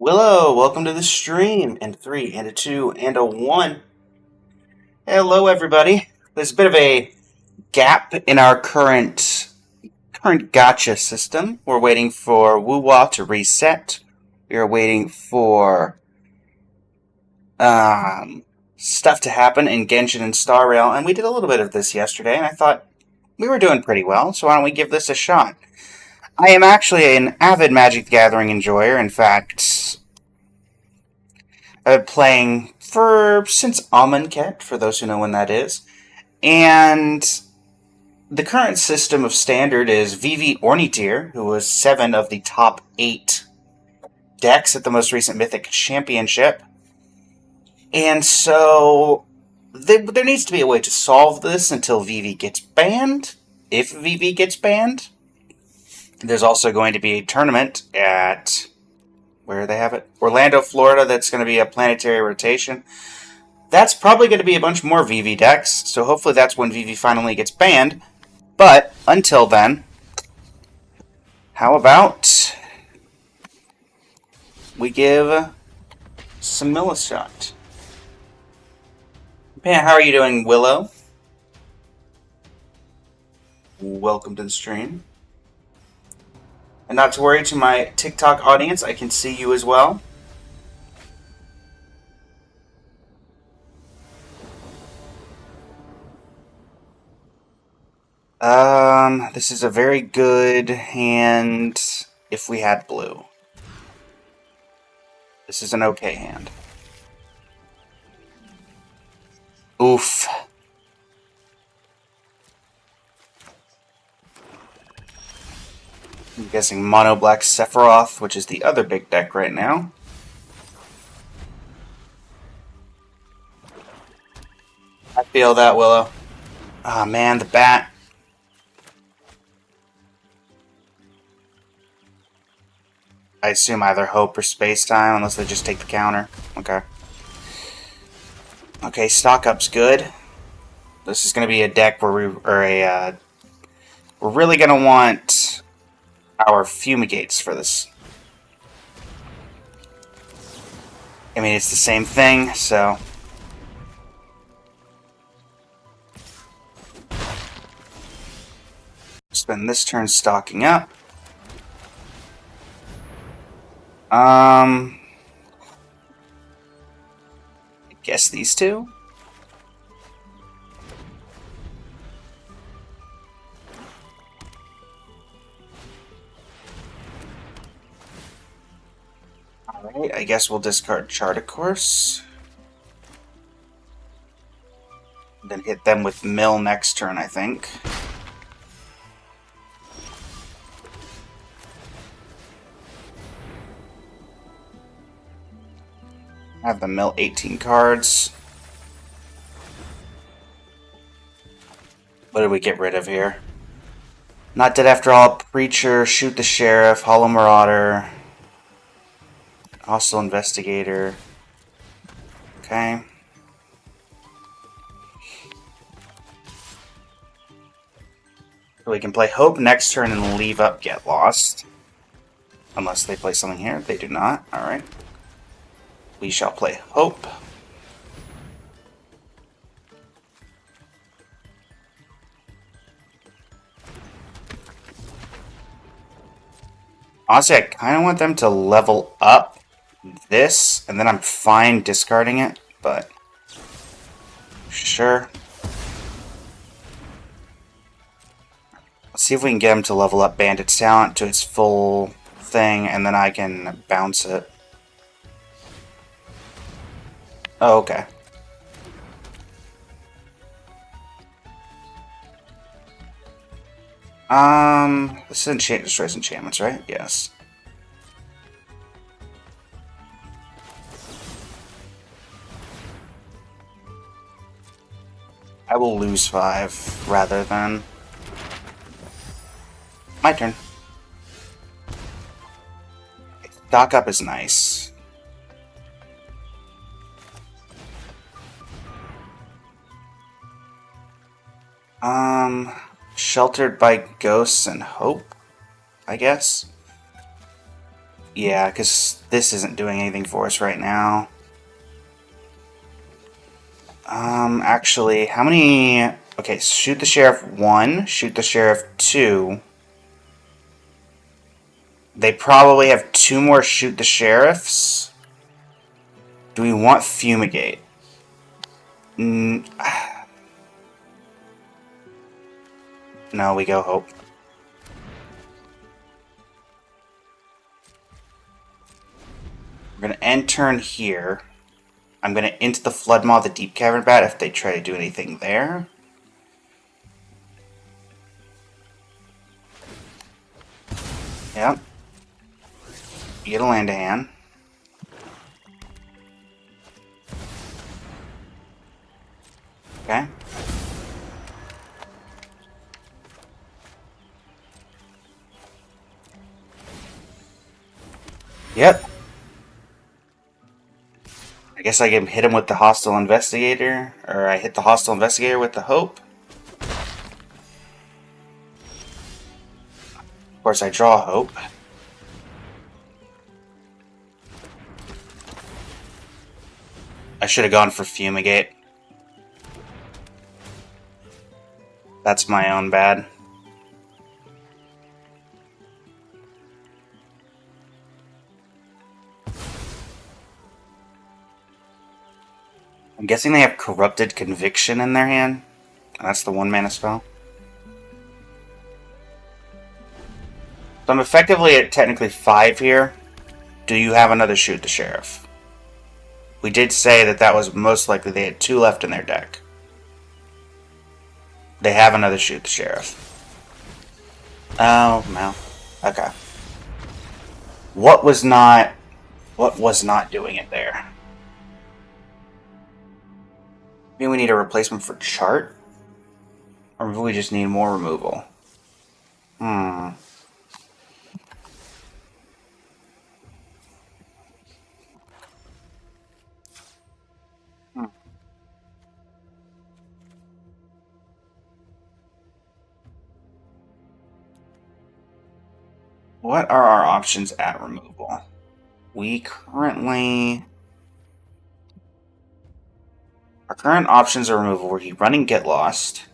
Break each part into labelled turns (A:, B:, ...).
A: Willow, welcome to the stream. And a 3, and a 2, and a 1. Hello, everybody. There's a bit of a gap in our current gotcha system. We're waiting for Woo-Wah to reset. We are waiting for stuff to happen in Genshin and Star Rail, and we did a little bit of this yesterday, and I thought we were doing pretty well, so why don't we give this a shot? I am actually an avid Magic the Gathering enjoyer. In fact, I've been playing since Amonkhet, for those who know when that is. And the current system of standard is Vivi Ornithir, who was 7 of the top 8 decks at the most recent Mythic Championship. And so there needs to be a way to solve this until Vivi gets banned. If Vivi gets banned, there's also going to be a tournament at, where they have it? Orlando, Florida, that's going to be a planetary rotation. That's probably going to be a bunch more Vivi decks, so hopefully that's when Vivi finally gets banned. But until then, how about we give some Mill a shot? Man, how are you doing, Willow? Welcome to the stream. And not to worry, to my TikTok audience, I can see you as well. This is a very good hand if we had blue. This is an okay hand. Oof. I'm guessing Mono Black Sephiroth, which is the other big deck right now. I feel that, Willow. Ah, man, the bat. I assume either Hope or Space Time, unless they just take the counter. Okay. Okay, stock up's good. This is going to be a deck where we're really going to want our Fumigates for this. I mean, it's the same thing, so... Spend this turn stocking up. I guess these two? Alright, I guess we'll discard Chart of Course. Then hit them with Mill next turn, I think. Have them mill 18 cards. What did we get rid of here? Not Dead After All, Preacher, Shoot the Sheriff, Hollow Marauder, Hostile Investigator. Okay. So we can play Hope next turn and leave up Get Lost. Unless they play something here. They do not. Alright. We shall play Hope. Honestly, I kind of want them to level up this, and then I'm fine discarding it, but sure. Let's see if we can get them to level up Bandit's Talent to its full thing, and then I can bounce it. Oh, okay. This destroys enchantments, right? Yes. I will lose 5 rather than... My turn. Stock up is nice. Sheltered by Ghosts and Hope, I guess. Yeah, because this isn't doing anything for us right now. Actually, how many... Okay, shoot the sheriff 1, shoot the sheriff 2. They probably have 2 more shoot the sheriffs. Do we want fumigate? No, we go hope. We're gonna end turn here. I'm gonna into the flood maw the deep cavern bat if they try to do anything there. Yep. Get a land a hand. Okay. Yep. I guess I can hit him with the hostile investigator, or I hit the hostile investigator with the hope. Of course, I draw hope. I should have gone for fumigate. That's my own bad. I'm guessing they have Corrupted Conviction in their hand. That's the 1-mana spell. So I'm effectively at technically 5 here. Do you have another shoot the sheriff? We did say that that was most likely they had 2 left in their deck. They have another shoot the sheriff. Oh, no. Okay. What was not doing it there? Maybe we need a replacement for chart? Or maybe we just need more removal. What are our options at removal? We currently... Our current options are removal. We're running Get Lost.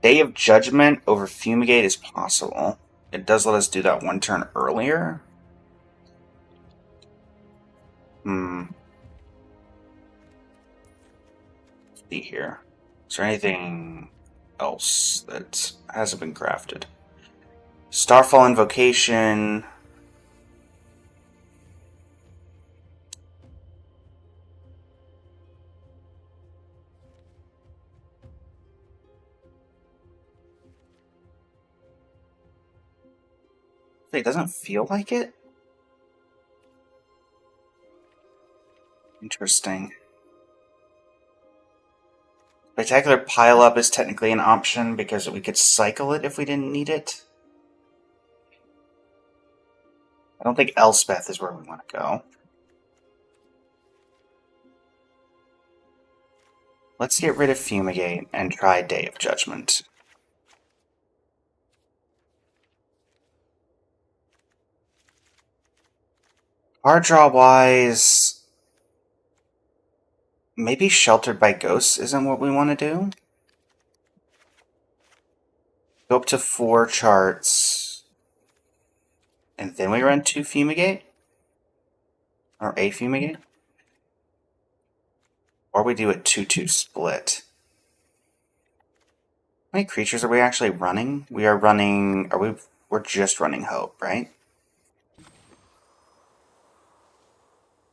A: Day of Judgment over Fumigate is possible. It does let us do that 1 turn earlier. Let's see here. Is there anything else that hasn't been crafted? Starfall Invocation. It doesn't feel like it? Interesting. Spectacular Pile-Up is technically an option because we could cycle it if we didn't need it. I don't think Elspeth is where we want to go. Let's get rid of Fumigate and try Day of Judgment. Card draw-wise... Maybe Sheltered by Ghosts isn't what we want to do? Go up to 4 charts. And then we run 2 Fumigate? Or a Fumigate? Or we do a 2-2 split. How many creatures are we actually running? We are running... We're just running Hope, right?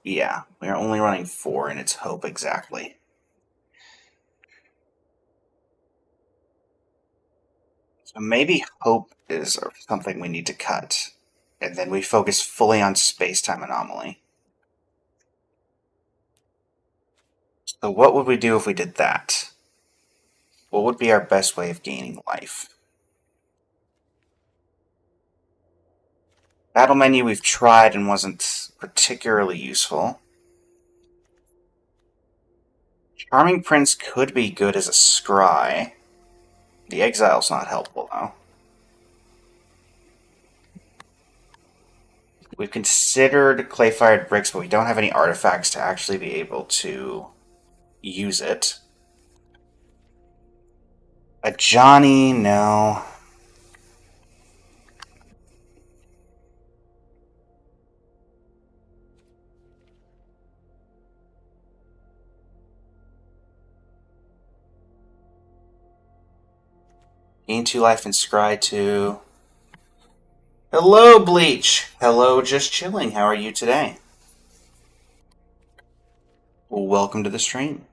A: Yeah, we are only running 4, and it's Hope exactly. So maybe Hope is something we need to cut. And then we focus fully on Space-Time Anomaly. So what would we do if we did that? What would be our best way of gaining life? Battle menu we've tried and wasn't particularly useful. Charming Prince could be good as a scry. The exile's not helpful, though. We've considered clay-fired bricks, but we don't have any artifacts to actually be able to use it. A Johnny, no. Gain 2 life and scry 2. Hello, Bleach. Hello, just chilling. How are you today? Well, welcome to the stream.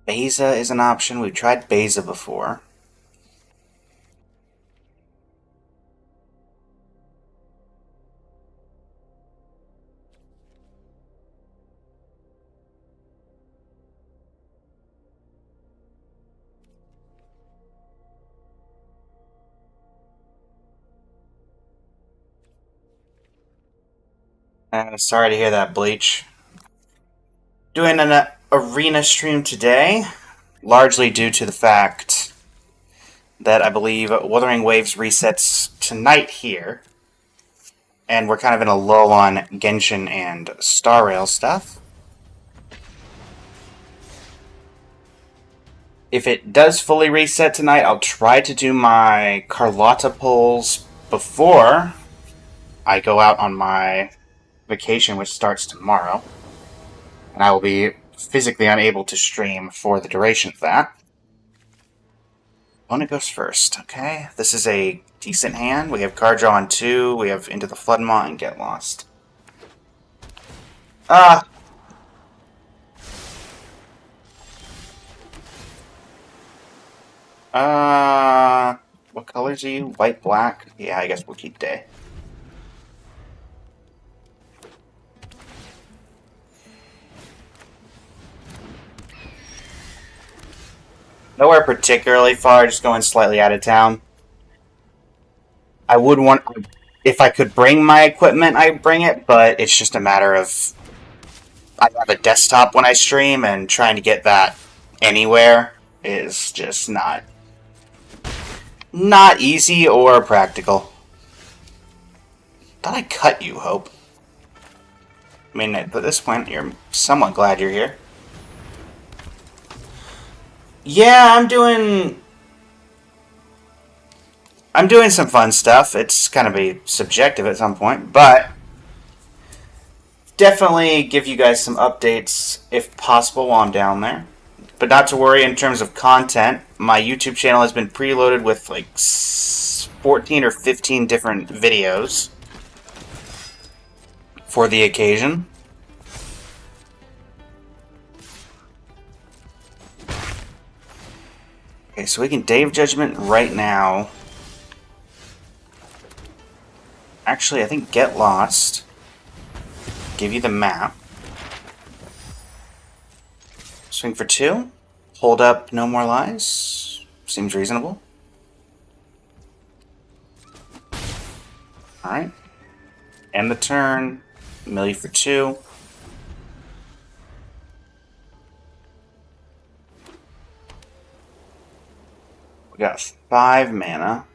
A: Beza is an option. We've tried Beza before. Sorry to hear that, Bleach. Doing an arena stream today, largely due to the fact that I believe Wuthering Waves resets tonight here, and we're kind of in a lull on Genshin and Star Rail stuff. If it does fully reset tonight, I'll try to do my Carlotta polls before I go out on my vacation, which starts tomorrow. And I will be physically unable to stream for the duration of that. Opponent goes first, okay? This is a decent hand. We have card draw on 2. We have Into the Floodmaw and Get Lost. What colors are you? White, black? Yeah, I guess we'll keep day. Nowhere particularly far, just going slightly out of town. I would want, if I could bring my equipment, I'd bring it, but it's just a matter of, I have a desktop when I stream, and trying to get that anywhere is just not easy or practical. Thought I cut you, Hope. I mean, at this point, you're somewhat glad you're here. Yeah, I'm doing some fun stuff. It's kind of be subjective at some point, but definitely give you guys some updates if possible while I'm down there. But not to worry in terms of content. My YouTube channel has been preloaded with like 14 or 15 different videos for the occasion. Okay, so we can Day of Judgment right now. Actually, I think Get Lost. Give you the map. Swing for 2. Hold up, no more lies. Seems reasonable. Alright. End the turn. Mill you for 2. We got 5 mana.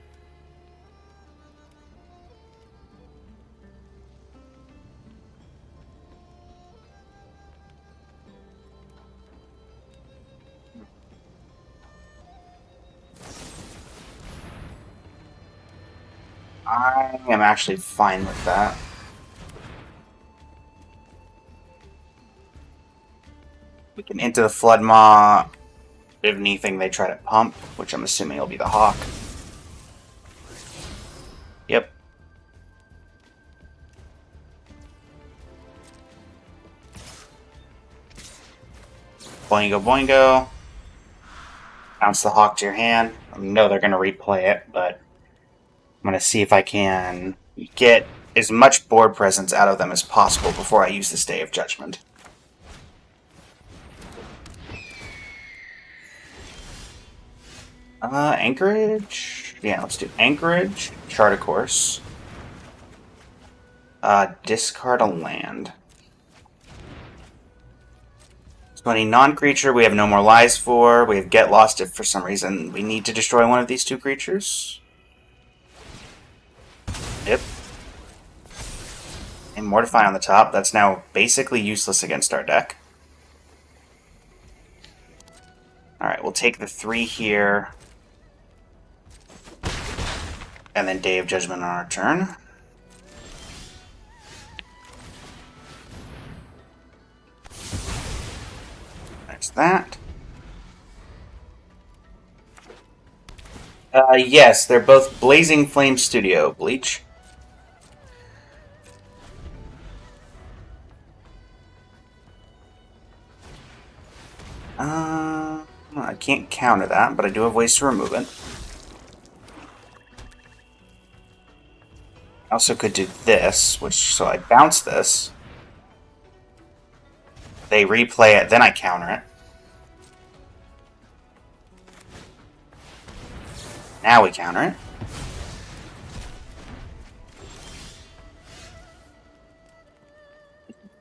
A: I am actually fine with that. We can Into the Floodmaw. If anything, they try to pump, which I'm assuming will be the Hawk. Yep. Boingo boingo. Bounce the Hawk to your hand. I know they're going to replay it, but I'm going to see if I can get as much board presence out of them as possible before I use this Day of Judgment. Anchorage? Yeah, let's do Anchorage. Chart a course. Discard a land. So any non-creature we have no more lies for. We have Get Lost if for some reason we need to destroy one of these 2 creatures. Yep. And Mortify on the top. That's now basically useless against our deck. Alright, we'll take the 3 here. And then Day of Judgment on our turn. There's that. Yes, they're both Blazing Flame Studio, Bleach. I can't counter that, but I do have ways to remove it. I also could do this, so I bounce this. They replay it, then I counter it. Now we counter it.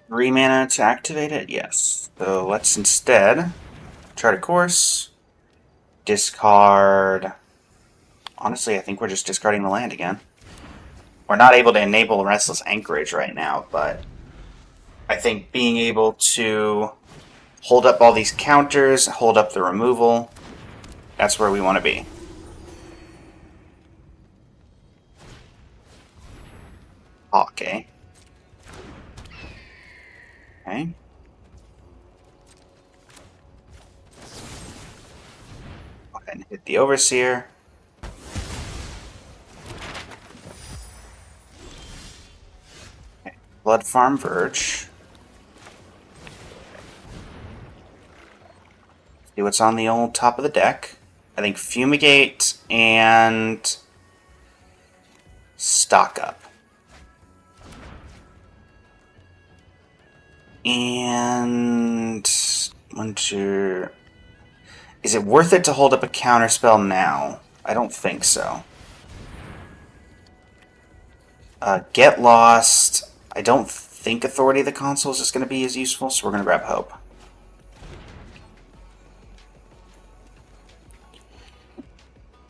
A: Three mana to activate it? Yes. So let's instead chart a course, discard. Honestly, I think we're just discarding the land again. We're not able to enable Restless Anchorage right now, but I think being able to hold up all these counters, hold up the removal, that's where we want to be. Okay. Okay. Go ahead and hit the Overseer. Okay. Blood Farm Verge. See what's on the old top of the deck. I think Fumigate and Stock Up. And 1, 2. Is it worth it to hold up a counterspell now? I don't think so. Get Lost. I don't think Authority of the Console is just going to be as useful, so we're going to grab Hope.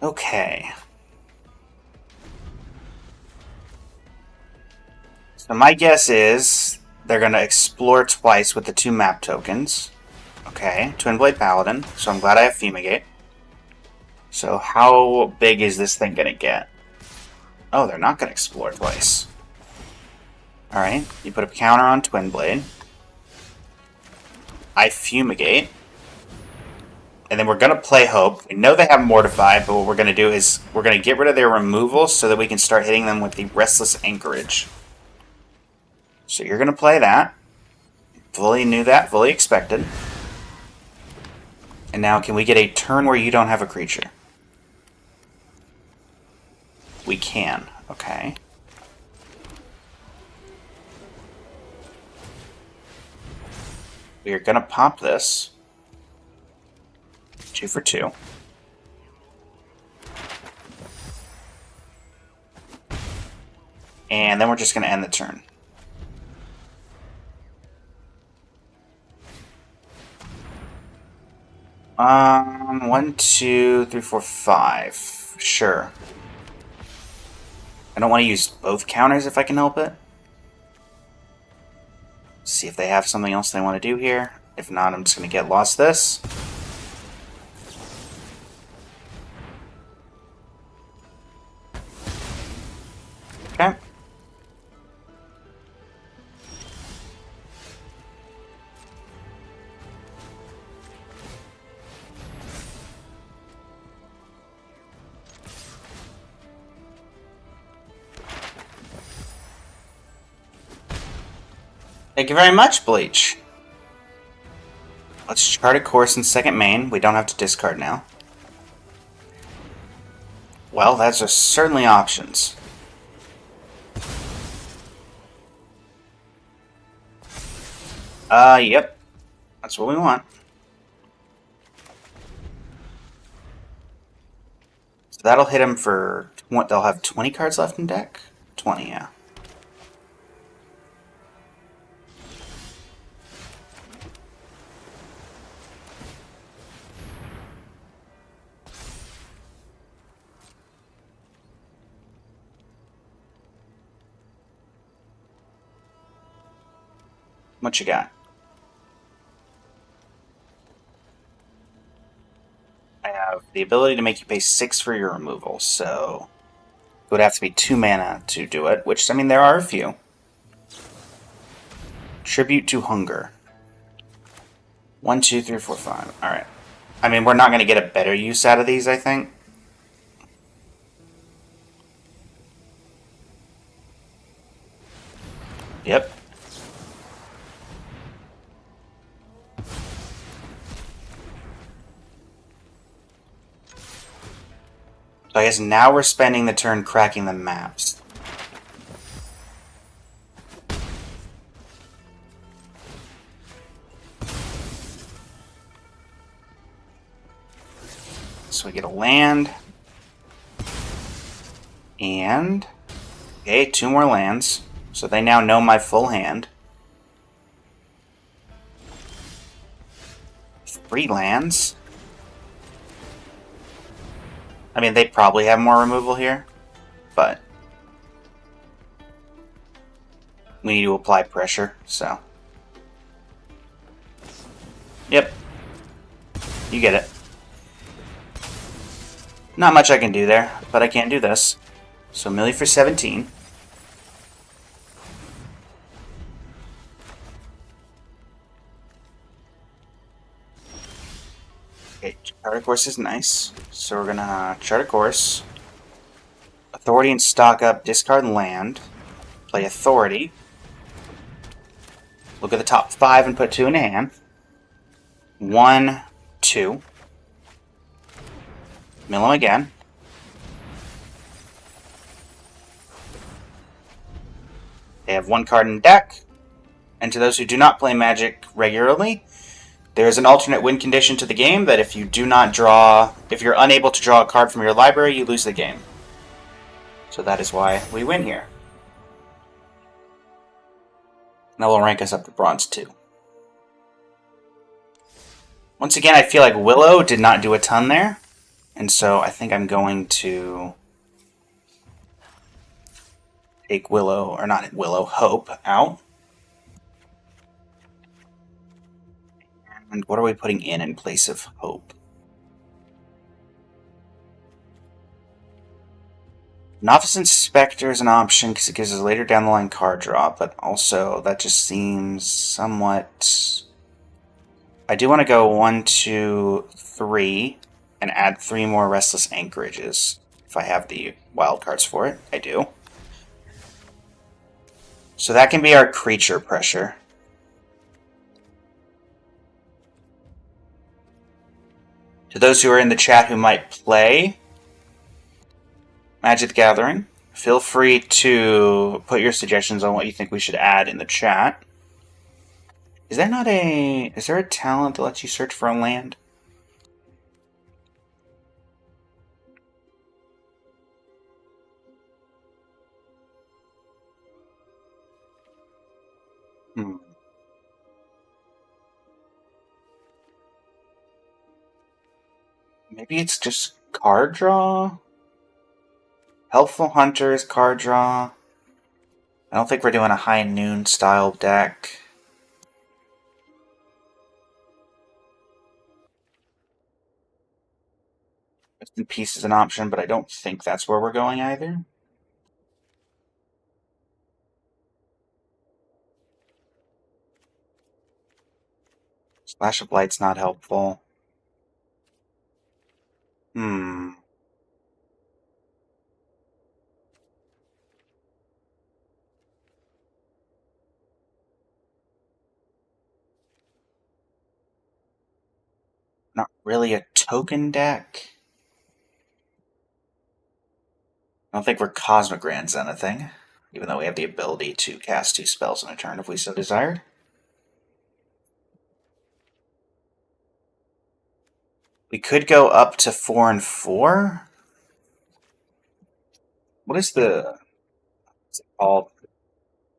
A: Okay. So my guess is they're going to explore twice with the 2 map tokens. Okay, Twin Blade Paladin, so I'm glad I have Fumigate. So how big is this thing going to get? Oh, they're not going to explore twice. Alright, you put a counter on Twin Blade. I Fumigate. And then we're going to play Hope. We know they have Mortify, but what we're going to do is we're going to get rid of their removal so that we can start hitting them with the Restless Anchorage. So you're going to play that. Fully knew that, fully expected. And now can we get a turn where you don't have a creature? We can. Okay. We are going to pop this. 2 for 2. And then we're just going to end the turn. One, 2, 3, 4, 5. Sure. I don't want to use both counters if I can help it. See if they have something else they want to do here. If not, I'm just going to get lost this. Okay. Thank you very much, Bleach. Let's chart a course in second main. We don't have to discard now. Well, those are certainly options. Yep. That's what we want. So that'll hit him for... They'll have 20 cards left in deck? 20, yeah. What you got? I have the ability to make you pay 6 for your removal, so it would have to be 2 mana to do it, which, I mean, there are a few. Tribute to Hunger. 1, 2, 3, 4, 5. Alright. I mean, we're not going to get a better use out of these, I think. Yep. So I guess now we're spending the turn cracking the maps. So we get a land. And... okay, 2 more lands. So they now know my full hand. 3 lands. I mean, they probably have more removal here, but we need to apply pressure, so. Yep. You get it. Not much I can do there, but I can't do this. So Millie for 17. Okay, chart a course is nice. So we're gonna chart a course. Authority and stock up, discard land. Play Authority. Look at the top 5 and put 2 in hand. 1, 2. Mill them again. They have 1 card in deck. And to those who do not play Magic regularly, there is an alternate win condition to the game that if you're unable to draw a card from your library, you lose the game. So that is why we win here. That will rank us up to Bronze 2. Once again, I feel like Willow did not do a ton there. And so I think I'm going to take Willow, or not Willow, Hope out. And what are we putting in place of Hope? Novice Inspector is an option because it gives us later down the line card draw, but also that just seems somewhat... I do want to go 1, 2, 3 and add 3 more Restless Anchorages. If I have the wild cards for it, I do. So that can be our creature pressure. To those who are in the chat who might play Magic the Gathering, feel free to put your suggestions on what you think we should add in the chat. Is there a talent that lets you search for a land? Maybe it's just card draw? Helpful Hunters, card draw. I don't think we're doing a High Noon style deck. Rest in Peace is an option, but I don't think that's where we're going either. Splash of Light's not helpful. Not really a token deck. I don't think we're Cosmic Grand's anything, even though we have the ability to cast 2 spells in a turn if we so desired. We could go up to 4 and 4. What is the... what's it called?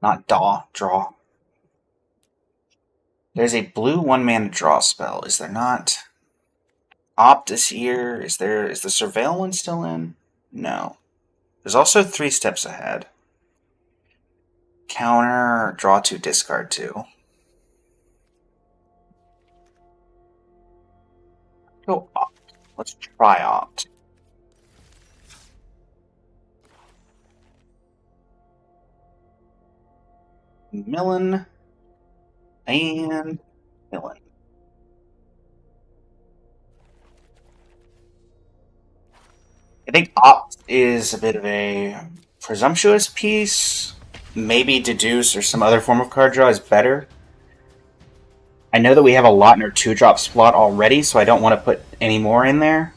A: Not draw. There's a blue 1-mana draw spell. Is there not? Optus here. Is the Surveil one still in? No. There's also 3 steps ahead. Counter, draw 2, discard 2. go Opt. Let's try Opt. Millen and Millen. I think Opt is a bit of a presumptuous piece. Maybe Deduce or some other form of card draw is better. I know that we have a lot in our 2-drop slot already, so I don't want to put any more in there.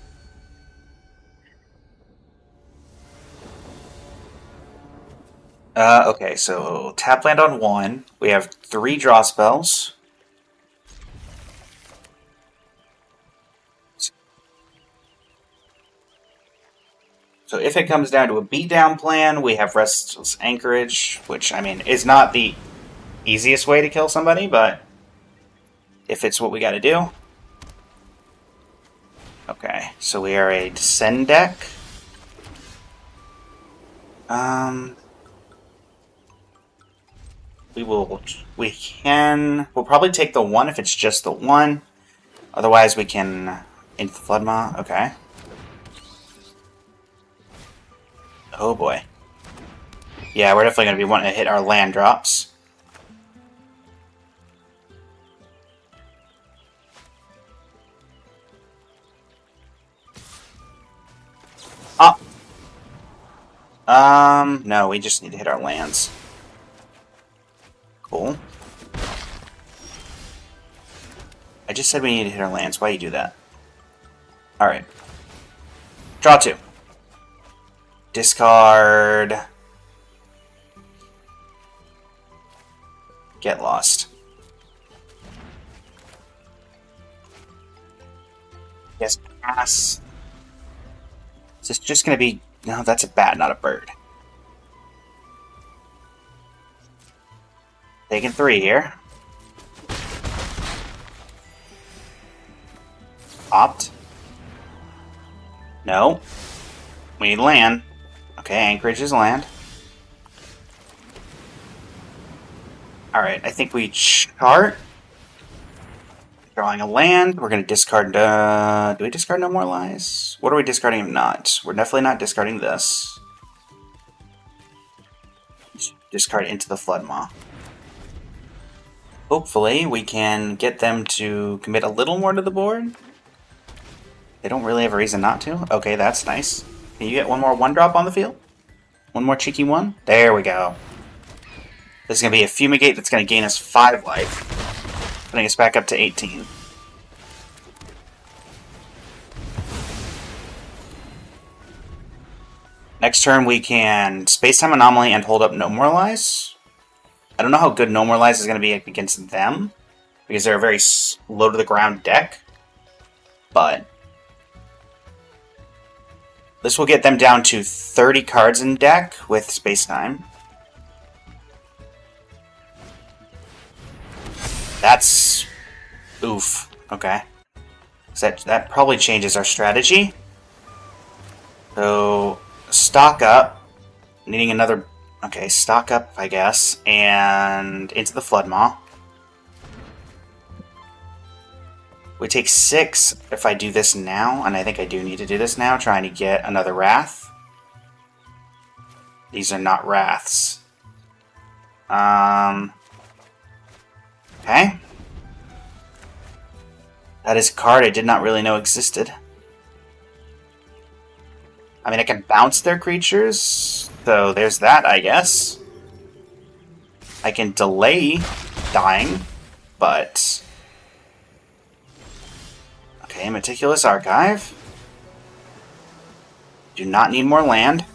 A: Okay, so tap land on 1. We have 3 draw spells. So if it comes down to a beatdown plan, we have Restless Anchorage, which, I mean, is not the easiest way to kill somebody, but if it's what we gotta do. Okay, so we are a Descend deck. We'll probably take the 1 if it's just the 1. Otherwise we can into the Floodmaw. Okay. Oh boy. Yeah, we're definitely going to be wanting to hit our land drops. No, we just need to hit our lands. Cool. I just said we need to hit our lands. Why do you do that? Alright. Draw 2. Discard. Get lost. Yes, pass. Is this just going to be... No, that's a bat, not a bird. Taking 3 here. Opt. No. We need land. Okay, Anchorage is land. Alright, I think we chart. Drawing a land. We're going to discard... do we discard No More Lies? What are we discarding if not? We're definitely not discarding this. Discard Into the Floodmaw. Hopefully, we can get them to commit a little more to the board. They don't really have a reason not to. Okay, that's nice. Can you get one more 1-drop on the field? One more cheeky one? There we go. This is going to be a Fumigate that's going to gain us 5 life. Putting us back up to 18. Next turn we can Space-Time Anomaly and hold up No More Lies. I don't know how good No More Lies is going to be against them, because they're a very low-to-the-ground deck. But this will get them down to 30 cards in deck with Space-Time. That's... oof. Okay. So that probably changes our strategy. So, stock up. Needing another... Okay, stock up, I guess. And into the Floodmaw. We take 6 if I do this now, and I think I do need to do this now, trying to get another Wrath. These are not Wraths. Okay. That is a card I did not really know existed. I mean, I can bounce their creatures, so there's that, I guess. I can delay dying, but... Okay, Meticulous Archive. Do not need more land.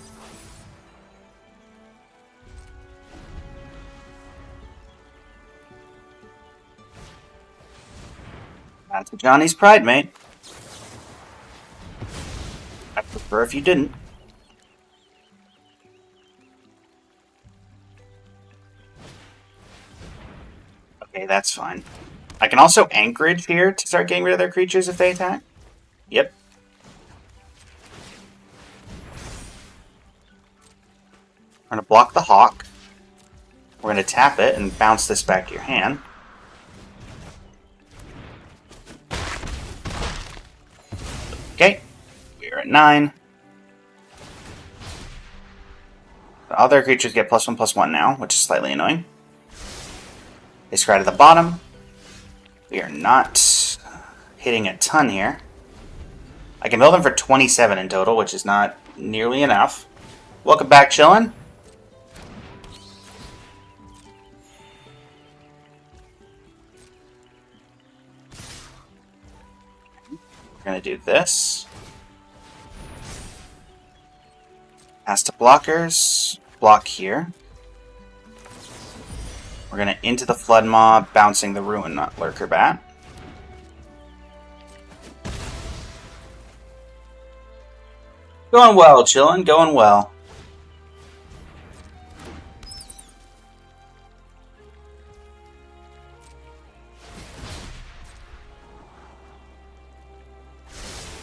A: That's Johnny's pride, mate. I'd prefer if you didn't. Okay, that's fine. I can also Anchorage here to start getting rid of their creatures if they attack. Yep. We're going to block the Hawk. We're going to tap it and bounce this back to your hand. Okay, we are at 9. The other creatures get +1/+1 now, which is slightly annoying. They scry to the bottom. We are not hitting a ton here. I can build them for 27 in total, which is not nearly enough. Welcome back, chillin'. We're going to do this. Pass to blockers. Block here. We're going to into the Flood Maw, bouncing the Ruin Lurker Bat. Going well, chillin', going well.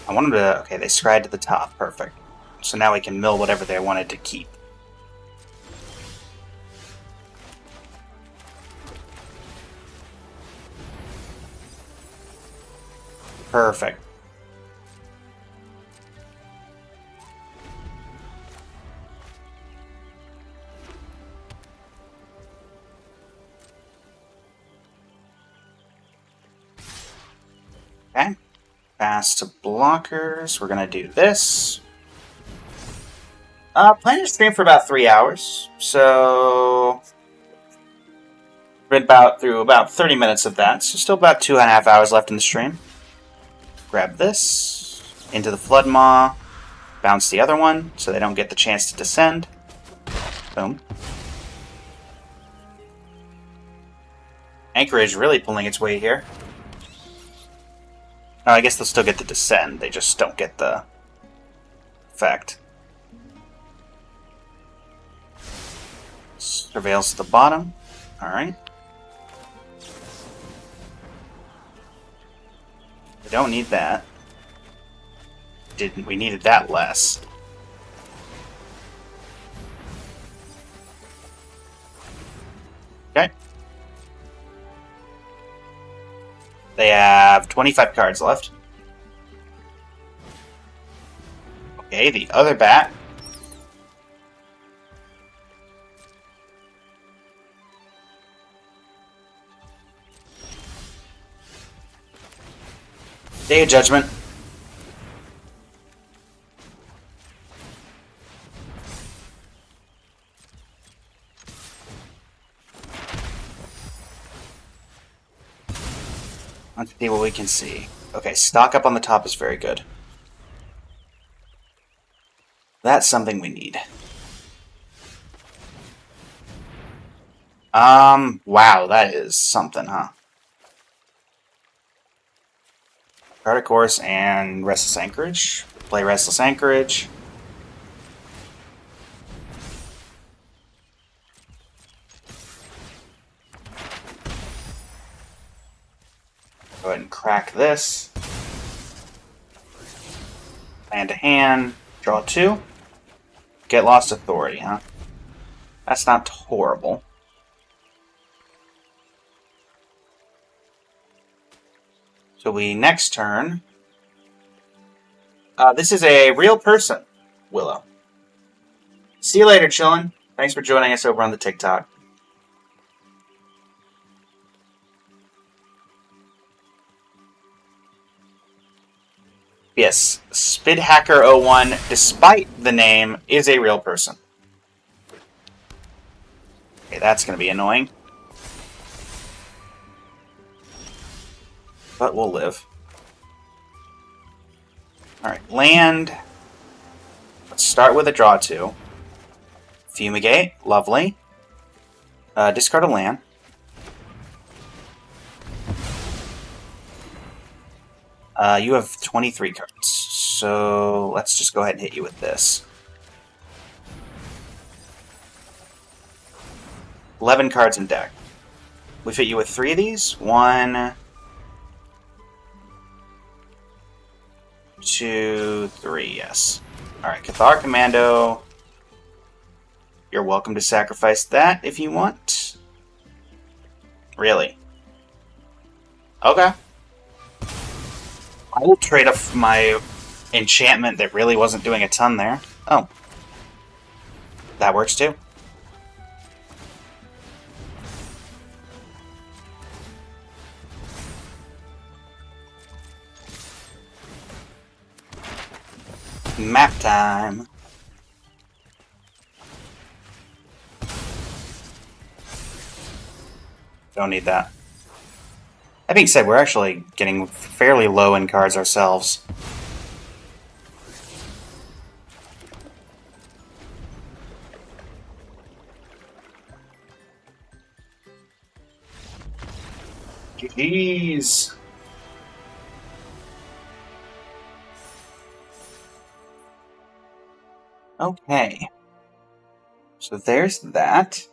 A: I want them to... Okay, they scried to the top. Perfect. So now we can mill whatever they wanted to keep. Perfect. Okay. Pass to blockers. We're going to do this. Plan to stream for about 3 hours. So... Been through about 30 minutes of that. So still about 2.5 hours left in the stream. Grab this. Into the Flood Maw. Bounce the other one so they don't get the chance to descend. Boom. Anchorage really pulling its weight here. Oh, I guess they'll still get the descend. They just don't get the effect. Surveils to the bottom. Alright. We don't need that. We needed that less. Okay. They have 25 cards left. Okay, the other bat. Day of Judgment. Let's see what we can see. Okay, stock up on the top is very good. That's something we need. Wow, that is something, huh? Card of Course and Restless Anchorage. Play Restless Anchorage. Go ahead and crack this. Land a hand. Draw 2. Get Lost Authority, huh? That's not horrible. So we next turn. This is a real person, Willow. See you later, chillin'. Thanks for joining us over on the TikTok. Yes, SpidHacker01, despite the name, is a real person. Okay, that's going to be annoying. But we'll live. Alright, land. Let's start with a draw 2. Fumigate, lovely. Discard a land. You have 23 cards, so let's just go ahead and hit you with this. 11 cards in deck. We've hit you with 3 of these. 1, 2, 3, yes. Alright, Cathar Commando. You're welcome to sacrifice that if you want. Really? Okay. I will trade off my enchantment that really wasn't doing a ton there. Oh. That works too. Map time. Don't need that. That being said, we're actually getting fairly low in cards ourselves. GG's. Okay. So there's that.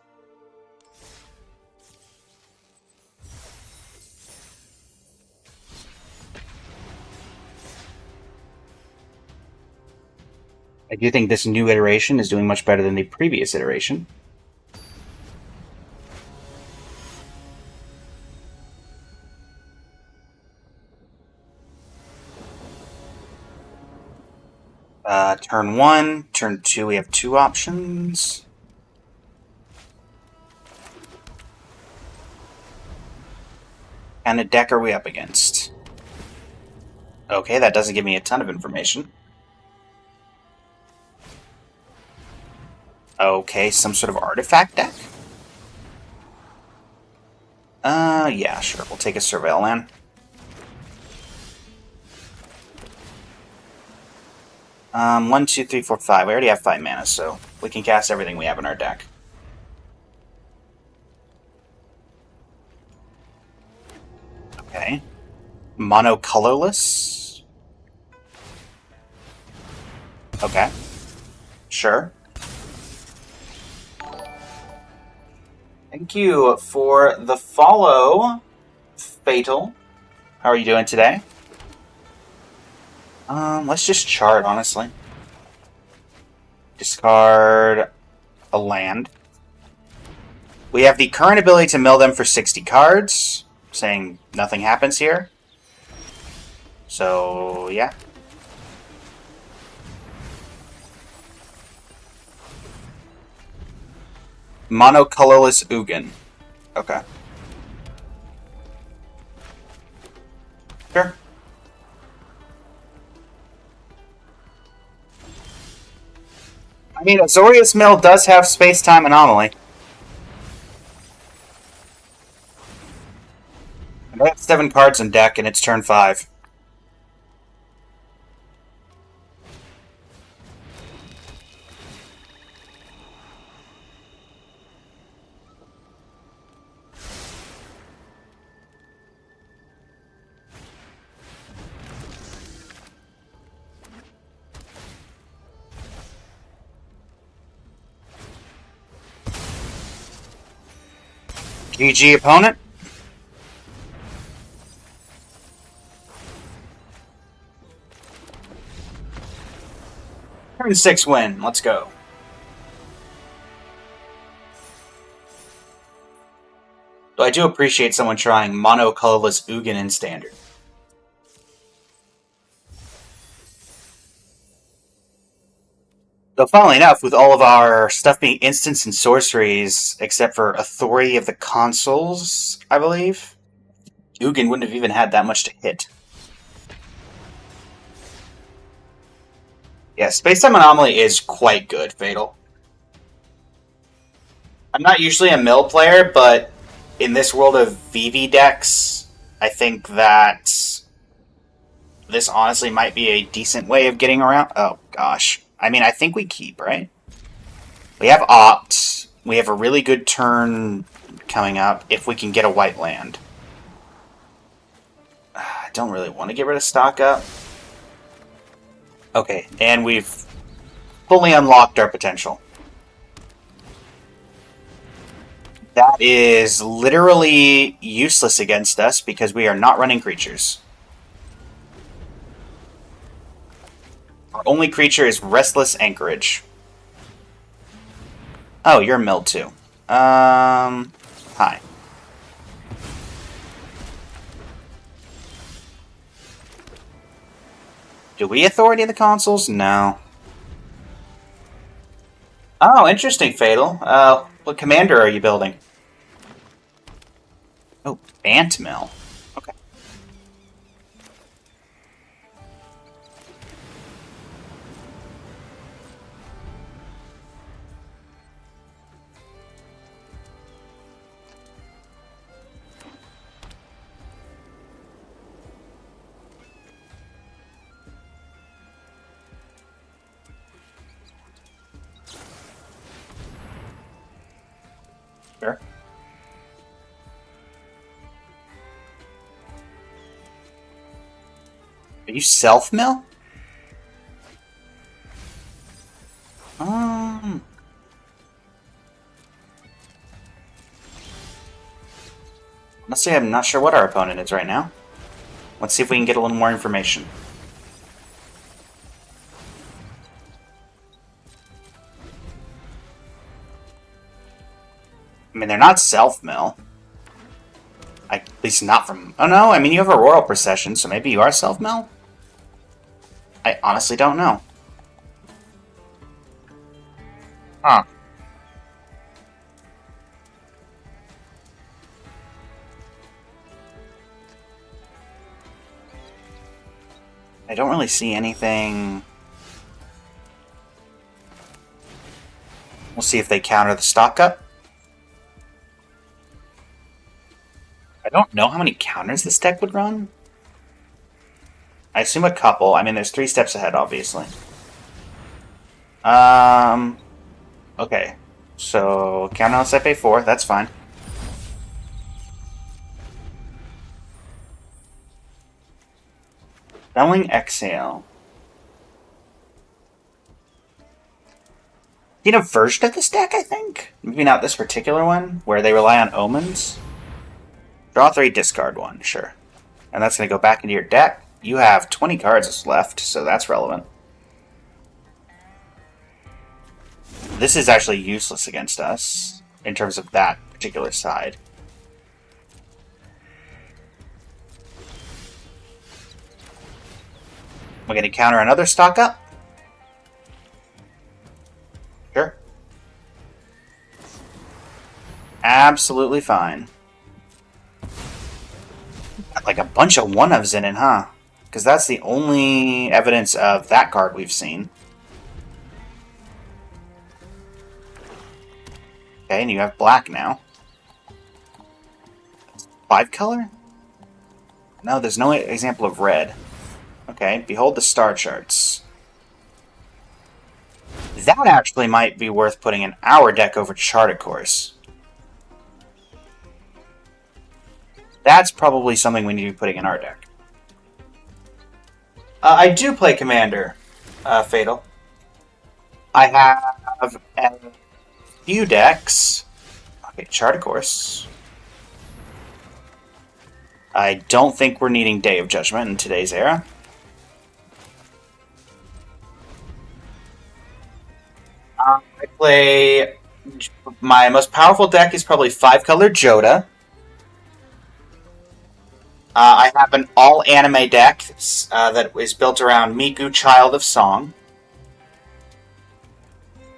A: I do think this new iteration is doing much better than the previous iteration. Turn 1, turn 2, we have 2 options. And a deck are we up against? Okay, that doesn't give me a ton of information. Okay, some sort of artifact deck? Yeah, sure. We'll take a Surveil land. One, two, three, four, five. We already have 5 mana, so we can cast everything we have in our deck. Okay. Mono colorless? Okay. Sure. Thank you for the follow, Fatal. How are you doing today? Let's just chart, honestly. Discard a land. We have the current ability to mill them for 60 cards, saying nothing happens here. So, yeah. Mono colorless Ugin. Okay. Sure. I mean, Azorius Mill does have space-time anomaly. I have 7 cards in deck, and it's turn 5. GG, opponent. Turn 6 win. Let's go. Though I do appreciate someone trying mono colorless Ugin in standard. Though, funnily enough, with all of our stuff being instants and sorceries, except for Authority of the Consuls, I believe, Ugin wouldn't have even had that much to hit. Yeah, Space-Time Anomaly is quite good, Fatal. I'm not usually a mill player, but in this world of VV decks, I think that this honestly might be a decent way of getting around. Oh, gosh. I mean, I think we keep, right? We have Opt. We have a really good turn coming up if we can get a white land. I don't really want to get rid of stock up. Okay, and we've fully unlocked our potential. That is literally useless against us because we are not running creatures. Our only creature is Restless Anchorage. Oh, you're milled too. Hi. Do we authority the consoles? No. Oh, interesting, Fatal. What commander are you building? Oh, Ant Mill. Okay. Sure. Are you self-mill? Honestly, I'm not sure what our opponent is right now. Let's see if we can get a little more information. I mean, they're not self-mill. At least not from... Oh no, I mean, you have a royal procession, so maybe you are self-mill? I honestly don't know. Huh. I don't really see anything... We'll see if they counter the stock up. I don't know how many counters this deck would run. I assume a couple. I mean, there's 3 steps ahead, obviously. Okay. So, counter on step A4, that's fine. Spelling Exhale. You know, version of this deck, I think? Maybe not this particular one, where they rely on omens. Draw 3, discard 1, sure. And that's going to go back into your deck. You have 20 cards left, so that's relevant. This is actually useless against us, in terms of that particular side. We're going to counter another stock up. Sure. Absolutely fine. Got like a bunch of one-ofs in it, huh? Because that's the only evidence of that card we've seen. Okay, and you have black now. 5 color? No, there's no example of red. Okay, behold the star charts. That actually might be worth putting in our deck over Charted Course. That's probably something we need to be putting in our deck. I do play Commander, Fatal. I have a few decks. Okay, Charted Course. I don't think we're needing Day of Judgment in today's era. I play... My most powerful deck is probably 5-color Joda. I have an all-anime deck that is built around Miku, Child of Song.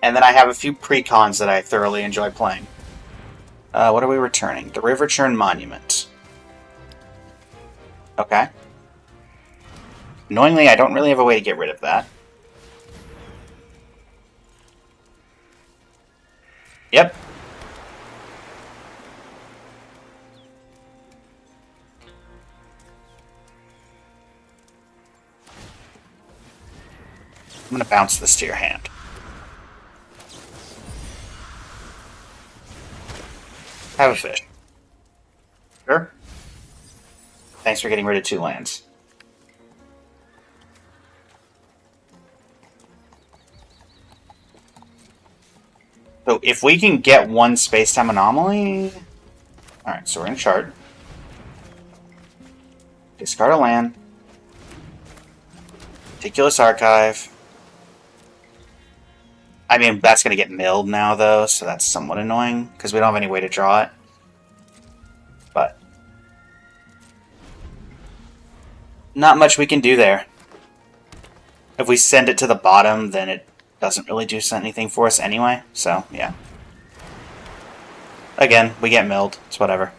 A: And then I have a few precons that I thoroughly enjoy playing. What are we returning? The River Churn Monument. Okay. Annoyingly, I don't really have a way to get rid of that. Yep. I'm going to bounce this to your hand. Have a fish. Sure. Thanks for getting rid of 2 lands. So if we can get 1 space-time anomaly... Alright, so we're in chart. Discard a land. Meticulous Archive. I mean, that's going to get milled now, though, so that's somewhat annoying, because we don't have any way to draw it. But... not much we can do there. If we send it to the bottom, then it doesn't really do anything for us anyway. So, yeah. Again, we get milled. It's whatever.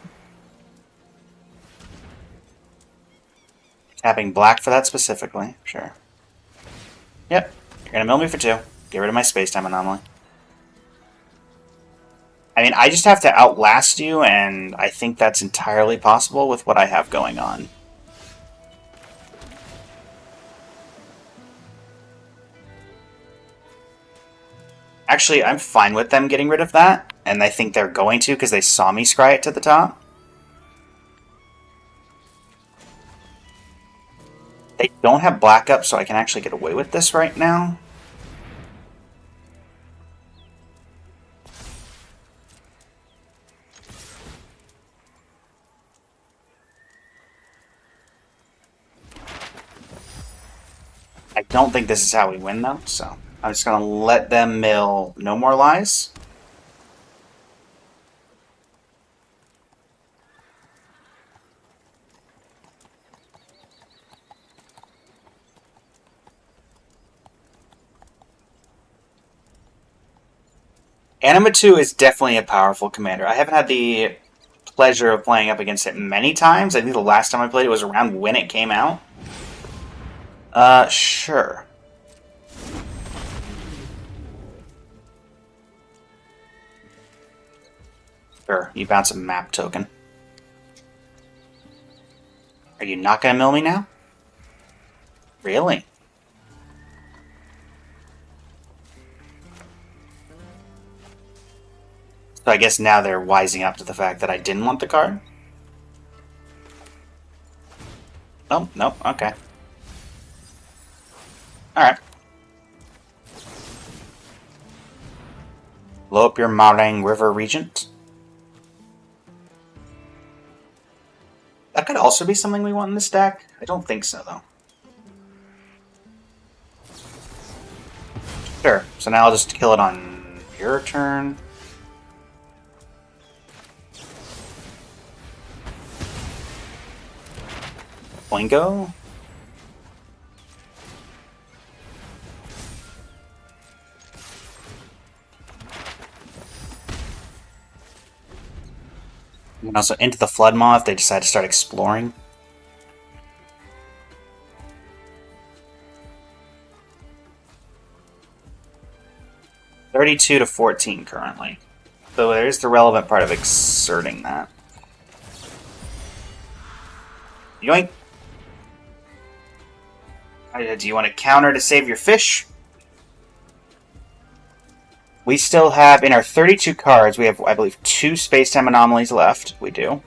A: Tapping black for that specifically. Sure. Yep. You're going to mill me for 2. Get rid of my space-time anomaly. I mean, I just have to outlast you, and I think that's entirely possible with what I have going on. Actually, I'm fine with them getting rid of that, and I think they're going to because they saw me scry it to the top. They don't have black up, so I can actually get away with this right now. I don't think this is how we win, though, so I'm just going to let them mill no more lies. Anima 2 is definitely a powerful commander. I haven't had the pleasure of playing up against it many times. I think the last time I played it was around when it came out. Sure. Sure, you bounce a map token. Are you not going to mill me now? Really? So I guess now they're wising up to the fact that I didn't want the card? Oh, nope, okay. Alright. Blow up your Marang River Regent. That could also be something we want in this deck. I don't think so, though. Sure, so now I'll just kill it on your turn. Boingo. And also into the Flood Maw if they decide to start exploring. $32 to $14 currently. So there's the relevant part of exerting that. Yoink! Do you want to counter to save your fish? We still have, in our 32 cards, we have, I believe, 2 space-time anomalies left. We do.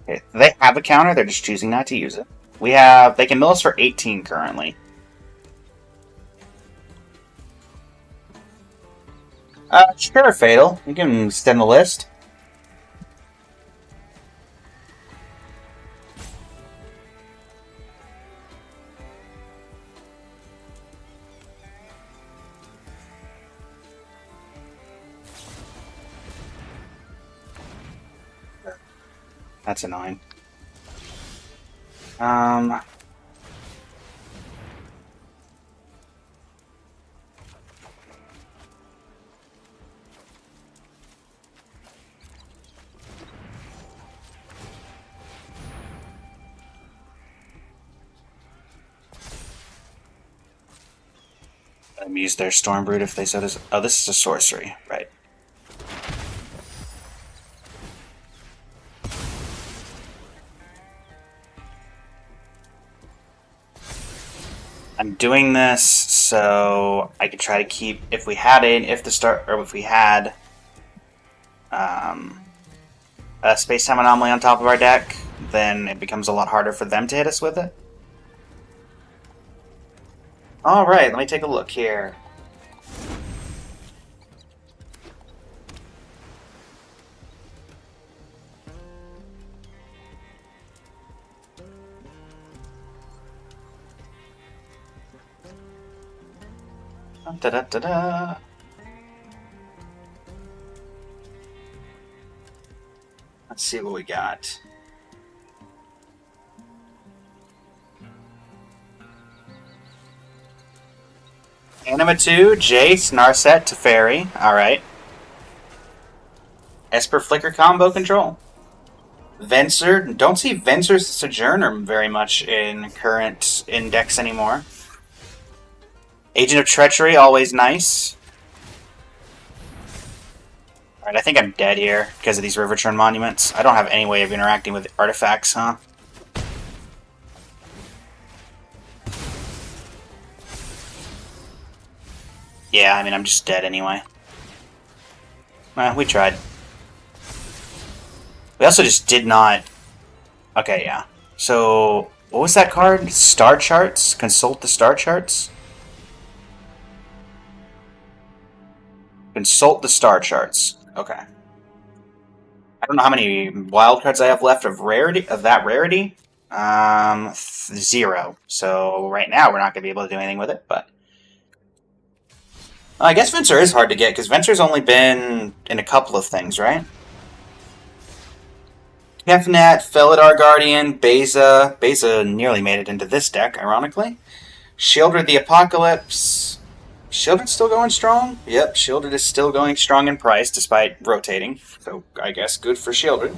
A: Okay, they have a counter, they're just choosing not to use it. We have, they can mill us for 18 currently. Sure, Fatal. You can extend the list. That's annoying. Let them use their Stormbrood if they so this. Oh, this is a sorcery, right? I'm doing this so I could try to keep, if we had a space-time anomaly on top of our deck, then it becomes a lot harder for them to hit us with it. Alright, let me take a look here. Da-da-da-da. Let's see what we got. Anima 2, Jace, Narset, Teferi. Alright. Esper Flicker combo control. Venser. Don't see Venser's Sojourner very much in current index anymore. Agent of Treachery, always nice. Alright, I think I'm dead here because of these River Churn monuments. I don't have any way of interacting with artifacts, huh? Yeah, I mean, I'm just dead anyway. Well, we tried. We also just did not... Okay, yeah. So, what was that card? Star Charts? Consult the Star Charts? Consult the Star Charts. Okay. I don't know how many wild cards I have left of rarity, of that rarity. 0. So right now we're not going to be able to do anything with it, but... I guess Venser is hard to get, because Venser's only been in a couple of things, right? Kefnat, Felidar Guardian, Beza. Beza nearly made it into this deck, ironically. Shieldred the Apocalypse. Shieldred's still going strong? Yep, Shieldred is still going strong in price, despite rotating. So, I guess good for Shieldred.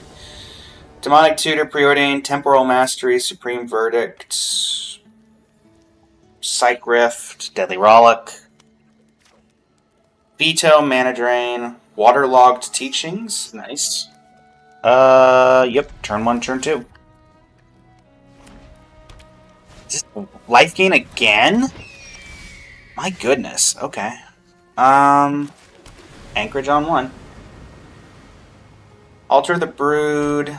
A: Demonic Tutor, Preordained, Temporal Mastery, Supreme Verdict, Psych Rift, Deadly Rollick, Veto, Mana Drain, Waterlogged Teachings, nice. Yep, turn 1, turn 2. Just life gain again? My goodness, okay. Anchorage on 1. Alter the Brood.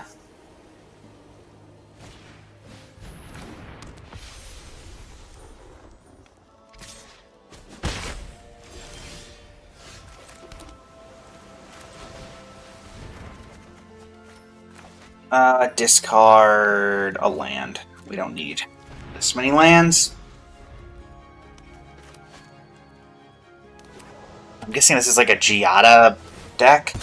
A: Discard a land. We don't need this many lands. I'm guessing this is like a Giada deck.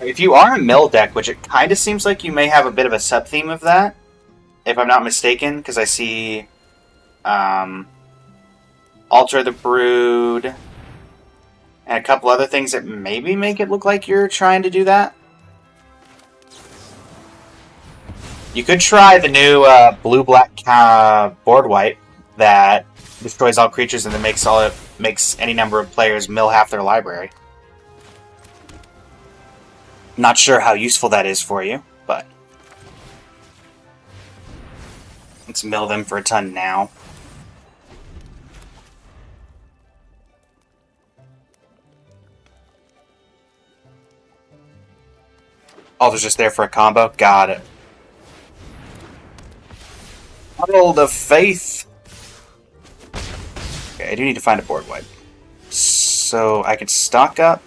A: If you are a mill deck, which it kind of seems like you may have a bit of a sub-theme of that, if I'm not mistaken, because I see Alter the Brood and a couple other things that maybe make it look like you're trying to do that. You could try the new blue-black board wipe that destroys all creatures and then makes any number of players mill half their library. Not sure how useful that is for you, but let's mill them for a ton now. Oh, they're just there for a combo? Got it. Huddle of Faith. Okay, I do need to find a board wipe. So I can stock up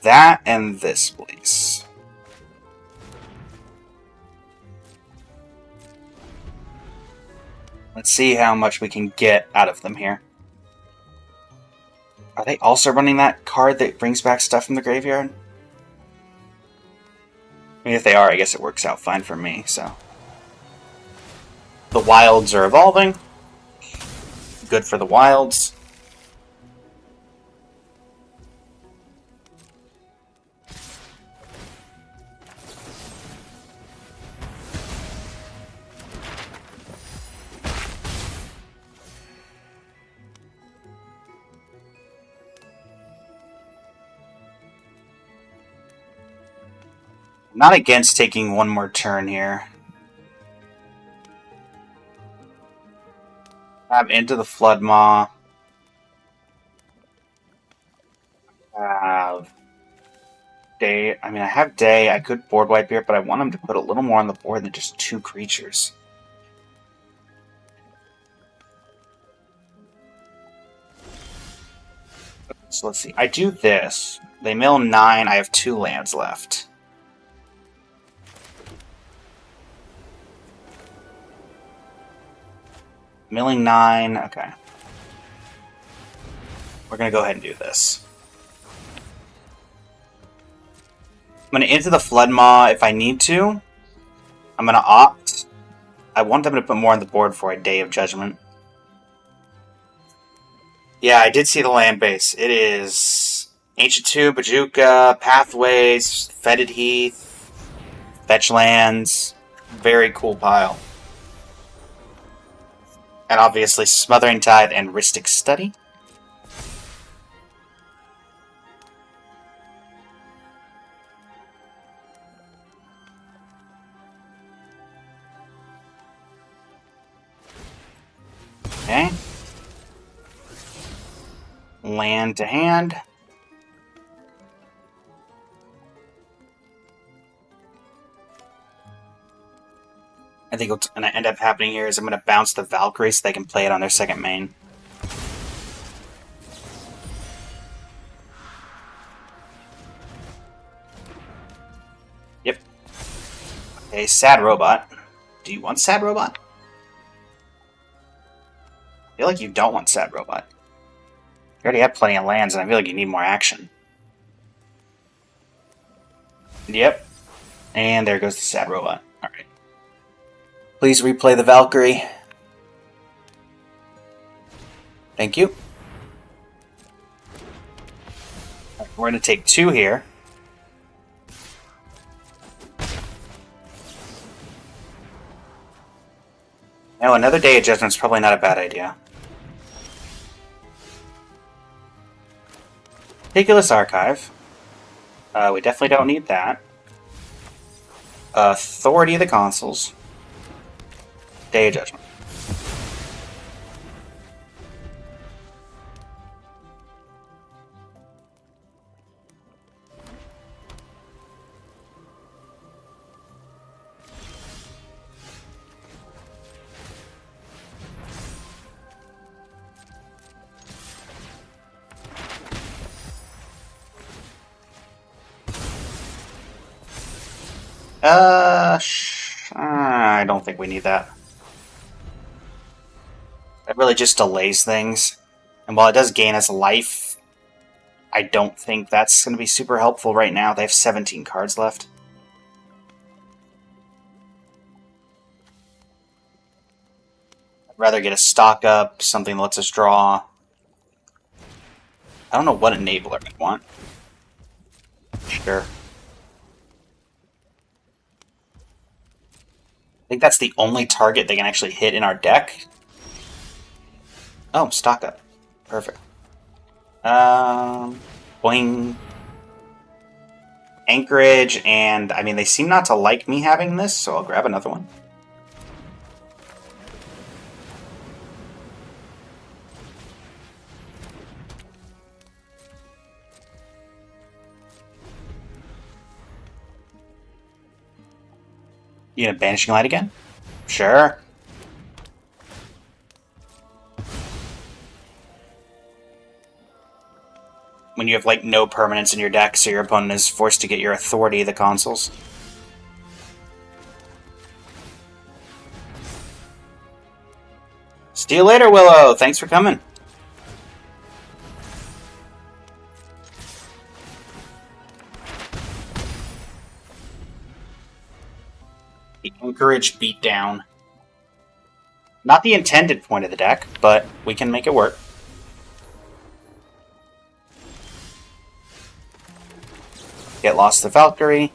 A: that and this, please. Let's see how much we can get out of them here. Are they also running that card that brings back stuff from the graveyard? I mean, if they are, I guess it works out fine for me, so. The wilds are evolving. Good for the wilds. Not against taking one more turn here. Have Into the Floodmaw. Have Day. I mean, I have Day. I could board wipe here, but I want him to put a little more on the board than just 2 creatures. So let's see. I do this. They mill 9. I have 2 lands left. Milling 9. Okay. We're going to go ahead and do this. I'm going to into the Flood Maw if I need to. I'm going to opt. I want them to put more on the board for a Day of Judgment. Yeah, I did see the land base. It is Ancient 2, Bajuka, Pathways, Fetid Heath, Fetch Lands. Very cool pile. And obviously Smothering Tithe and Rhystic Study. Okay. Land to hand. I think what's going to end up happening here is I'm going to bounce the Valkyrie so they can play it on their second main. Yep. Okay, Sad Robot. Do you want Sad Robot? I feel like you don't want Sad Robot. You already have plenty of lands, and I feel like you need more action. Yep. And there goes the Sad Robot. Alright. Please replay the Valkyrie. Thank you. Right, we're going to take 2 here. No, another Day of Judgment's probably not a bad idea. Meticulous Archive. We definitely don't need that. Authority of the Consuls. Day of Judgment. I don't think we need that. It really just delays things. And while it does gain us life, I don't think that's going to be super helpful right now. They have 17 cards left. I'd rather get a stock up, something that lets us draw. I don't know what enabler I'd want. Sure. I think that's the only target they can actually hit in our deck. Oh, stock up. Perfect. Boing. Anchorage, and I mean, they seem not to like me having this, so I'll grab another one. You gonna Banishing Light again? Sure. When you have, like, no permanents in your deck, so your opponent is forced to get your Authority of the Consuls. See you later, Willow! Thanks for coming. The Anchorage Beatdown. Not the intended point of the deck, but we can make it work. Get lost to Valkyrie.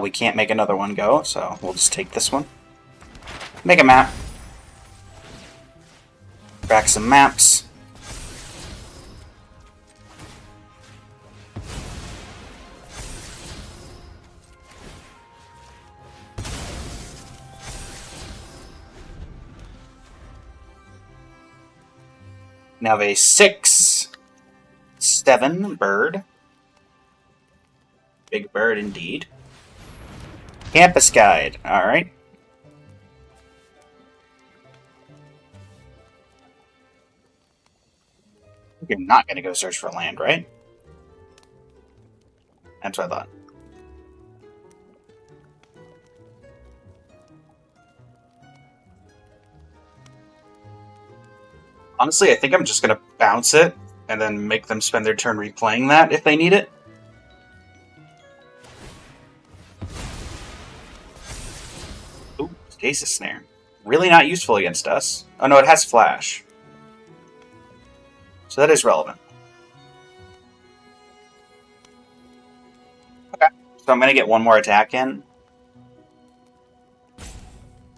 A: We can't make another one go, so we'll just take this one. Make a map. Crack some maps. Now have a 6/7 bird. Big bird indeed. Campus Guide, alright. You're not going to go search for land, right? That's what I thought. Honestly, I think I'm just going to bounce it and then make them spend their turn replaying that if they need it. Ooh, Stasis Snare. Really not useful against us. Oh no, it has Flash. So that is relevant. Okay. So I'm going to get one more attack in.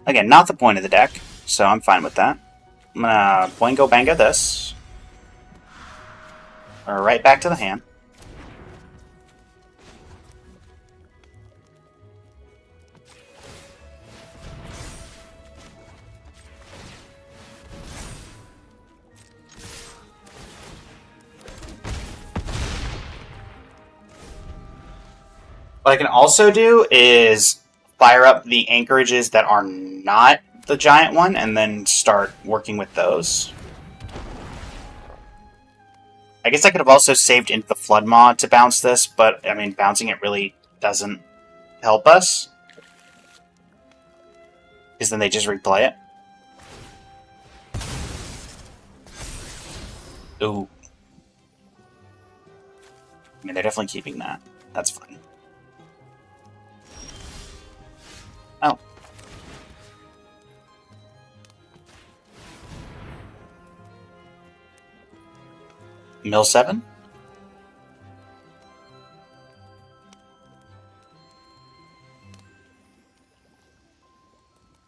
A: Again, not the point of the deck, so I'm fine with that. I'm going to Boingo Bango this. Right back to the hand. What I can also do is fire up the anchorages that are not the giant one and then start working with those. I guess I could have also saved into the Flood Maw to bounce this, but, I mean, bouncing it really doesn't help us. Because then they just replay it. Ooh. I mean, they're definitely keeping that. That's fine. Oh. Mill 7?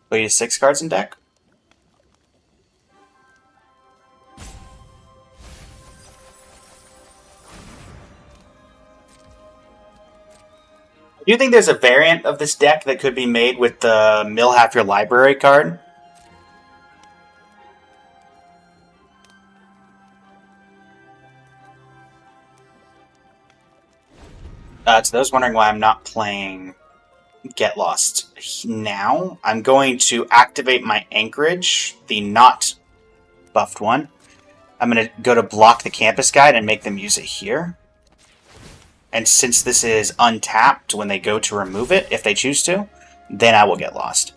A: We use 6 cards in deck? Do you think there's a variant of this deck that could be made with the Mill Half Your Library card? To those wondering why I'm not playing Get Lost now, I'm going to activate my Anchorage, the not buffed one. I'm going to go to block the Campus Guide and make them use it here. And since this is untapped when they go to remove it, if they choose to, then I will get lost.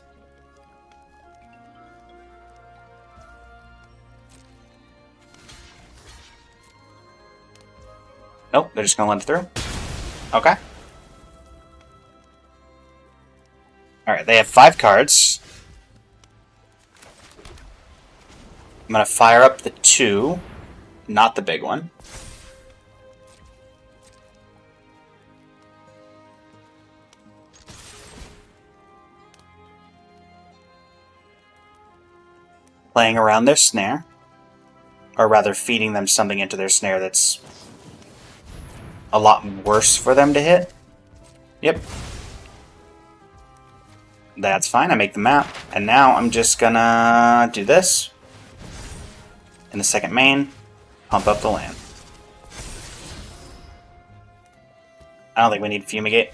A: Nope, they're just going to let it through. Okay. Alright, they have 5 cards. I'm going to fire up the 2, not the big one. Playing around their snare. Or rather, feeding them something into their snare that's a lot worse for them to hit. Yep. That's fine, I make the map. And now I'm just gonna do this. In the second main, pump up the land. I don't think we need Fumigate.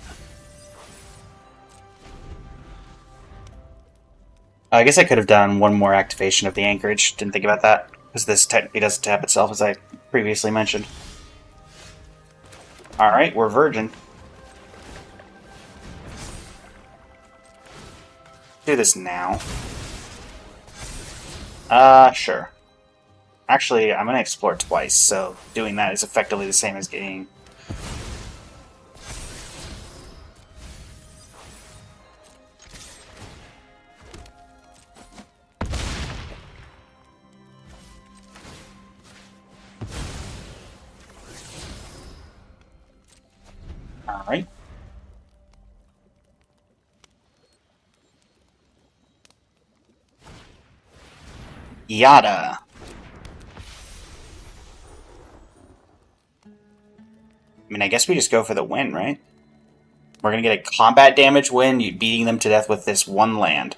A: I guess I could have done one more activation of the Anchorage. Didn't think about that. Because this technically doesn't tap itself, as I previously mentioned. Alright, we're Virgin. Do this now. Sure. Actually, I'm going to explore twice, so doing that is effectively the same as getting... Alright. Yada. I mean, I guess we just go for the win, right? We're going to get a combat damage win, beating them to death with this one land.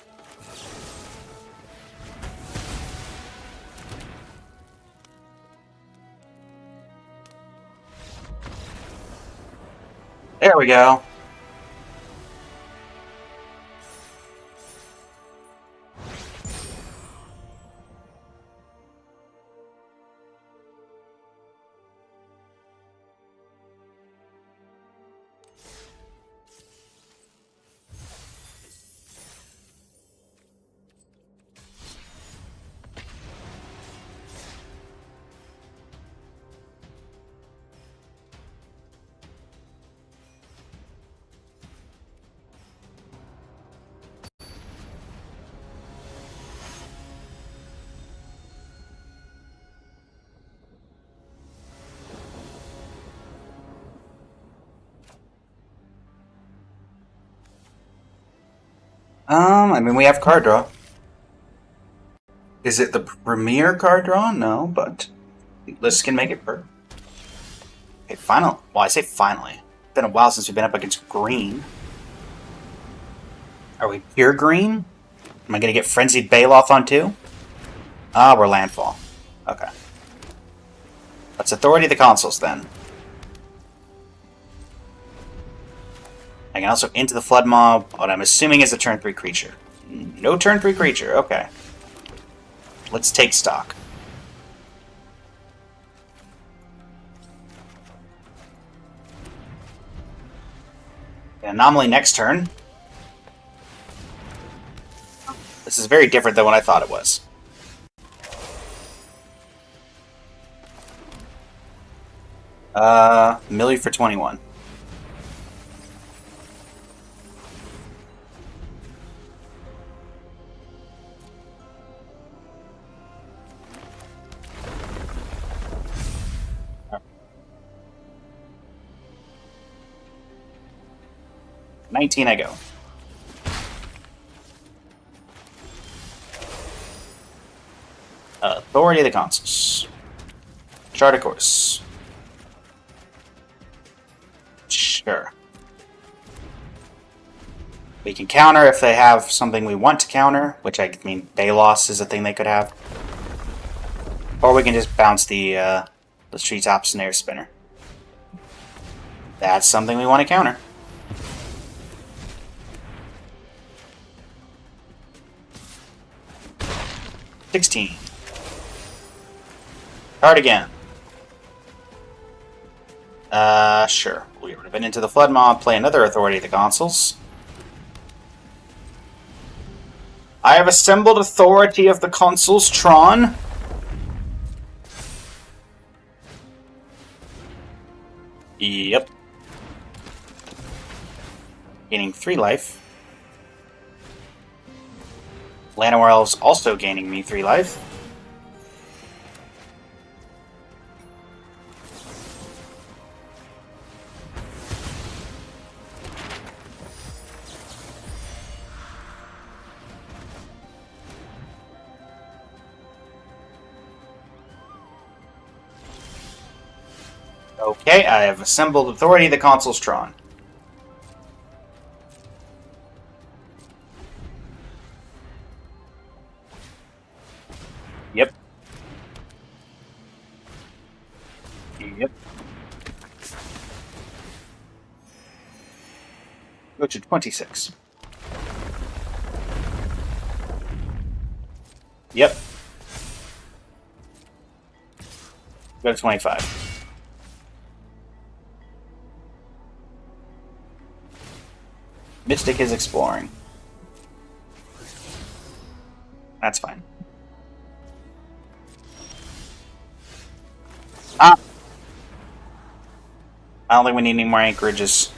A: There we go. I mean, we have card draw. Is it the premier card draw? No, but lists can make it per. Okay, final. Well, I say finally. It's been a while since we've been up against green. Are we pure green? Am I going to get Frenzied Baloth on 2? Ah, we're landfall. Okay. Let's Authority the consoles then. I can also into the Flood Mob, what I'm assuming is a turn 3 creature. No turn 3 creature, okay. Let's take stock. Anomaly next turn. This is very different than what I thought it was. Millie for 21. $19 I go. Authority of the consoles. Chart of course. Sure. We can counter if they have something we want to counter, which I mean, Balos is a thing they could have. Or we can just bounce the Treetop Snare Spinner. That's something we want to counter. $16. Card again. Sure. We would have been into the Flood Mob, play another Authority of the consoles. I have assembled Authority of the consoles, Tron. Yep. Gaining 3 life. Llanowar Elves also gaining me 3 life. Okay, I have assembled Authority of the consoles, Tron. Yep. Yep. Go to 26. Yep. Go to 25. Mystic is exploring. That's fine. I don't think we need any more anchorages.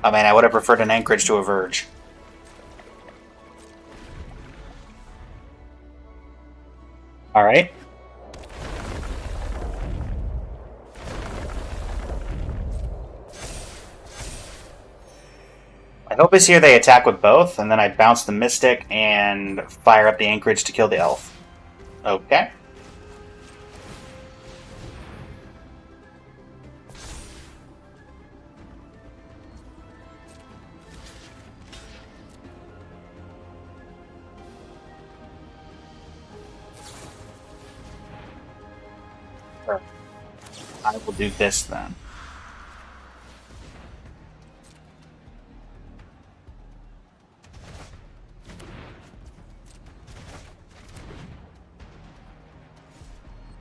A: I mean, I would have preferred an anchorage to a verge. Alright. My hope is here they attack with both, and then I bounce the Mystic and fire up the anchorage to kill the elf. Okay. I will do this then.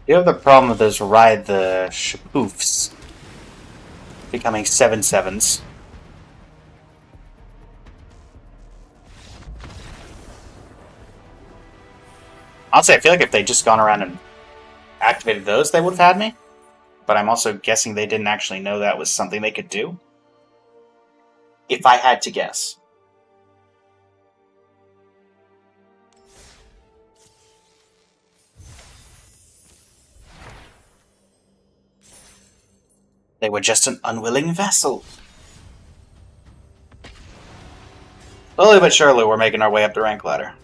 A: You have the problem with those ride the shapoofs becoming 7/7s. Honestly, I feel like if they'd just gone around and activated those, they would have had me. But I'm also guessing they didn't actually know that was something they could do. If I had to guess. They were just an unwilling vassal. Slowly but surely, we're making our way up the rank ladder.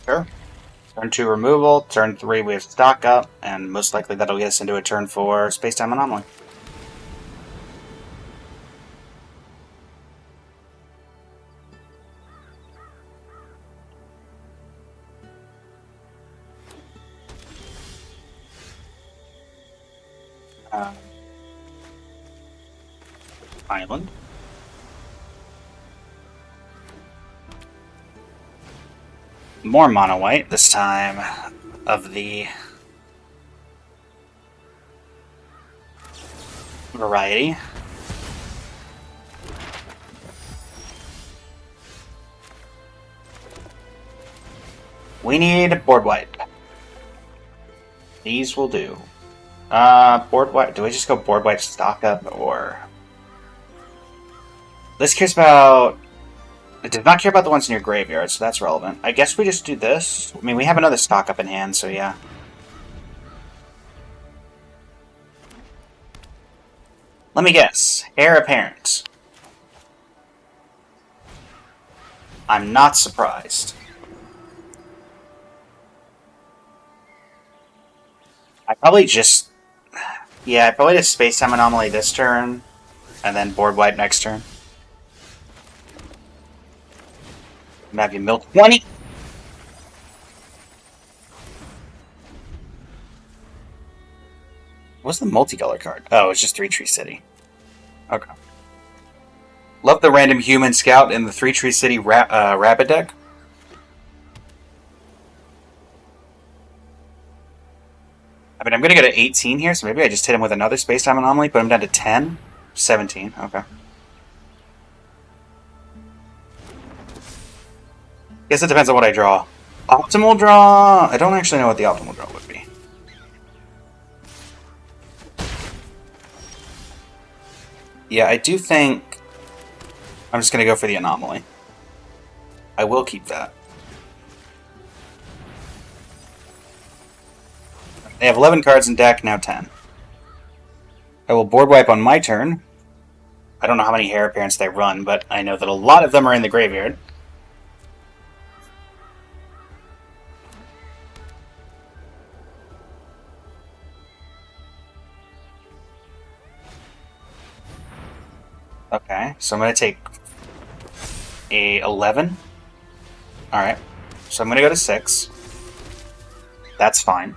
A: Sure. Turn 2 removal, turn 3 we have stock up, and most likely that'll get us into a turn 4 space-time anomaly. Island. More mono white, this time of the variety. We need board white. These will do. Board white. Do we just go board white stock up, or this cares about? It does not care about the ones in your graveyard, so that's relevant. I guess we just do this. I mean, we have another stock up in hand, so yeah. Let me guess. Heir apparent. I'm not surprised. I probably just... Yeah, I probably just space-time anomaly this turn, and then board white next turn. Have you milk 20? What's the multicolor card? Oh, it's just 3 Tree City. Okay. Love the random human scout in the 3 Tree City rabbit deck. I mean, I'm going to go to 18 here, so maybe I just hit him with another space-time anomaly, put him down to 10? 17, okay. Guess it depends on what I draw. Optimal draw? I don't actually know what the optimal draw would be. Yeah, I do think I'm just going to go for the anomaly. I will keep that. They have 11 cards in deck, now 10. I will board wipe on my turn. I don't know how many heir apparents they run, but I know that a lot of them are in the graveyard. Okay, so I'm going to take a 11. Alright, so I'm going to go to 6. That's fine.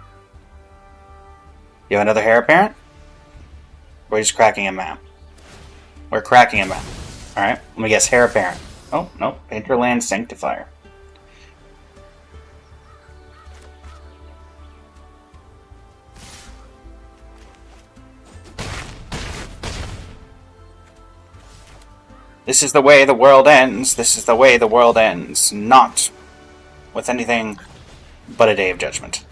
A: You have another heir apparent? We're just cracking a map. We're cracking a map. Alright, let me guess, heir apparent. Oh, nope, Hinterland Sanctifier. This is the way the world ends. This is the way the world ends. Not with anything but a day of judgment.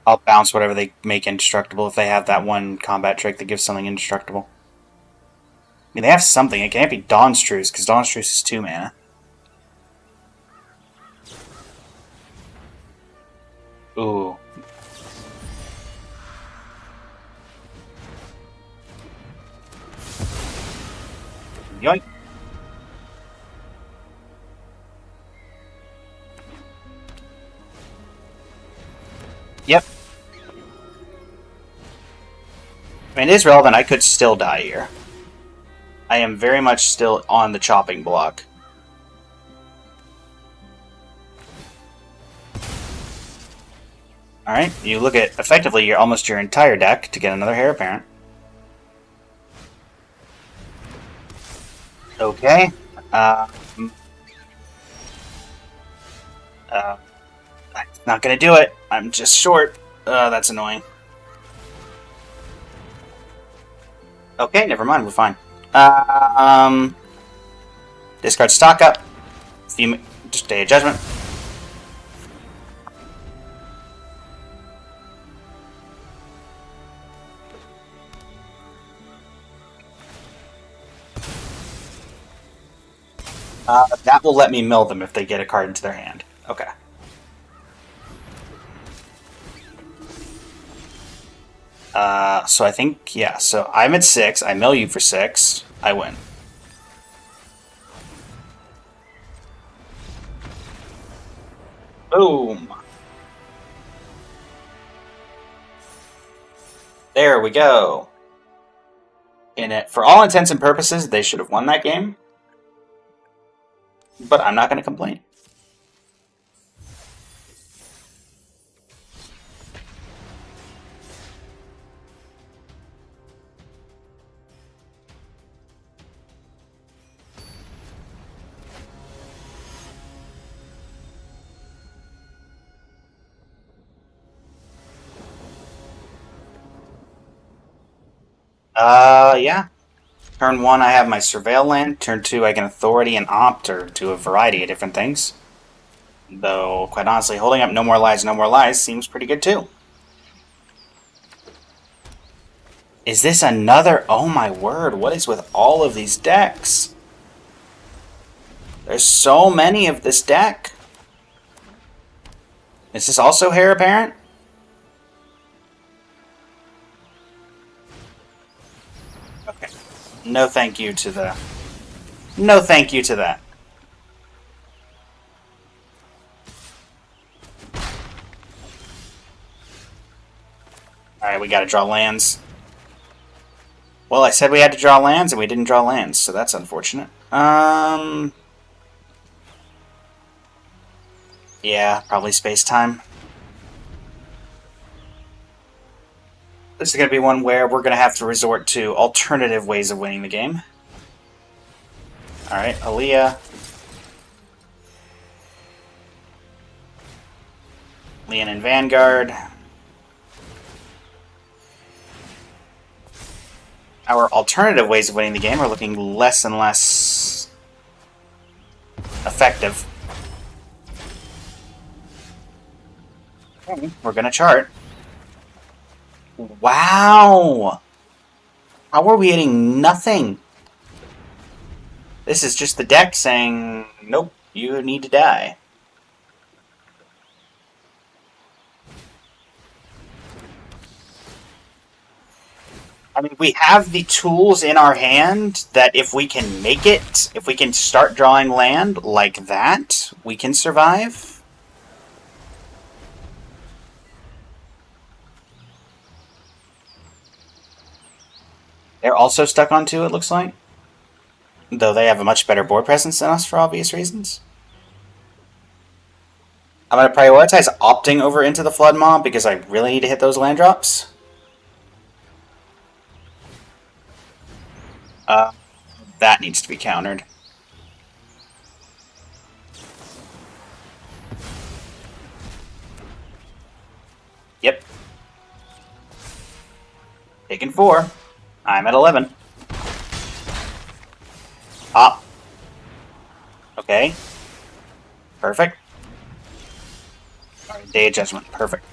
A: I'll bounce whatever they make indestructible if they have that one combat trick that gives something indestructible. I mean, they have something. It can't be Dawn's Truce, because Dawn's Truce is 2 mana. Ooh. Yoink. Yep. I mean, it is relevant. I could still die here. I am very much still on the chopping block. Alright, you look at effectively almost your entire deck to get another heir apparent. Okay. Not gonna do it. I'm just short. That's annoying. Okay, never mind. We're fine. Discard stock up. Just Day of Judgment. That will let me mill them if they get a card into their hand. Okay. So I think, yeah, so I'm at 6. I mill you for 6. I win. Boom. There we go. In it, for all intents and purposes, they should have won that game. But I'm not going to complain. Yeah. Turn 1, I have my Surveil land. Turn 2, I can Authority and Opt, or do a variety of different things. Though, quite honestly, holding up No More Lies seems pretty good too. Is this another... Oh my word, what is with all of these decks? There's so many of this deck. Is this also Heir Apparent? Okay. No thank you to the... No thank you to that. Alright, we gotta draw lands. Well, I said we had to draw lands, and we didn't draw lands, so that's unfortunate. Yeah, probably space-time. This is going to be one where we're going to have to resort to alternative ways of winning the game. Alright, Aaliyah. Leon and Vanguard. Our alternative ways of winning the game are looking less and less effective. Okay, we're going to chart. Wow! How are we hitting nothing? This is just the deck saying, nope, you need to die. I mean, we have the tools in our hand that if we can make it, if we can start drawing land like that, we can survive. They're also stuck on 2, it looks like. Though they have a much better board presence than us for obvious reasons. I'm going to prioritize opting over into the Flood Mob because I really need to hit those land drops. That needs to be countered. Yep. Taking 4. I'm at 11. Ah. Okay. Perfect. Alright, Day of Judgment. Perfect.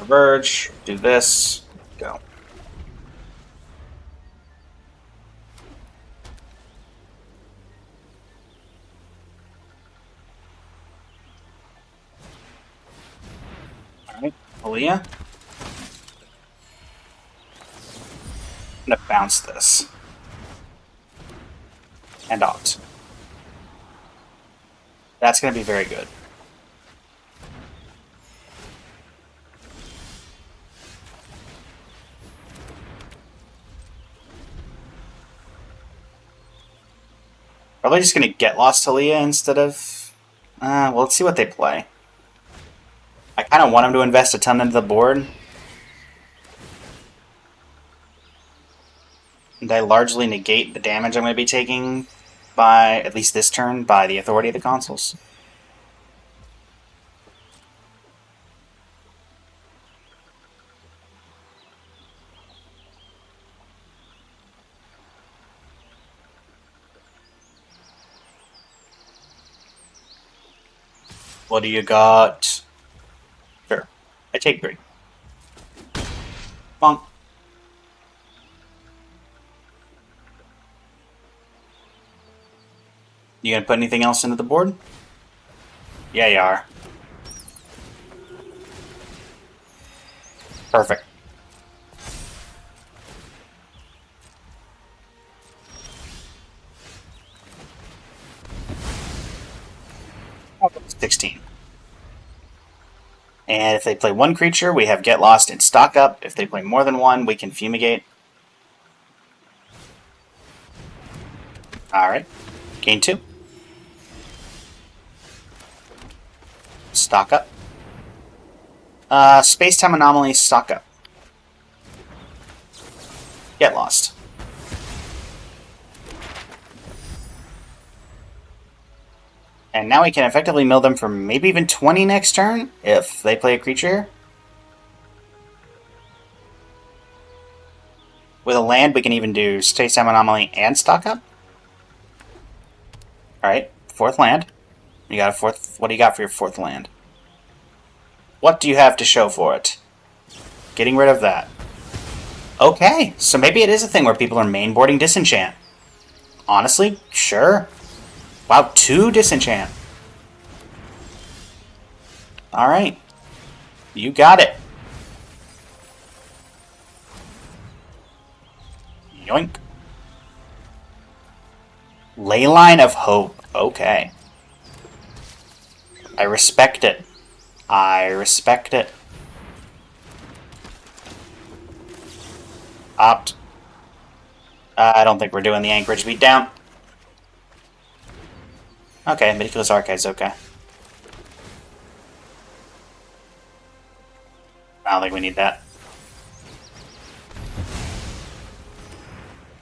A: Verge, do this, go. Alright, Aaliyah. I'm gonna bounce this. And opt. That's gonna be very good. Probably just going to get lost to Leah instead of... well, let's see what they play. I kind of want him to invest a ton into the board. And I largely negate the damage I'm going to be taking by, at least this turn, by the authority of the consuls. What do you got? Sure. I take 3. Bonk. You gonna put anything else into the board? Yeah, you are. Perfect. Oh, 16. And if they play 1 creature, we have Get Lost and Stock Up. If they play more than 1, we can Fumigate. Alright. Gain 2. Stock Up. Space-Time Anomaly, Stock Up. Get Lost. And now we can effectively mill them for maybe even 20 next turn, if they play a creature. With a land, we can even do Space-Time Anomaly and Stock Up. Alright, 4th land. You got a 4th. What do you got for your 4th land? What do you have to show for it? Getting rid of that. Okay, so maybe it is a thing where people are mainboarding Disenchant. Honestly, sure. Wow, 2 Disenchant. Alright. You got it. Yoink. Leyline of Hope. Okay. I respect it. I respect it. Opt. I don't think we're doing the Anchorage beatdown. Okay, Meticulous Archive's okay. I don't think we need that.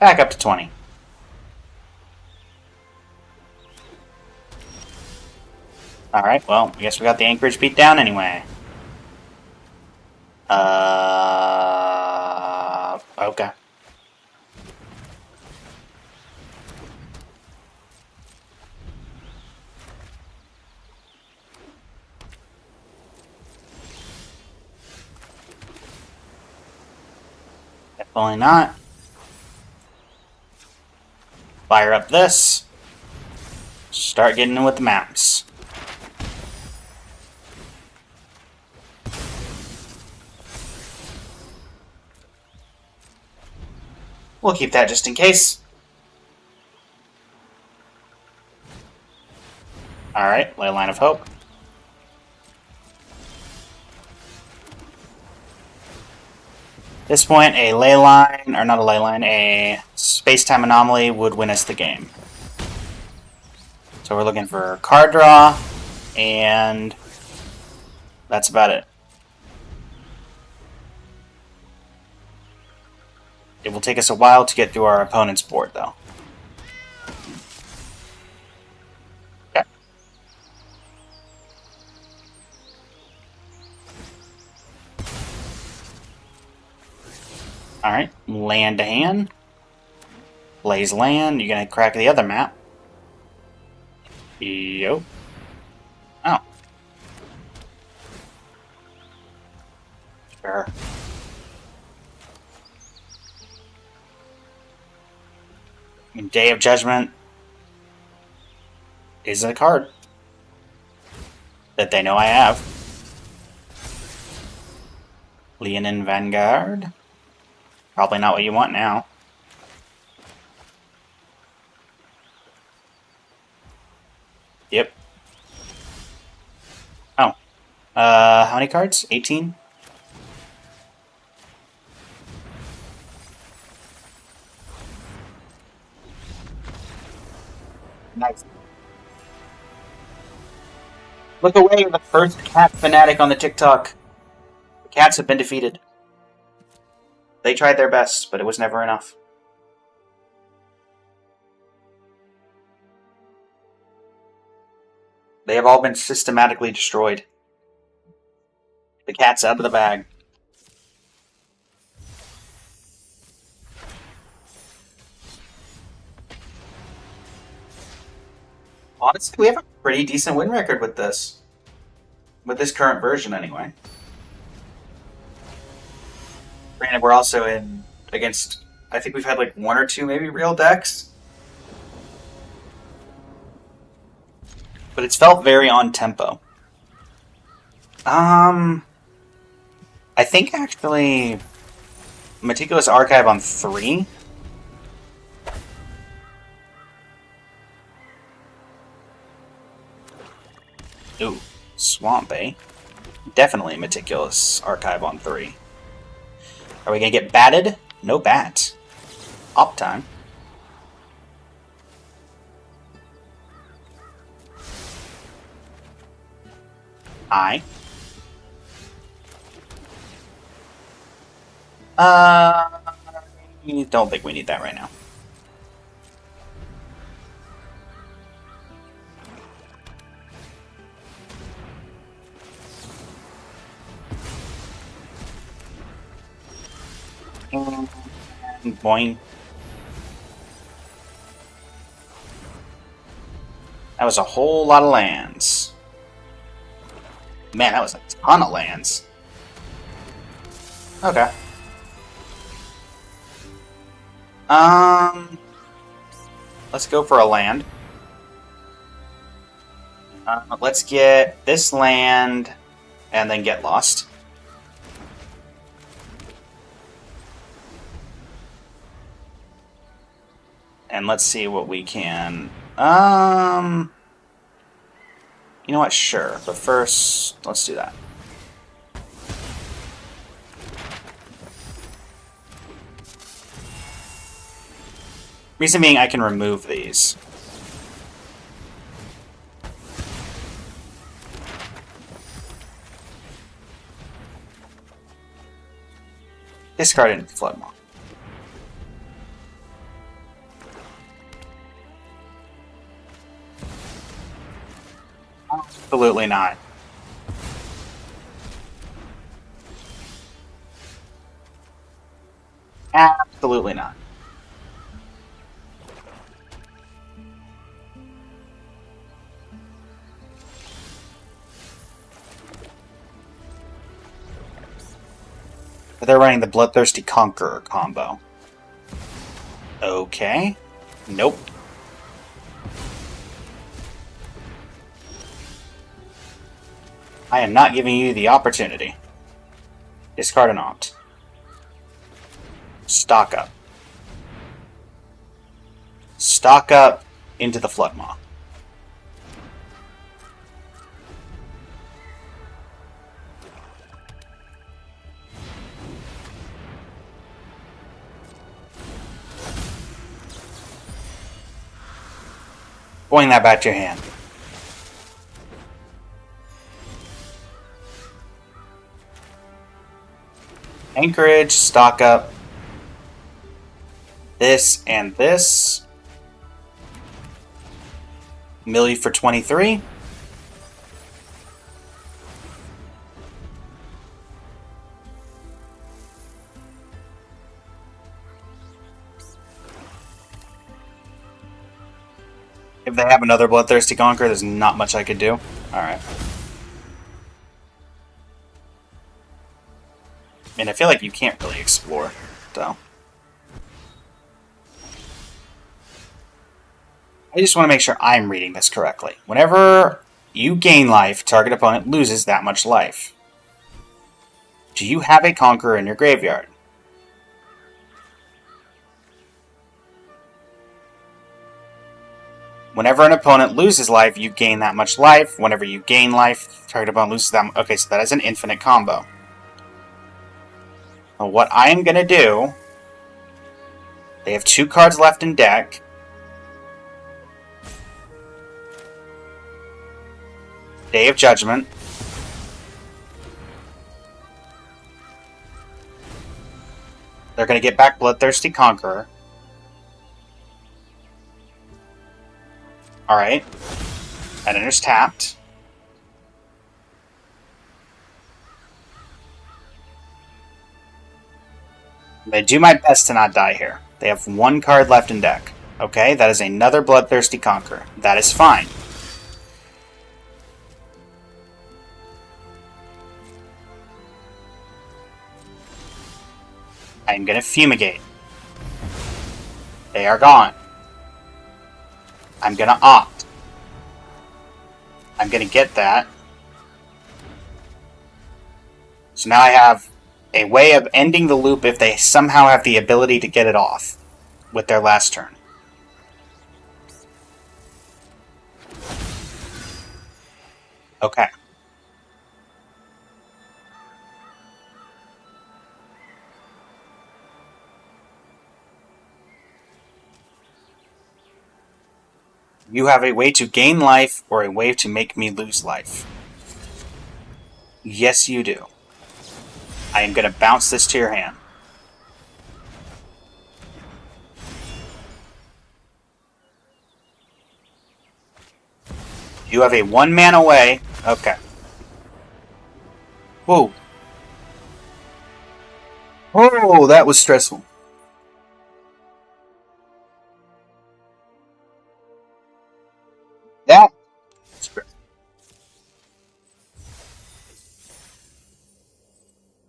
A: Back up to 20. Alright, well, I guess we got the Anchorage beat down anyway. Okay. Definitely not. Fire up this. Start getting in with the maps. We'll keep that just in case. Alright, Leyline of Hope. At this point, a Leyline, or not a Leyline, a Space-Time Anomaly would win us the game. So we're looking for card draw, and that's about it. It will take us a while to get through our opponent's board, though. Okay. Alright, land to hand. Blaze land. You're going to crack the other map. Yo. Oh. Sure. Day of Judgment is a card that they know I have. Leonin Vanguard. Probably not what you want now. Yep. Oh. How many cards? 18? Nice. Look away, the first cat fanatic on the TikTok. The cats have been defeated. They tried their best, but it was never enough. They have all been systematically destroyed. The cat's out of the bag. Honestly, we have a pretty decent win record with this. With this current version, anyway. Granted, we're also in against... I think we've had like one or two maybe real decks. But it's felt very on-tempo. I think actually... Meticulous Archive on 3? Ooh, Swamp, eh? Definitely Meticulous Archive on 3. Are we gonna get batted? No bat. Op time. I. Don't think we need that right now. Boing. That was a whole lot of lands. Man, that was a ton of lands. Okay. Let's go for a land. Let's get this land and then get lost. And let's see what we can... You know what? Sure. But first, let's do that. Reason being, I can remove these. Discard into Flood Moth. Absolutely not. Absolutely not. They're running the Bloodthirsty Conqueror combo. Okay. Nope. I am not giving you the opportunity. Discard an opt. Stock up. Stock up into the Flood Moth. Going that back to your hand. Anchorage, stock up. This and this. Millie for 23. If they have another Bloodthirsty Conqueror, there's not much I could do. Alright. I mean, I feel like you can't really explore, so. I just want to make sure I'm reading this correctly. Whenever you gain life, target opponent loses that much life. Do you have a Conqueror in your graveyard? Whenever an opponent loses life, you gain that much life. Whenever you gain life, target opponent loses that much. Okay, so that is an infinite combo. Well, what I am going to do... They have 2 cards left in deck. Day of Judgment. They're going to get back Bloodthirsty Conqueror. Alright. Editor's tapped. I'm going to do my best to not die here. They have one card left in deck. Okay, that is another Bloodthirsty Conqueror. That is fine. I'm going to Fumigate. They are gone. I'm going to Opt. I'm going to get that. So now I have a way of ending the loop if they somehow have the ability to get it off with their last turn. Okay. You have a way to gain life or a way to make me lose life. Yes, you do. I am going to bounce this to your hand. You have a 1-mana away. Okay. Whoa. Oh, that was stressful. That.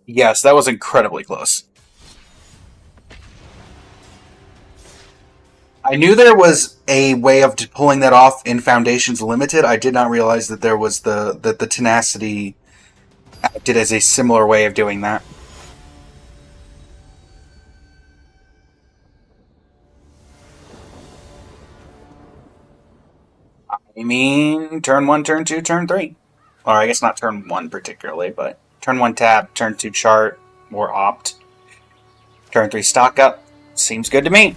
A: Yes, that was incredibly close. I knew there was a way of pulling that off in Foundations Limited. I did not realize that there was the Tenacity acted as a similar way of doing that. I mean, turn 1, turn 2, turn 3. Or I guess not turn 1 particularly, but turn 1 tap, turn 2 chart, or Opt. Turn 3 stock up. Seems good to me.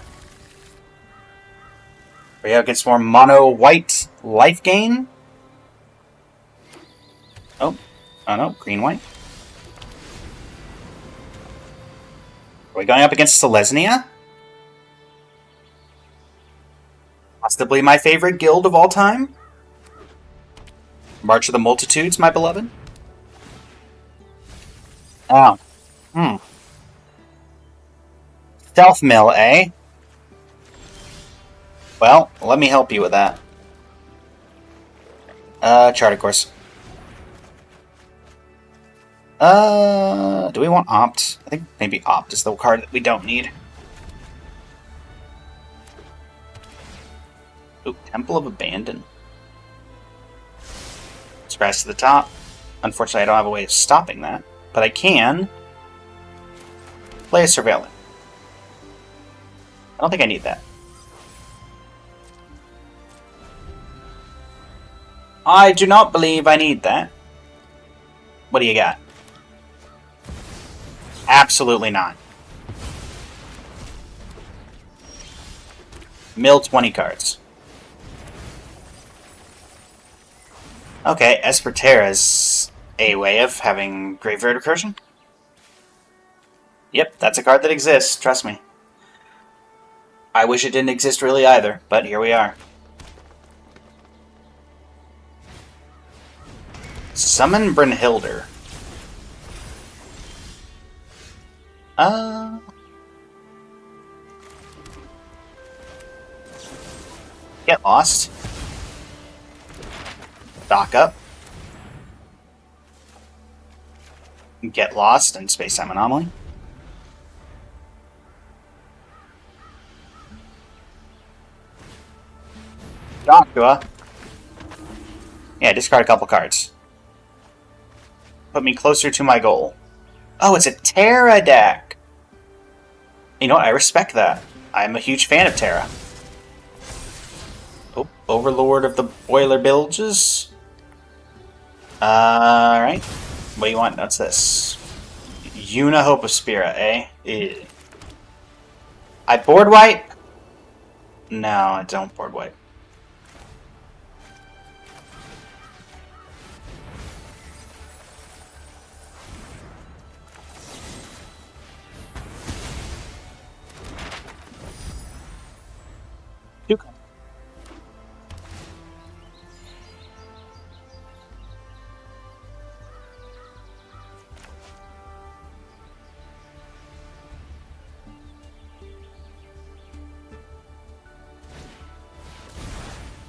A: Rio gets more mono white life gain. Oh no, green white. Are we going up against Selesnya? Possibly my favorite guild of all time? March of the Multitudes, my beloved? Oh. Stealth mill, eh? Well, let me help you with that. Chart, of course. Do we want Opt? I think maybe Opt is the card that we don't need. Ooh, Temple of Abandon. Scratch to the top. Unfortunately, I don't have a way of stopping that, but I can play a Surveillant. I don't think I need that. I do not believe I need that. What do you got? Absolutely not. Mill 20 cards. Okay, Esper Terra is a way of having Graveyard Recursion. Yep, that's a card that exists, trust me. I wish it didn't exist really either, but here we are. Summon Brynhildr. Get lost. Dock up. Get lost in Space-Time Anomaly. Joshua. Yeah, discard a couple cards. Put me closer to my goal. Oh, it's a Terra deck! You know what? I respect that. I'm a huge fan of Terra. Oh, Overlord of the Boiler Bilges. Alright. What do you want? What's this? Una Hope of Spira, eh? Ew. I board wipe? No, I don't board wipe.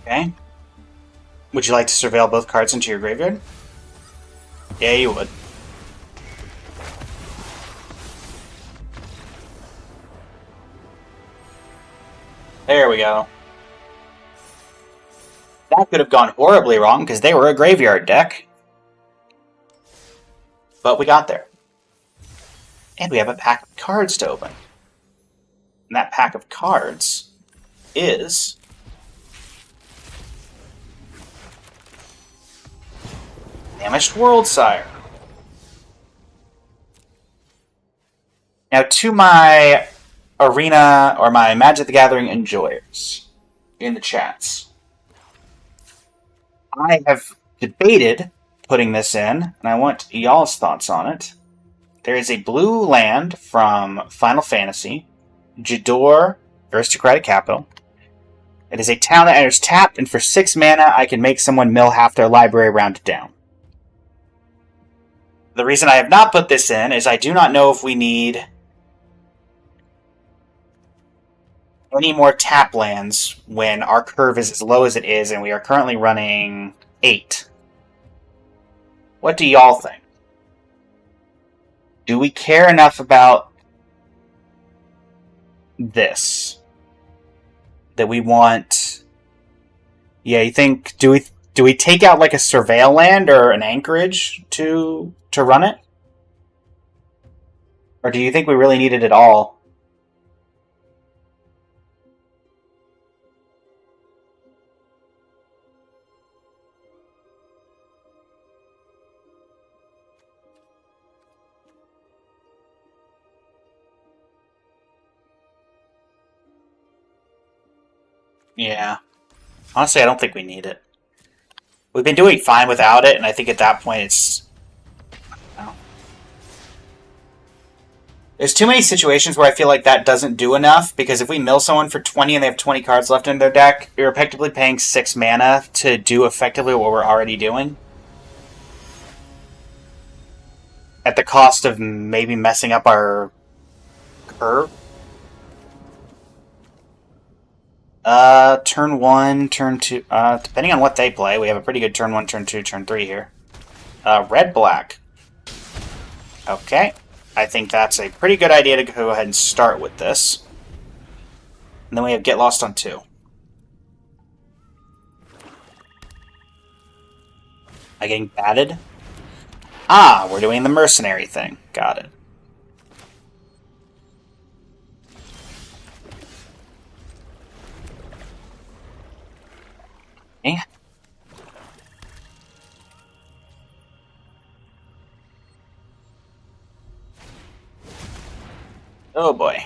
A: Okay. Would you like to surveil both cards into your graveyard? Yeah, you would. There we go. That could have gone horribly wrong because they were a graveyard deck. But we got there. And we have a pack of cards to open. And that pack of cards is Damaged World Sire. Now, to my Arena or my Magic the Gathering enjoyers in the chats, I have debated putting this in, and I want y'all's thoughts on it. There is a blue land from Final Fantasy, Jador Aristocratic Capital. It is a town that enters tapped, and for 6 mana, I can make someone mill half their library rounded down. The reason I have not put this in is I do not know if we need any more tap lands when our curve is as low as it is, and we are currently running 8. What do y'all think? Do we care enough about this that we want? Yeah, you think do we take out like a surveil land or an anchorage to run it? Or do you think we really need it at all? Yeah. Honestly, I don't think we need it. We've been doing fine without it, and I think at that point it's... There's too many situations where I feel like that doesn't do enough, because if we mill someone for 20 and they have 20 cards left in their deck, you're effectively paying 6 mana to do effectively what we're already doing. At the cost of maybe messing up our curve. Turn 1, turn 2, depending on what they play, we have a pretty good turn 1, turn 2, turn 3 here. Red-black. Okay. I think that's a pretty good idea to go ahead and start with this. And then we have Get Lost on 2. Am I getting batted? Ah, we're doing the mercenary thing. Got it. Okay. Oh boy.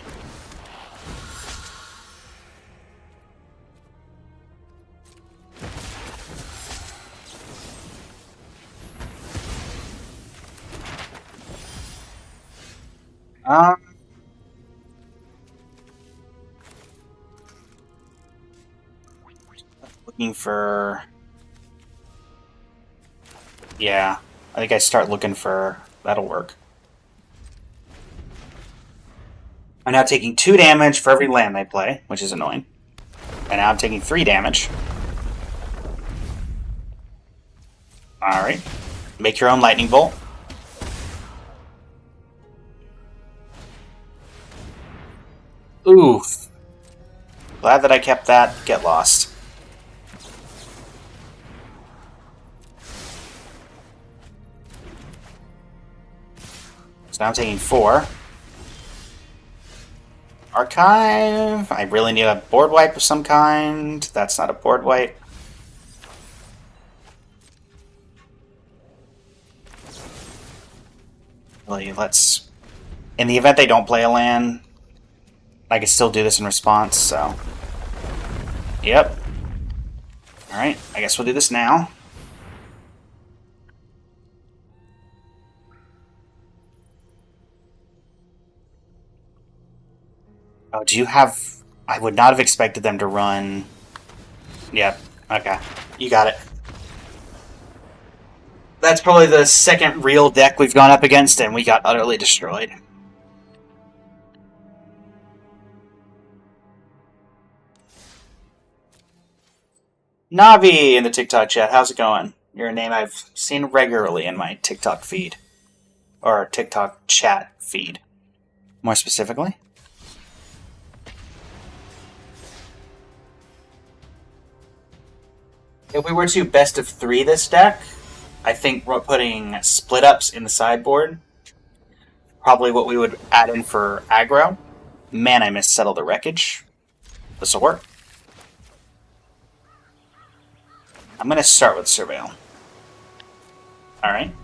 A: Looking for... Yeah, I think I start looking for... That'll work. I'm now taking 2 damage for every land they play, which is annoying. And now I'm taking 3 damage. Alright. Make your own lightning bolt. Oof. Glad that I kept that. Get lost. So now I'm taking 4. Archive. I really need a board wipe of some kind. That's not a board wipe. Really, let's... In the event they don't play a land, I can still do this in response, so... Yep. Alright, I guess we'll do this now. Oh, do you have... I would not have expected them to run... Yep, okay. You got it. That's probably the second real deck we've gone up against, and we got utterly destroyed. Navi in the TikTok chat. How's it going? You're a name I've seen regularly in my TikTok feed. Or TikTok chat feed, more specifically. If we were to best of 3 this deck, I think we're putting split ups in the sideboard. Probably what we would add in for aggro. Man, I missed Settle the Wreckage. This will work. I'm going to start with Surveil. Alright.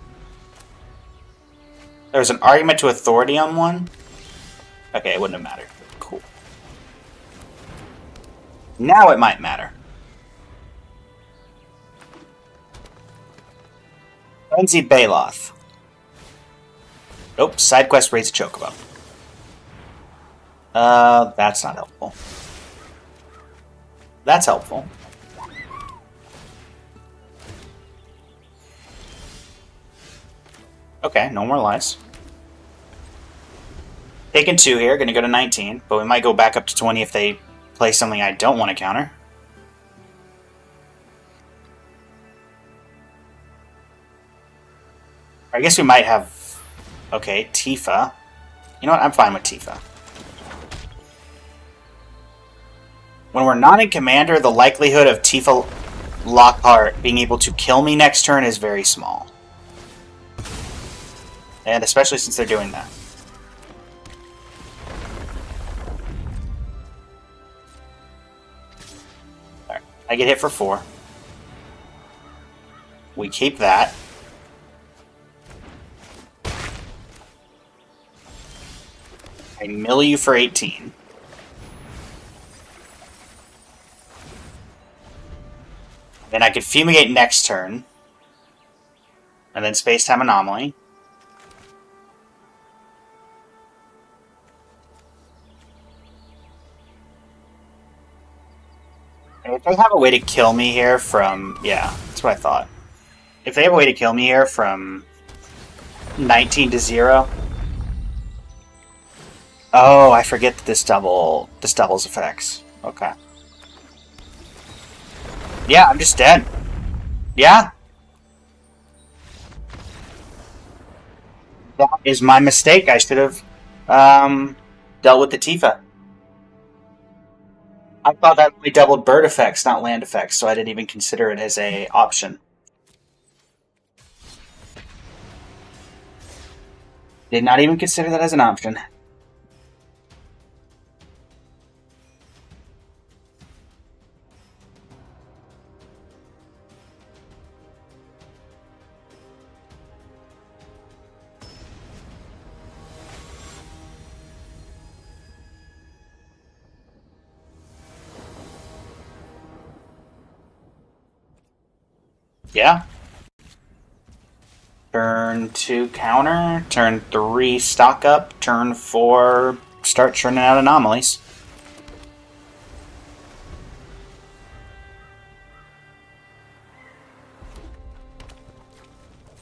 A: There's an argument to authority on one. Okay, it wouldn't have mattered. Cool. Now it might matter. Frenzied Baloth. Nope, side quest raise a Chocobo. That's not helpful. That's helpful. Okay, no more lies. Taking 2 here, gonna go to 19, but we might go back up to 20 if they play something I don't want to counter. I guess we might have... Okay, Tifa. You know what? I'm fine with Tifa. When we're not in Commander, the likelihood of Tifa Lockhart being able to kill me next turn is very small. And especially since they're doing that. Alright, I get hit for 4. We keep that. I mill you for 18. Then I could Fumigate next turn. And then Space-Time Anomaly. If they have a way to kill me here from... Yeah, that's what I thought. If they have a way to kill me here from 19 to 0... Oh, I forget that this doubles effects. Okay. Yeah, I'm just dead. Yeah. That is my mistake. I should have dealt with the Tifa. I thought that only doubled bird effects, not land effects, so I didn't even consider it as a option. Did not even consider that as an option. Yeah. Turn 2 counter, turn 3 stock up, turn 4 start churning out anomalies.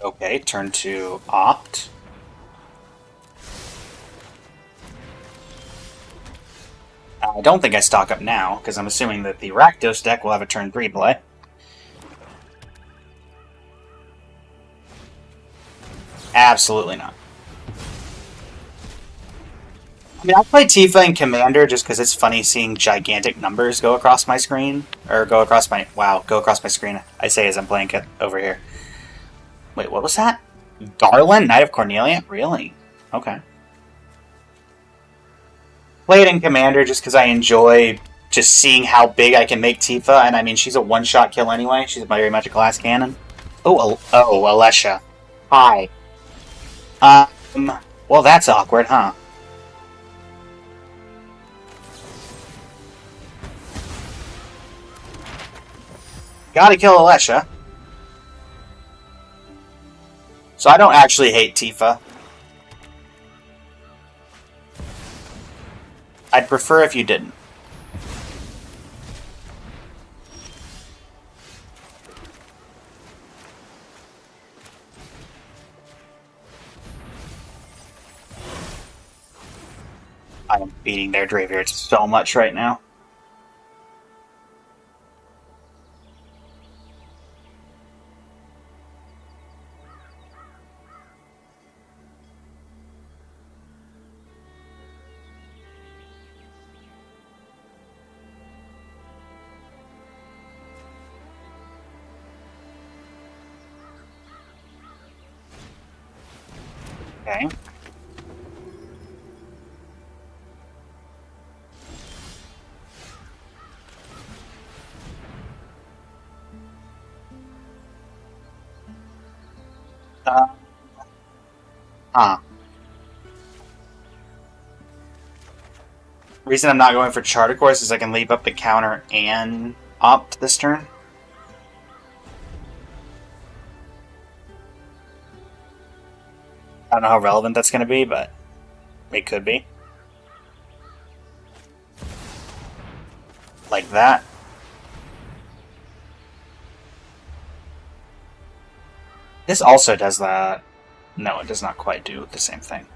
A: Okay, turn 2 opt. I don't think I stock up now, because I'm assuming that the Rakdos deck will have a turn 3 play. Absolutely not. I mean, I play Tifa in Commander just because it's funny seeing gigantic numbers go across my screen. Or go across my... Wow, go across my screen. I say as I'm playing it over here. Wait, what was that? Garland? Knight of Cornelia? Really? Okay. Play it in Commander just because I enjoy just seeing how big I can make Tifa. And I mean, she's a one-shot kill anyway. She's very much a glass cannon. Oh, Alesha. Hi. Well, that's awkward, huh? Gotta kill Alesha. So I don't actually hate Tifa. I'd prefer if you didn't. I am beating their graveyards so much right now. Okay. Uh, huh. Reason I'm not going for Charter Course is I can leave up the counter and opt this turn. I don't know how relevant that's going to be, but it could be. Like that. This also does that. No, it does not quite do the same thing.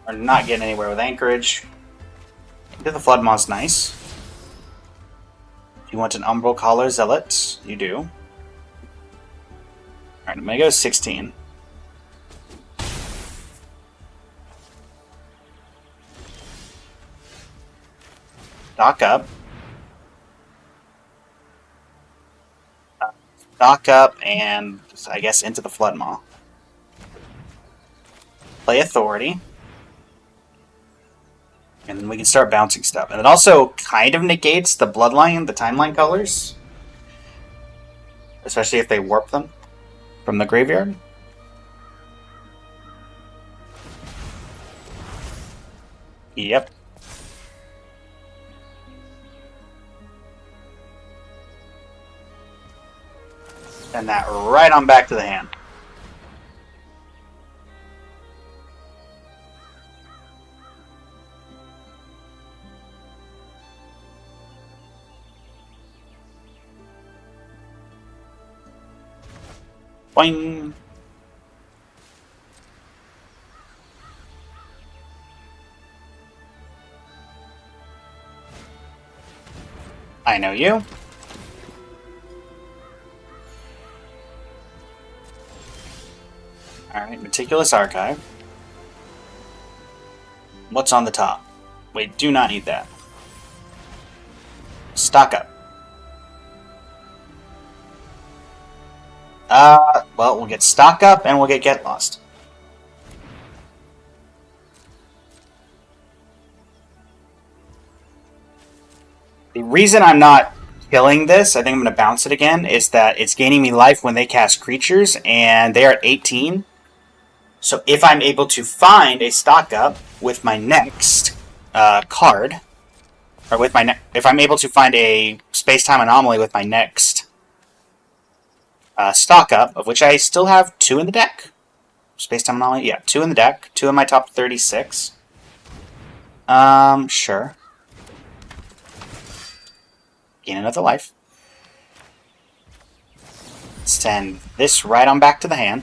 A: We're not getting anywhere with Anchorage. The Flood Maw's nice. If you want an Umbral Collar Zealot, you do. Alright, I'm gonna go 16. Stock up. Stock up and, I guess, into the Flood Maw. Play Authority. And then we can start bouncing stuff. And it also kind of negates the Bloodline, the Timeline colors. Especially if they warp them from the graveyard. Yep. Send that right on back to the hand. Boing. I know you. Alright, Meticulous Archive. What's on the top? We do not need that. Stock up. Well, we'll get Stock Up and we'll get Lost. The reason I'm not killing this, I think I'm going to bounce it again, is that it's gaining me life when they cast creatures, and they are at 18. So if I'm able to find a Stock Up with my next card, or with my if I'm able to find a Space-Time Anomaly with my next Stock Up, of which I still have 2 in the deck. Space-Time Anomaly, yeah, 2 in the deck, 2 in my top 36. Sure. Gain another life. Send this right on back to the hand.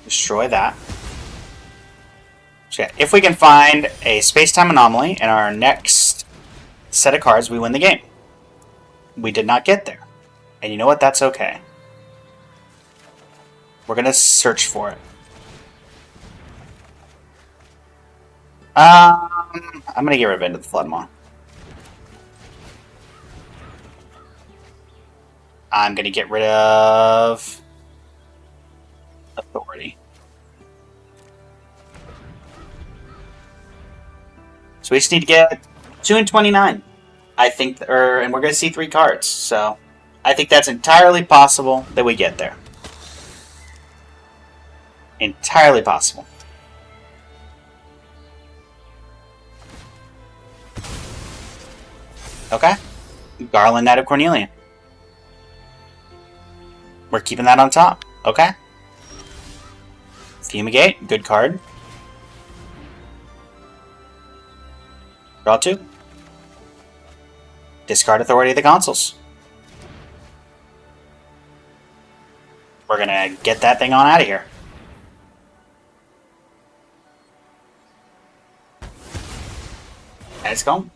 A: Destroy that. So yeah, if we can find a Space-Time Anomaly in our next set of cards, we win the game. We did not get there. And you know what? That's okay. We're going to search for it. I'm going to get rid of Into the Flood Maw. I'm going to get rid of Authority. So we just need to get 2 and 29. I think, and we're going to see 3 cards. So I think that's entirely possible that we get there. Entirely possible. Okay. Garland, Knight of Cornelian. We're keeping that on top. Okay. Fumigate, good card. Draw 2. Discard Authority of the Consuls. We're gonna get that thing on out of here. Let's go.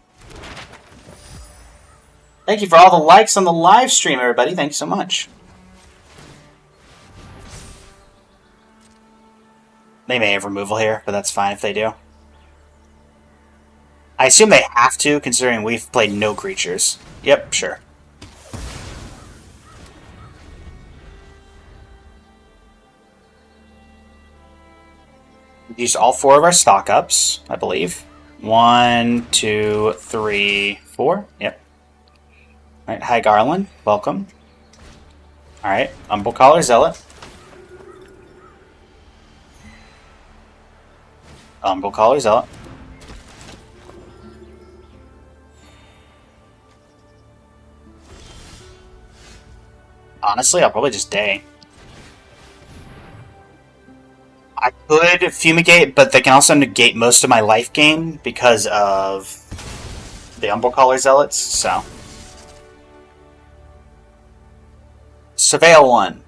A: Thank you for all the likes on the live stream, everybody. Thank you so much. They may have removal here, but that's fine if they do. I assume they have to, considering we've played no creatures. Yep, sure. We've used all 4 of our stock ups, I believe. 1, 2, 3, 4. Yep. Alright, hi Garland. Welcome. Alright, Umbral Collar Zealot. Umbral Collar Zealot. Honestly, I'll probably just Day. I could Fumigate, but they can also negate most of my life gain because of the Umbral Collar Zealots, so. Surveil 1.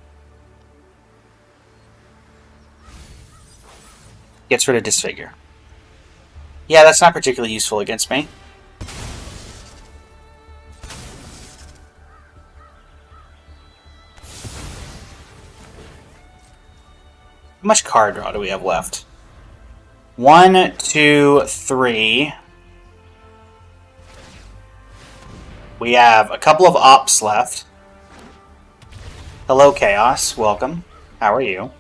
A: Gets rid of Disfigure. Yeah, that's not particularly useful against me. How much card draw do we have left? 1, 2, 3. We have a couple of ops left. Hello, Chaos. Welcome. How are you?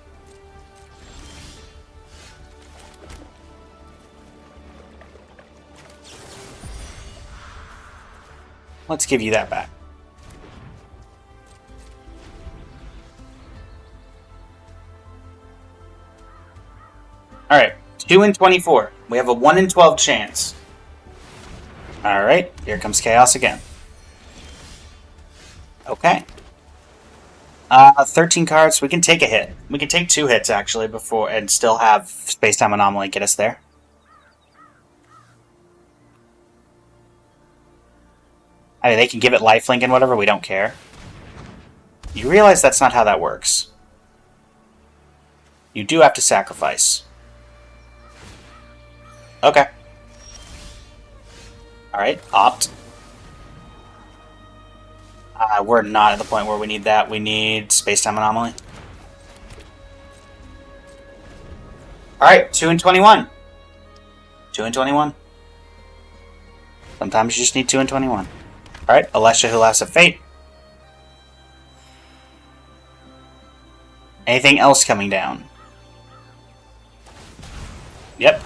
A: Let's give you that back. Alright, 2 in 24. We have a 1 in 12 chance. Alright, here comes Chaos again. Okay. 13 cards. We can take a hit. We can take 2 hits, actually, before and still have Space-Time Anomaly get us there. I mean, they can give it lifelink and whatever. We don't care. You realize that's not how that works. You do have to sacrifice. Okay. Alright, opt. We're not at the point where we need that. We need Space-Time Anomaly. Alright, 2 in 21. 2 in 21. Sometimes you just need 2 in 21. Alright, Alesha Who Laughs at Fate. Anything else coming down? Yep.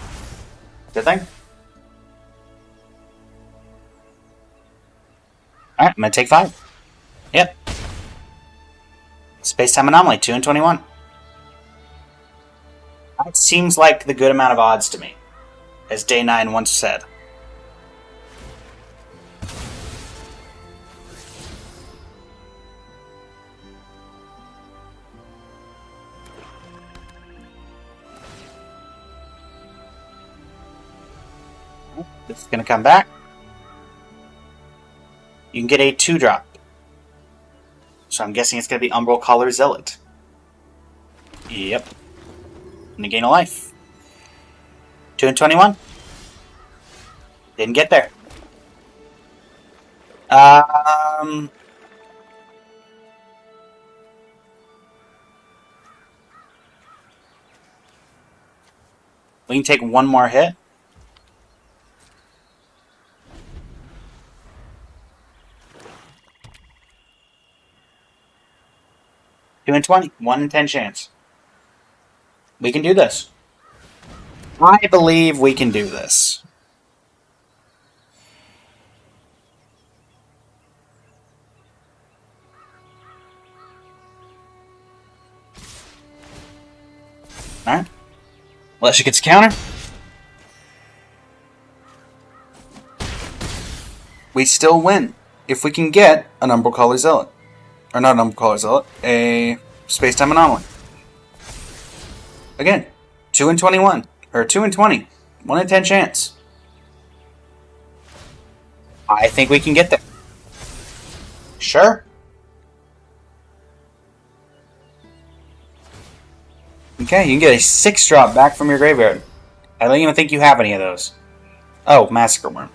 A: Good thing. Alright, I'm gonna take 5. Yep. Space-Time Anomaly, 2 in 21. That seems like the good amount of odds to me, as Day 9 once said. This is going to come back. You can get a 2-drop. So I'm guessing it's going to be Umbral Collar Zealot. Yep. And a gain a life. 2 in 21. Didn't get there. We can take 1 more hit. Two in 20. 1 in 10 chance. We can do this. I believe we can do this. Alright. Unless she gets a counter. We still win if we can get an Umbral Collar Zealot. Or not an Umbral Collar Zealot, a Space-Time Anomaly. Again, 2 in 21. Or 2 in 20. 1 in 10 chance. I think we can get there. Sure. Okay, you can get a 6-drop back from your graveyard. I don't even think you have any of those. Oh, Massacre Worm.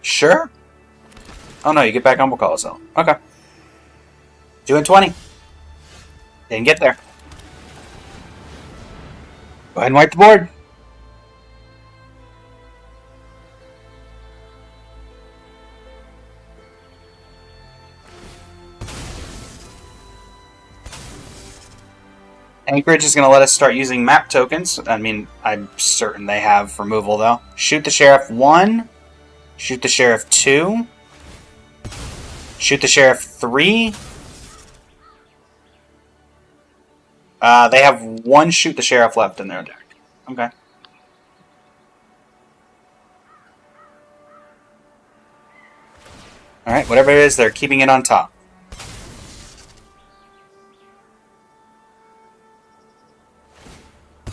A: Sure. Oh no, you get back Humble Colossal. Okay. 2 and 20. Didn't get there. Go ahead and wipe the board. Anchorage is going to let us start using map tokens. I mean, I'm certain they have removal, though. Shoot the Sheriff 1. Shoot the Sheriff 2. Shoot the Sheriff 3. They have 1 Shoot the Sheriff left in their deck. Okay. Alright, whatever it is, they're keeping it on top.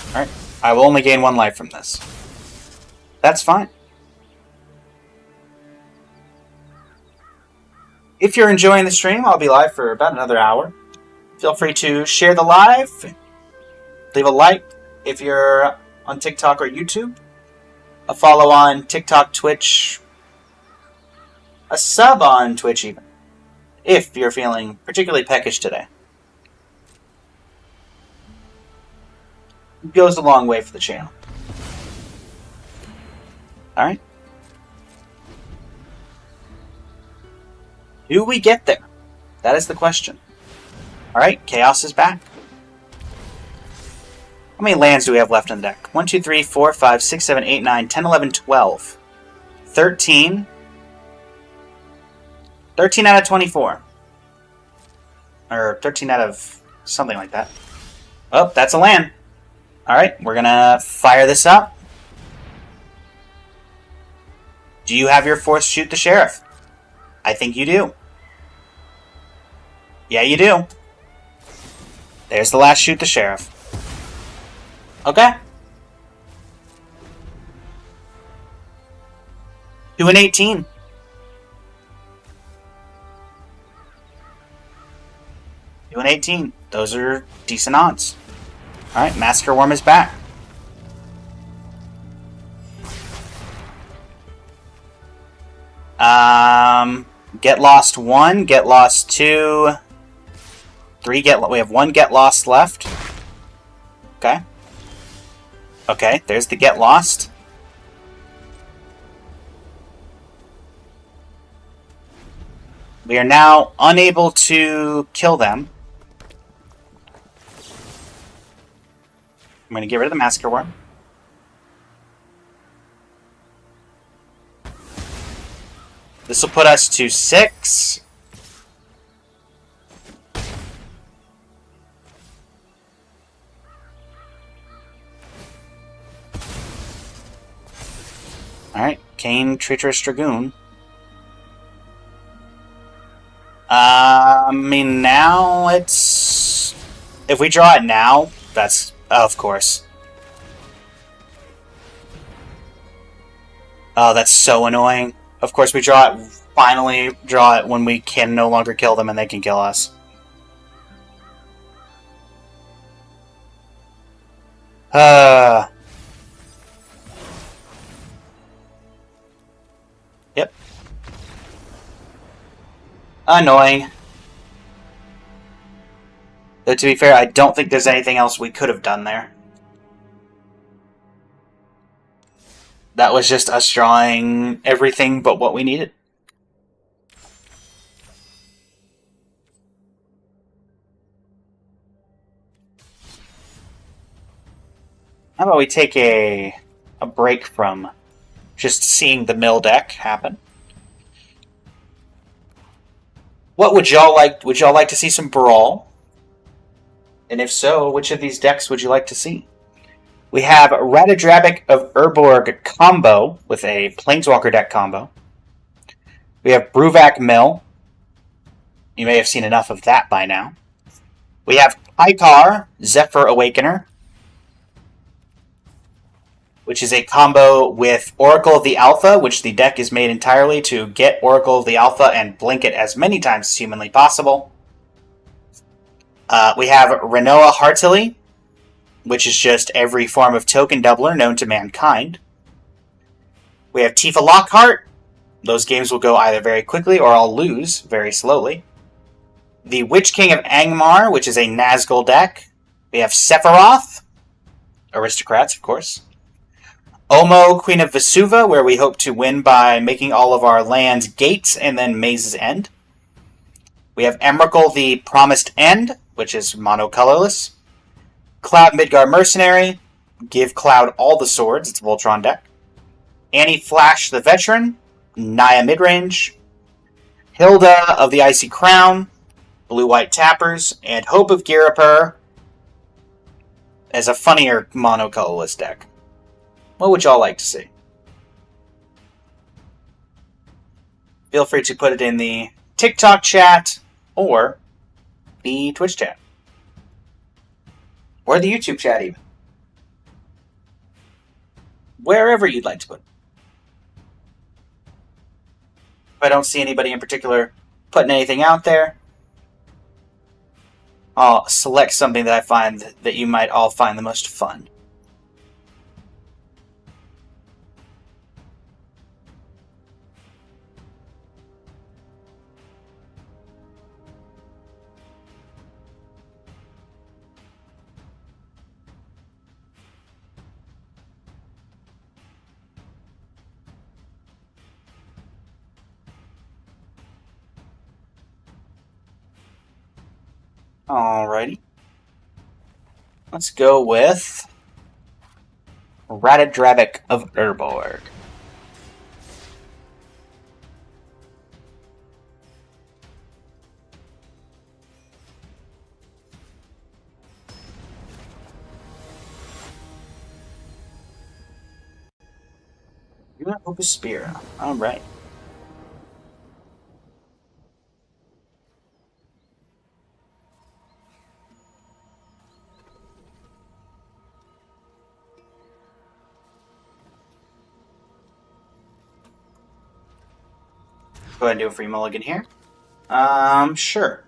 A: Alright, I will only gain 1 life from this. That's fine. If you're enjoying the stream, I'll be live for about another hour. Feel free to share the live, leave a like if you're on TikTok or YouTube, a follow on TikTok, Twitch, a sub on Twitch even, if you're feeling particularly peckish today. It goes a long way for the channel. Alright. Do we get there? That is the question. Alright, Chaos is back. How many lands do we have left in the deck? 1, 2, 3, 4, 5, 6, 7, 8, 9, 10, 11, 12. 13. 13 out of 24. Or 13 out of something like that. Oh, that's a land. Alright, we're gonna fire this up. Do you have your 4th Shoot the Sheriff? I think you do. Yeah, you do. There's the last Shoot the Sheriff. Okay. 2 and 18. 2 and 18. Those are decent odds. Alright, Massacre Worm is back. Get Lost 1, Get Lost 2, 3, we have 1 Get Lost left. Okay. Okay, there's the Get Lost. We are now unable to kill them. I'm going to get rid of the Massacre Worm. This will put us to 6. Alright, Kane, Traitorous Dragoon. I mean, now it's... If we draw it now, that's... of course. Oh, that's so annoying. Of course, we finally draw it when we can no longer kill them and they can kill us. Yep. Annoying. Though, to be fair, I don't think there's anything else we could have done there. That was just us drawing everything but what we needed. How about we take a break from just seeing the mill deck happen? What would y'all like? Would y'all like to see some Brawl? And if so, which of these decks would you like to see? We have Ratadrabic of Urborg combo with a Planeswalker deck combo. We have Bruvac Mill. You may have seen enough of that by now. We have Ykar, Zephyr Awakener. which is a combo with Oracle of the Alpha, which the deck is made entirely to get Oracle of the Alpha and blink it as many times as humanly possible. We have Renoa Heartily, which is just every form of token doubler known to mankind. We have Tifa Lockhart. Those games will go either very quickly or I'll lose very slowly. The Witch King of Angmar, which is a Nazgul deck. We have Sephiroth, aristocrats, of course. Omo, Queen of Vesuva, where we hope to win by making all of our lands gates and then Maze's End. We have Emrakul, the Promised End, which is mono-colorless. Cloud Midgard Mercenary, give Cloud all the swords, it's a Voltron deck. Annie Flash, the Veteran, Naya Midrange. Hilda of the Icy Crown, blue-white tappers, and Hope of Girapur as a funnier mono-colorless deck. What would y'all like to see? Feel free to put it in the TikTok chat or the Twitch chat. Or the YouTube chat even. Wherever you'd like to put it. If I don't see anybody in particular putting anything out there, I'll select something that I find that you might all find the most fun. Alrighty. Let's go with Ratadravik of Urborg. You want Opus Spear. Alright. Go ahead and do a free mulligan here. Sure.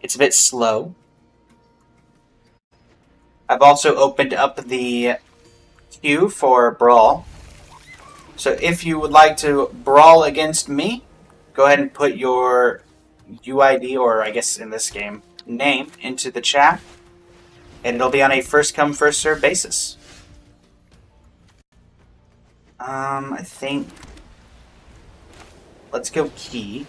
A: It's a bit slow. I've also opened up the queue for Brawl. So if you would like to brawl against me, go ahead and put your UID, or I guess in this game, name, into the chat. And it'll be on a first-come, first-served basis. I think... Let's go key.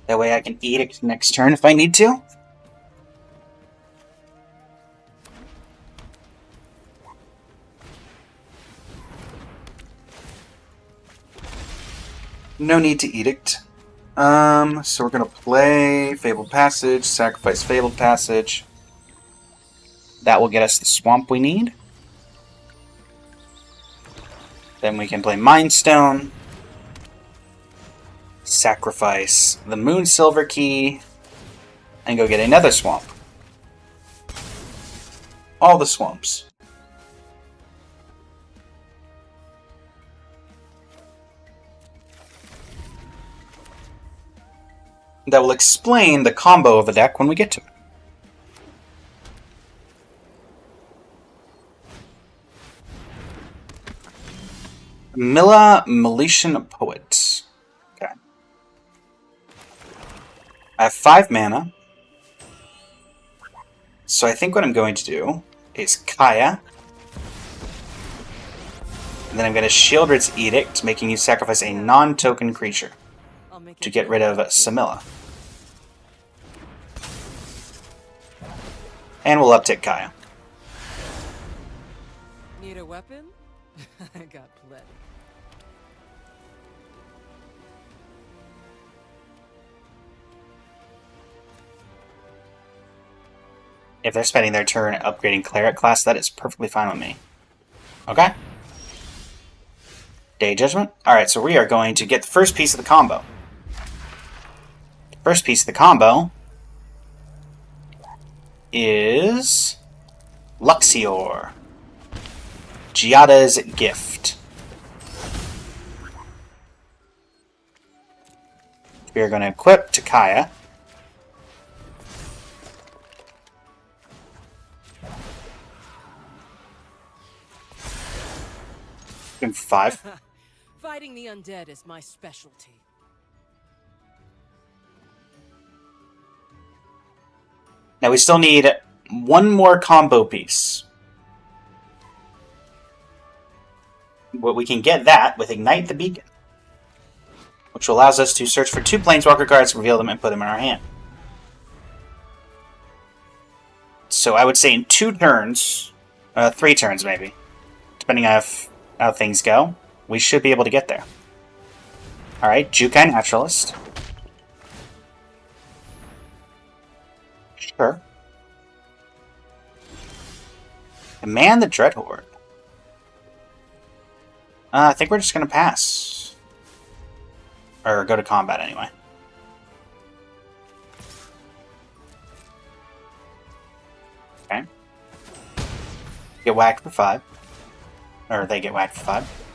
A: That way I can eat it next turn if I need to. No need to edict. So we're gonna play Fabled Passage, sacrifice Fabled Passage. That will get us the swamp we need. Then we can play Mind Stone. Sacrifice the Moon Silver Key. And go get another swamp. All the swamps. That will explain the combo of the deck when we get to it. Milla Miletian Poet. Okay. I have 5 mana. So I think what I'm going to do is Kaya. And then I'm going to Shieldred's Edict, making you sacrifice a non-token creature to get rid of Samilla. And we'll uptick Kaya.
B: Need a weapon? I got plenty.
A: If they're spending their turn upgrading Cleric class, that is perfectly fine with me. Okay? Day Judgment. Alright, so we are going to get the first piece of the combo. The first piece of the combo is Luxior. Giada's Gift. We are going to equip to Kaya. Going for 5.
B: Fighting the undead is my specialty.
A: Now we still need one more combo piece. But we can get that with Ignite the Beacon, which allows us to search for 2 Planeswalker cards, reveal them, and put them in our hand. So I would say in 2 turns, 3 turns maybe, depending on how things go, we should be able to get there. Alright, Jukai Naturalist. Sure. Command the Dreadhorde. I think we're just going to pass. Or go to combat anyway. Okay. Get whacked for 5. Or they get whacked for 5.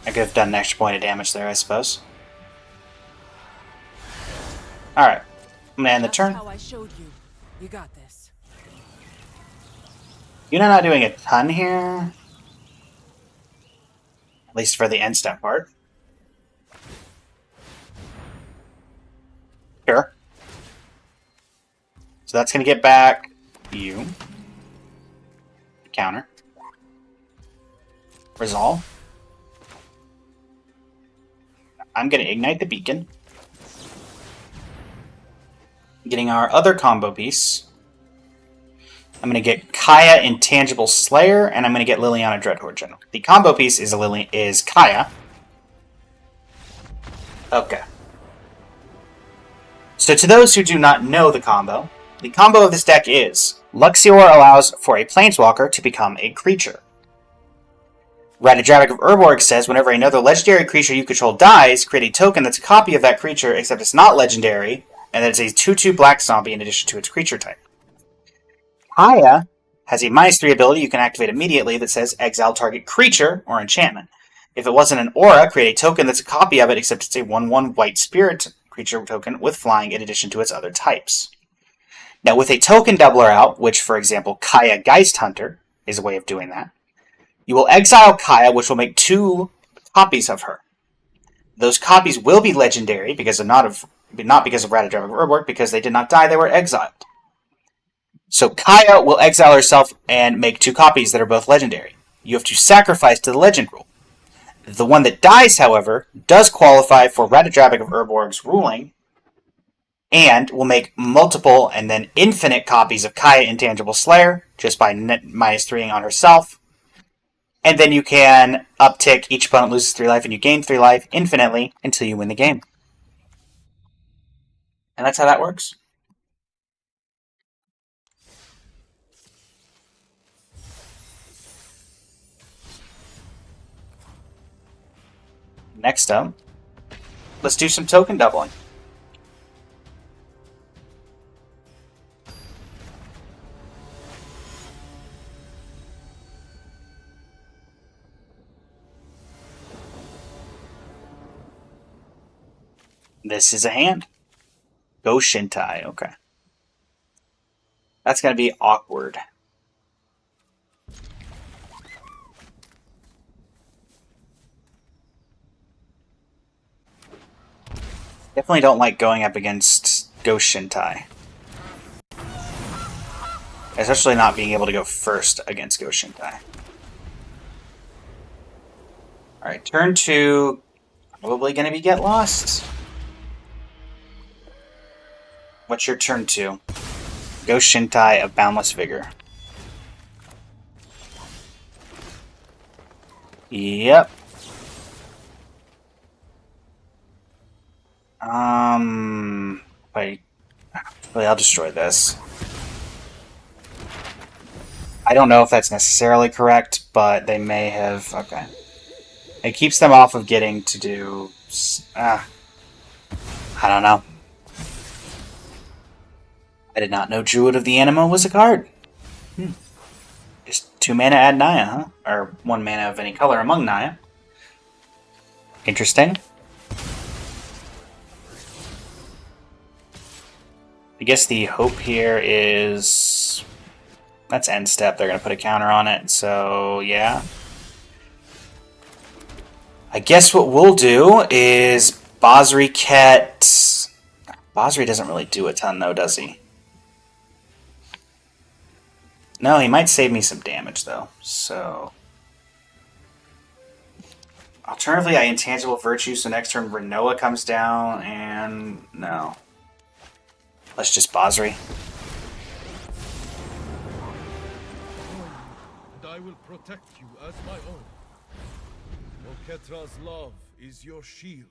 A: I could have done an extra point of damage there, I suppose. Alright. I'm going to end the turn.
B: How I showed you. You got this.
A: You're not doing a ton here. At least for the end step part. Sure. So that's going to get back you. Counter. Resolve. I'm going to Ignite the Beacon. Getting our other combo piece. I'm going to get Kaya Intangible Slayer, and I'm going to get Liliana Dreadhorde General. The combo piece is Kaya. Okay. So to those who do not know the combo of this deck is Luxior allows for a Planeswalker to become a creature. Ratadrabbic of Urborg says whenever another legendary creature you control dies, create a token that's a copy of that creature, except it's not legendary, and that it's a 2/2 black zombie in addition to its creature type. Kaya has a -3 ability you can activate immediately that says exile target creature or enchantment. If it wasn't an aura, create a token that's a copy of it, except it's a 1/1 white spirit creature token with flying in addition to its other types. Now with a token doubler out, which for example Kaya Geist Hunter is a way of doing that, you will exile Kaya, which will make 2 copies of her. Those copies will be legendary because of not because of Ratadrabbic of Urborg, because they did not die, they were exiled. So Kaya will exile herself and make 2 copies that are both legendary. You have to sacrifice to the legend rule. The one that dies, however, does qualify for Ratadrabbic of Urborg's ruling, and will make multiple and then infinite copies of Kaya Intangible Slayer, just by -3ing on herself. And then you can uptick, each opponent loses 3 life, and you gain 3 life infinitely until you win the game. And that's how that works. Next up, let's do some token doubling. This is a hand. Go Shintai, okay. That's going to be awkward. Definitely don't like going up against Ghost Shintai. Especially not being able to go first against Ghost Shintai. Alright, turn 2. Probably going to be Get Lost. What's your turn 2? Ghost Shintai of Boundless Vigor. Yep. Wait. Well, I'll destroy this. I don't know if that's necessarily correct, but they may have... Okay. It keeps them off of getting to do... I don't know. I did not know Druid of the Anima was a card. 2 mana add Naya, huh? Or 1 mana of any color among Naya. Interesting. I guess the hope here is... That's end step. They're going to put a counter on it, so yeah. I guess what we'll do is Basri Ket... Basri doesn't really do a ton, though, does he? No, he might save me some damage, though, so... Alternatively, I Intangible Virtue, so next turn Renoa comes down, and... no. Let's just Basri.
C: And I will protect you as my own. Oketra's love is your shield.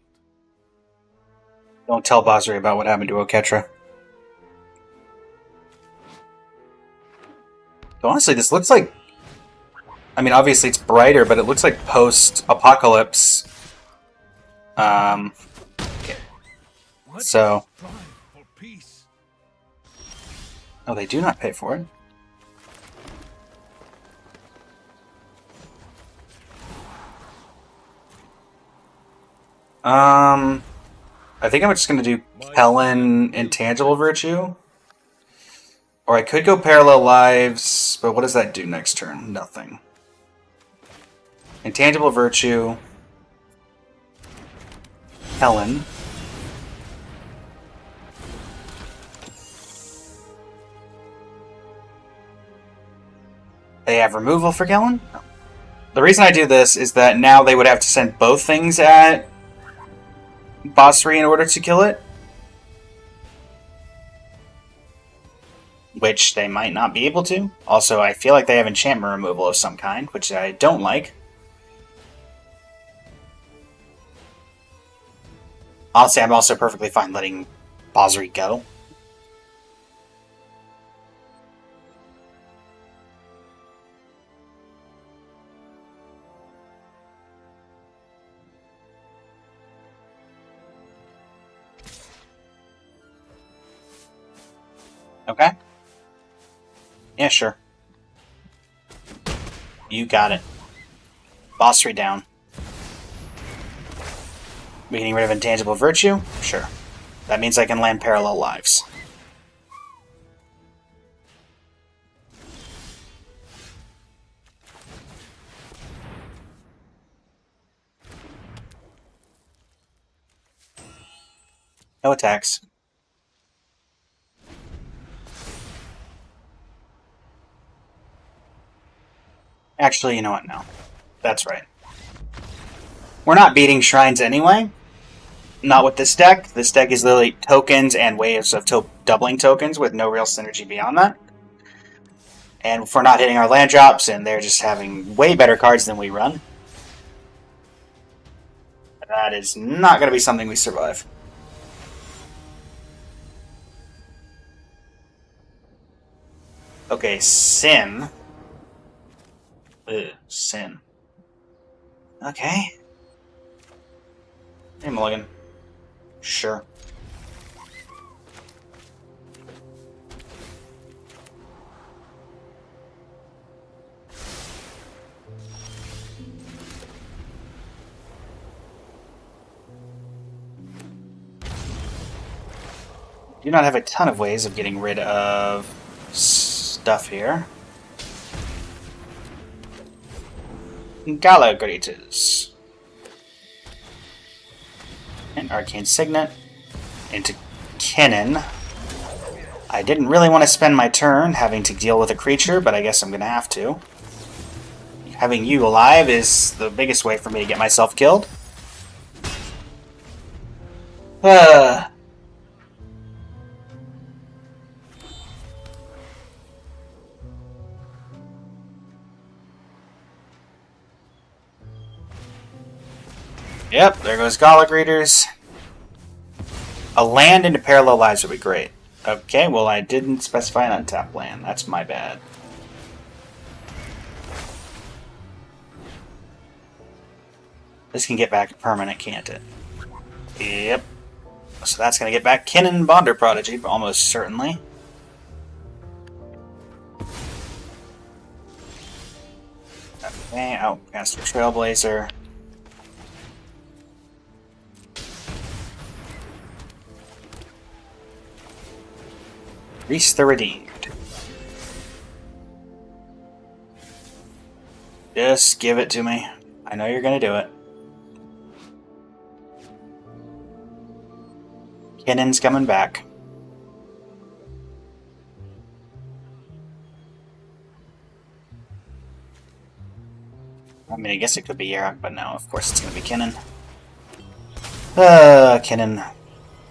A: Don't tell Basri about what happened to Oketra. So honestly, this looks like... I mean, obviously it's brighter, but it looks like post-apocalypse. Okay. So... Oh, they do not pay for it. I think I'm just going to do Helen Intangible Virtue. Or I could go Parallel Lives, but what does that do next turn? Nothing. Intangible Virtue. Helen. They have removal for Helen? No. The reason I do this is that now they would have to send both things at Basri in order to kill it. Which they might not be able to. Also, I feel like they have enchantment removal of some kind, which I don't like. Honestly, I'm also perfectly fine letting Basri go. Okay. Yeah, sure. You got it. Basri down. We getting rid of Intangible Virtue? Sure. That means I can land Parallel Lives. No attacks. Actually, you know what? No. That's right. We're not beating Shrines anyway. Not with this deck. This deck is literally tokens and waves of doubling tokens with no real synergy beyond that. And if we're not hitting our land drops, and they're just having way better cards than we run, that is not going to be something we survive. Okay, Sin. Ugh, Sin. Okay. Hey, Mulligan. Sure. Do not have a ton of ways of getting rid of stuff here. Galagritas. And Arcane Signet into Kennen. I didn't really want to spend my turn having to deal with a creature, but I guess I'm going to have to. Having you alive is the biggest way for me to get myself killed. Yep, there goes Gala Greeters. A land into Parallel Lives would be great. Okay, well I didn't specify an untapped land. That's my bad. This can get back permanent, can't it? Yep. So that's going to get back Kennen Bonder Prodigy, almost certainly. Okay, oh, Master Trailblazer. Reese the Redeemed. Just give it to me. I know you're gonna do it. Kinnon's coming back. I mean, I guess it could be Yarok, but no, of course it's gonna be Kinnon. Kinnon.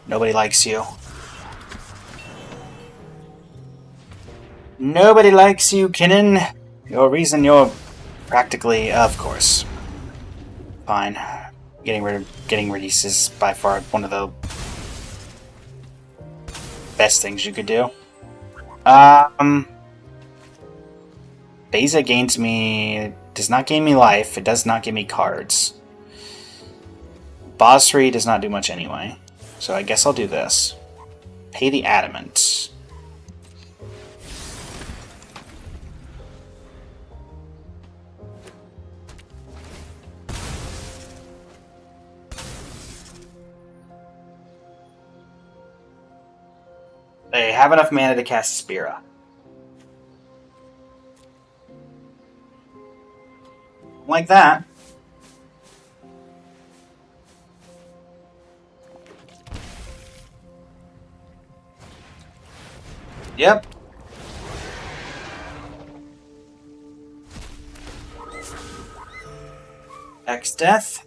A: Nobody likes you. Nobody likes you, Kinnon. Your reason you're practically, of course. Fine. Getting Reese is by far one of the best things you could do. Beza does not gain me life. It does not give me cards. Basri does not do much anyway. So I guess I'll do this. Pay the Adamant. They have enough mana to cast Spira. Like that. Yep. X Death.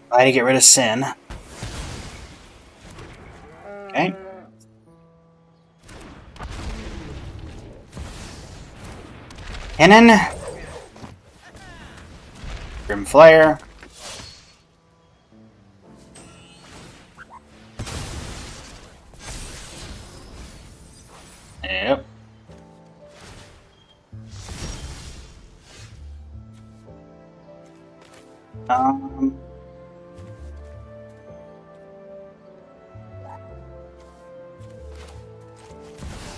A: Try to get rid of Sin. Okay. Cannon. Grim Flare. Yep.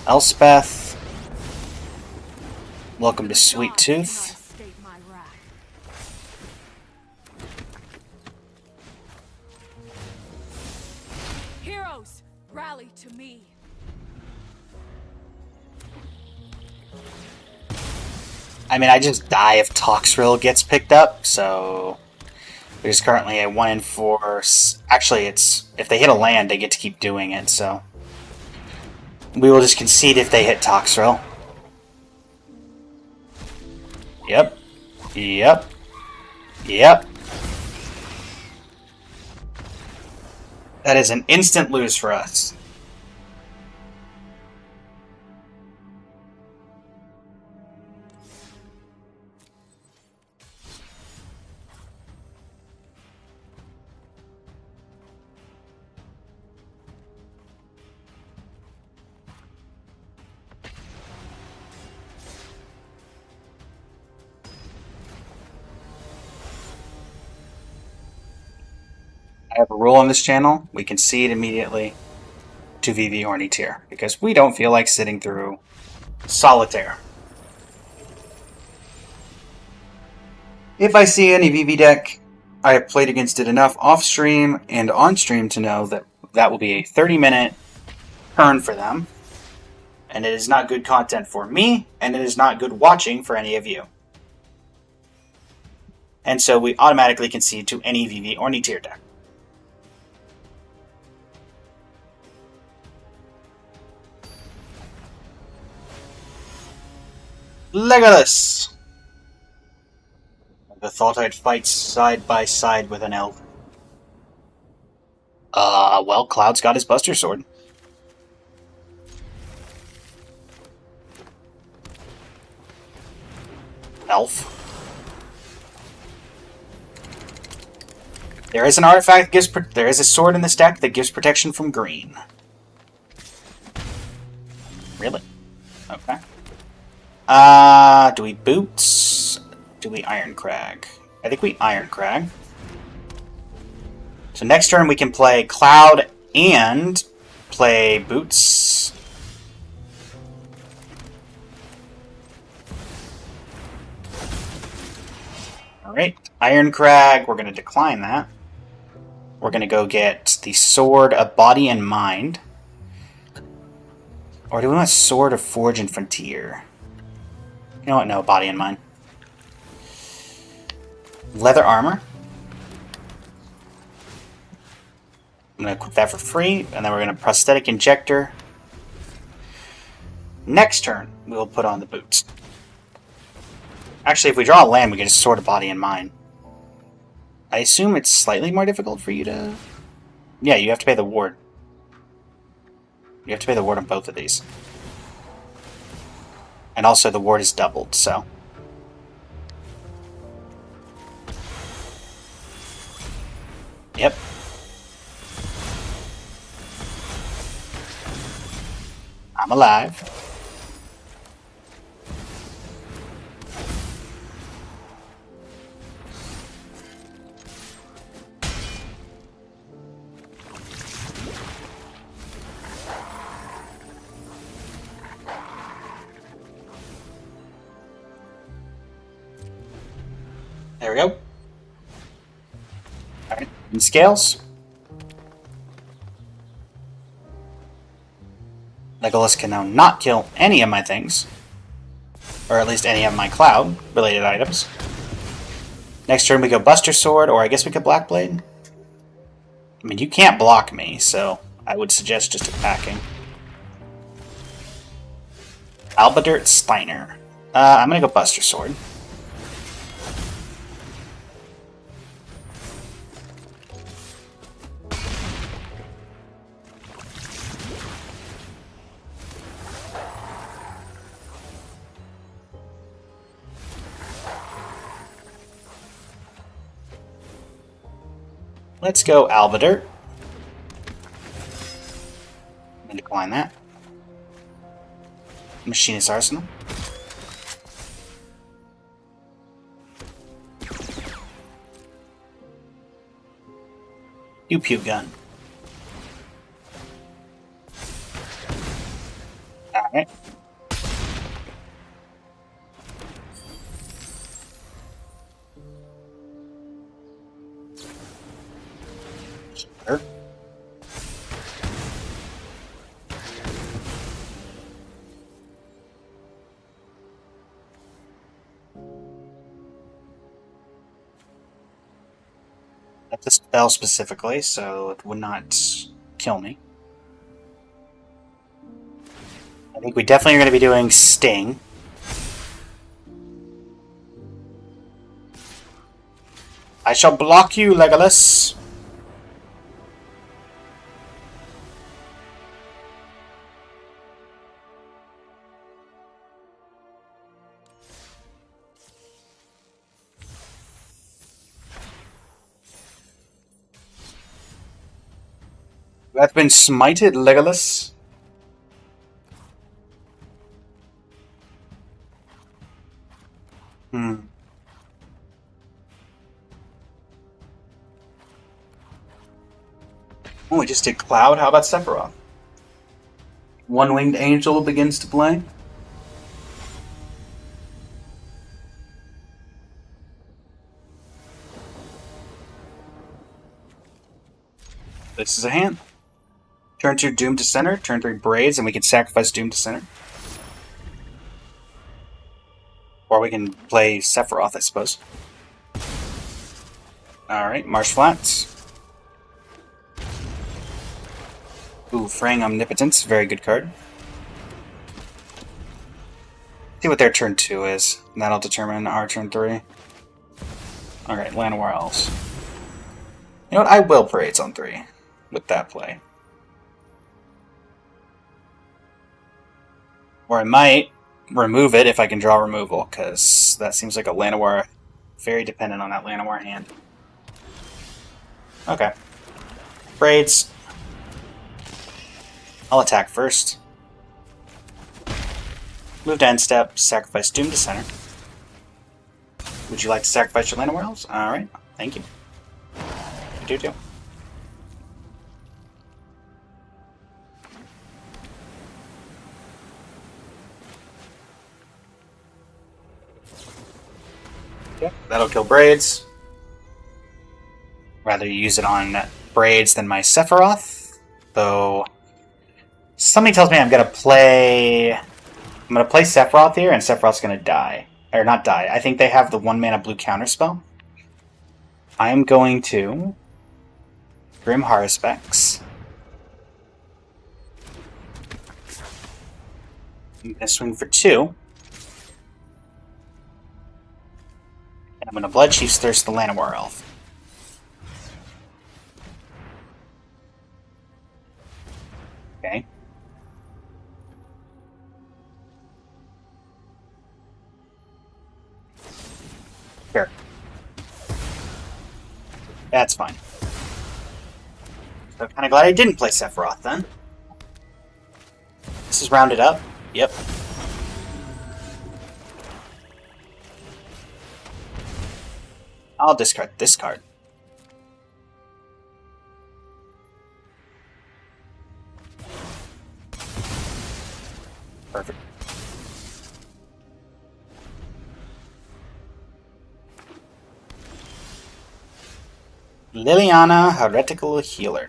A: Elspeth. Welcome to Sweet Tooth.
B: Heroes, rally to me.
A: I mean, I just die if Toxrill gets picked up, so there's currently a 1 in 4. Actually, it's if they hit a land, they get to keep doing it, so we will just concede if they hit Toxrill. Yep. Yep. Yep. That is an instant lose for us. I have a rule on this channel. We concede immediately to VV Horny Tier because we don't feel like sitting through Solitaire. If I see any VV deck, I have played against it enough off-stream and on-stream to know that that will be a 30-minute turn for them. And it is not good content for me, and it is not good watching for any of you. And so we automatically concede to any VV Horny Tier deck. Legolas! I thought I'd fight side by side with an elf. Well, Cloud's got his Buster Sword. Elf. There is an artifact that gives... There is a sword in this deck that gives protection from green. Really? Okay. Do we boots? Do we Iron Crag? I think we Iron Crag. So next turn we can play Cloud and play boots. Alright, Iron Crag, we're going to decline that. We're going to go get the Sword of Body and Mind. Or do we want Sword of Forge and Frontier? You know what? No, Body and Mind. Leather Armor. I'm going to equip that for free, and then we're going to Prosthetic Injector. Next turn, we will put on the boots. Actually, if we draw a land, we get a Sword of Body and Mind. I assume it's slightly more difficult for you to... Yeah, you have to pay the ward. You have to pay the ward on both of these. And also the ward is doubled, so... Yep. I'm alive. There we go. Alright, and scales. Legolas can now not kill any of my things. Or at least any of my cloud-related items. Next turn we go Buster Sword, or I guess we could Black Blade. I mean, you can't block me, so I would suggest just attacking. Albadert Steiner. I'm gonna go Buster Sword. Let's go Albadert. And decline that. Machinist Arsenal. Pew Pew Gun. Alright. Sure. That's a spell specifically, so it would not kill me. I think we definitely are going to be doing Sting. I shall block you, Legolas. You have been smited, Legolas. Oh, we just did Cloud. How about Sephiroth? One-Winged Angel begins to play. This is a hand. Turn 2 Doom to center, turn 3 Braids, and we can sacrifice Doom to center. Or we can play Sephiroth, I suppose. Alright, Marsh Flats. Ooh, Fraying Omnipotence, very good card. See what their turn 2 is, and that'll determine our turn 3. Alright, Llanowar Elves. You know what, I will Parades on 3 with that play. Or I might remove it if I can draw removal, because that seems like a Llanowar, very dependent on that Llanowar hand. Okay. Braids. I'll attack first. Move to end step, sacrifice Doom to center. Would you like to sacrifice your Llanowar elves? Alright, thank you. I do too. Okay, that'll kill Braids. Rather use it on Braids than my Sephiroth. Though something tells me I'm gonna play Sephiroth here, and Sephiroth's gonna die. Or not die. I think they have the 1-mana blue counterspell. I am going to Grim Haruspex. I'm gonna swing for 2. And I'm gonna Bloodchief's Thirst the Llanowar Elf. Okay. Sure. That's fine. So I'm kind of glad I didn't play Sephiroth then. This is rounded up. Yep. I'll discard this card. Perfect. Liliana, Heretical Healer.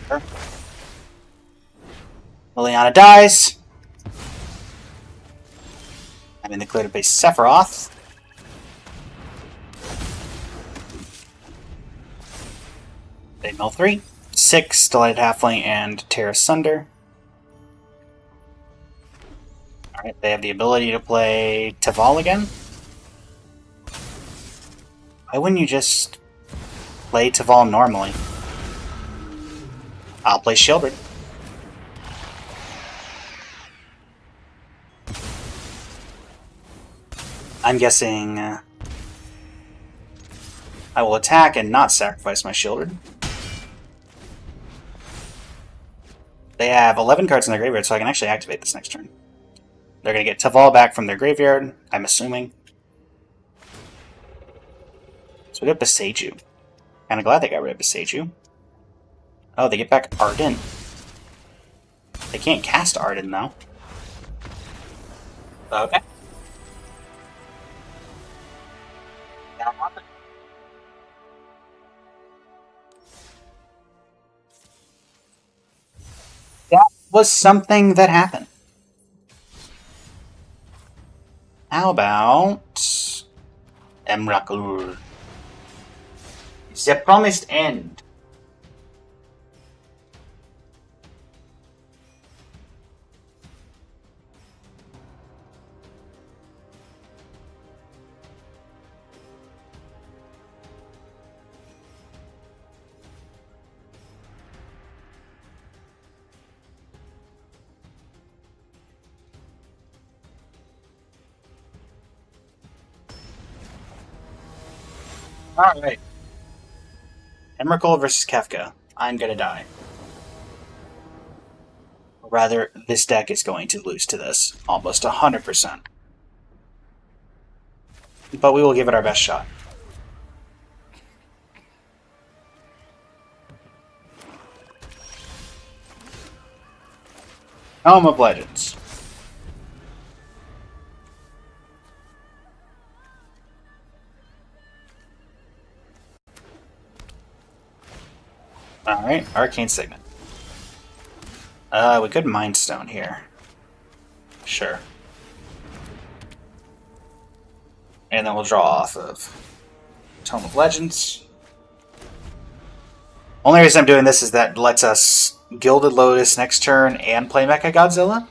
A: Sure. Liliana dies. I'm in the clear to base Sephiroth. They mill 3. 6, Delighted Halfling, and Tear Asunder. Alright, they have the ability to play Taval again. Why wouldn't you just play Taval normally? I'll play Shieldred. I'm guessing I will attack and not sacrifice my Shieldred. They have 11 cards in their graveyard, so I can actually activate this next turn. They're going to get Taval back from their graveyard, I'm assuming. So we got Beseiju. Kind of glad they got rid of Beseiju. Oh, they get back Arden. They can't cast Arden, though. Okay. That was something that happened. How about Emrakul? The Promised End. Alright. Emrakul versus Kefka. I'm gonna die. Or rather, this deck is going to lose to this. Almost 100%. But we will give it our best shot. Home of Legends. Alright, Arcane Signet. We could Mind Stone here. Sure. And then we'll draw off of Tome of Legends. Only reason I'm doing this is that lets us Gilded Lotus next turn and play Mecha Godzilla.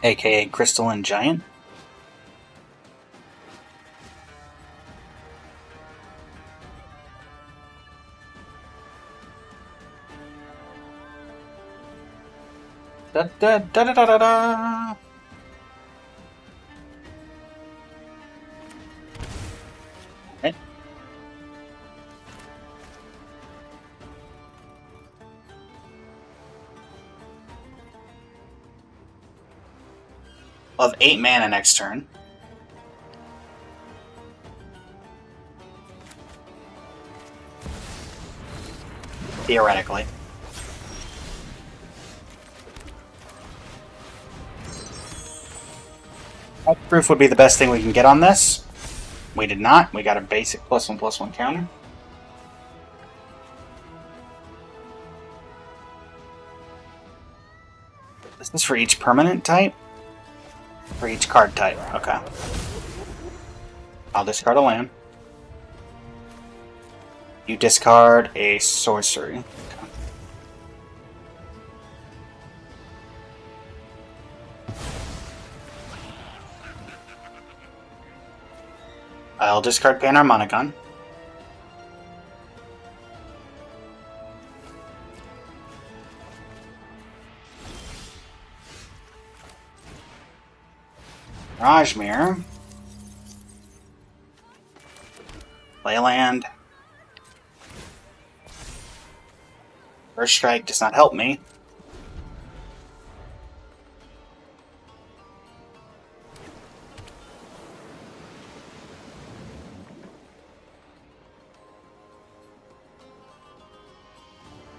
A: aka Crystalline Giant. Da da da da da da da. Okay. Of 8 mana next turn. Theoretically. Proof would be the best thing we can get on this. We did not. We got a basic +1/+1 counter. This is for each permanent type? For each card type. Okay. I'll discard a land. You discard a sorcery. Okay. I'll discard Panharmonicon. Rajmir. Play a land. First strike does not help me.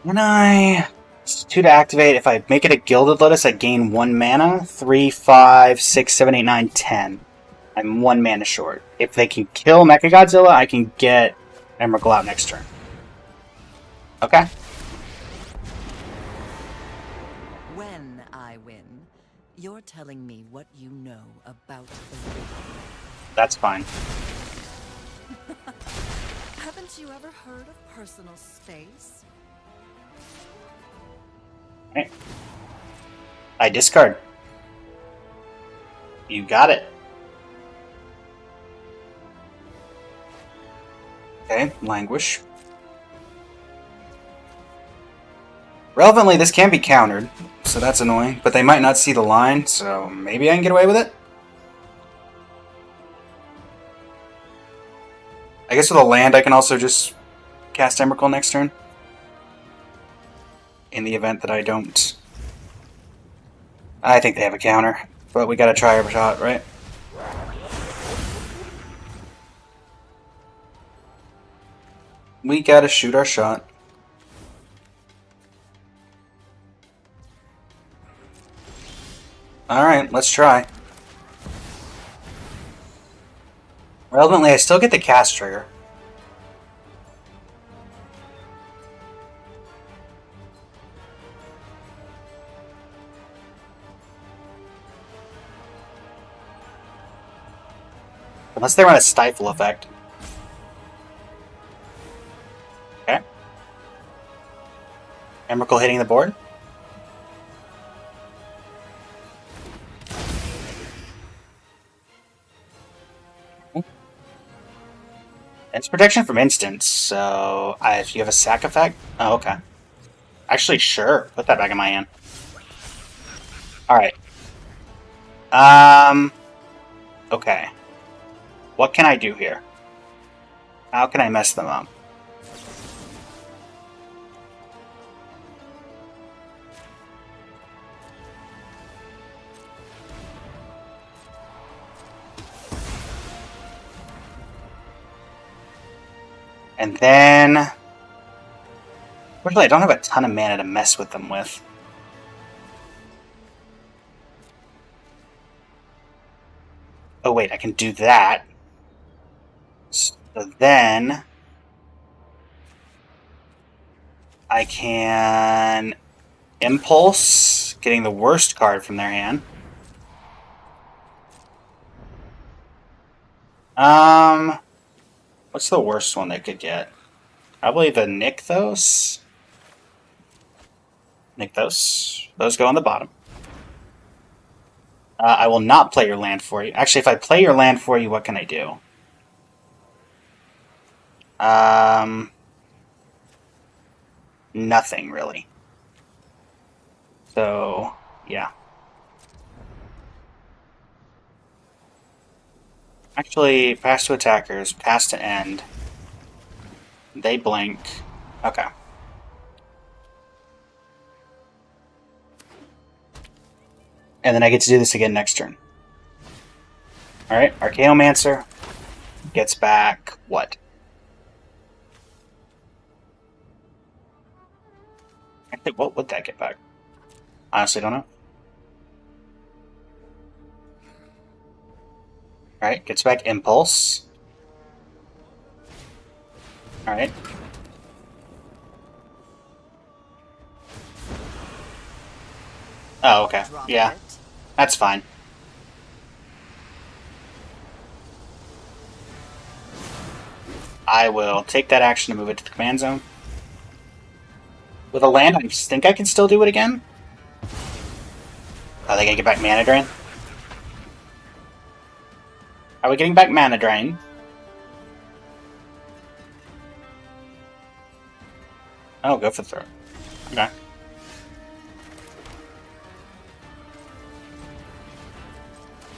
A: When it's 2 to activate, if I make it a Gilded Lotus, I gain 1 mana. 3, 5, 6, 7, 8, 9, 10. I'm 1 mana short. If they can kill Mechagodzilla, I can get Emrakul out next turn. Okay.
D: When I win, you're telling me what you know about the ring.
A: That's fine.
D: Haven't you ever heard of personal space?
A: Okay. I discard. You got it. Okay, Languish. Relevantly, this can be countered, so that's annoying, but they might not see the line, so maybe I can get away with it? I guess with a land, I can also just cast Emrakul next turn. In the event that I don't. I think they have a counter, but we gotta try our shot, right? We gotta shoot our shot. Alright, let's try. Relevantly, I still get the cast trigger. Unless they run a stifle effect. Okay. Emrakul hitting the board. It's protection from instants, so if you have a sack effect. Oh, okay. Actually, sure. Put that back in my hand. Alright. Okay. What can I do here? How can I mess them up? And then... Fortunately, I don't have a ton of mana to mess with them with. Oh wait, I can do that. So then... I can... Impulse, getting the worst card from their hand. What's the worst one they could get? Probably the Nykthos. Nykthos. Those go on the bottom. I will not play your land for you. Actually, if I play your land for you, what can I do? Nothing, really. So, yeah. Actually, pass to attackers, pass to end. They blink. Okay. And then I get to do this again next turn. Alright, Archaeomancer gets back what? I think what would that get back? Honestly, don't know. Alright, gets back Impulse. Alright. Oh, okay.
D: Drop
A: Yeah,
D: it.
A: that's fine. I will take that action to move it to the command zone. With a land, I think I can still do it again. Oh, they gotta get back Mana Drain. Are we getting back Mana Drain? Oh, go for the throw. Okay.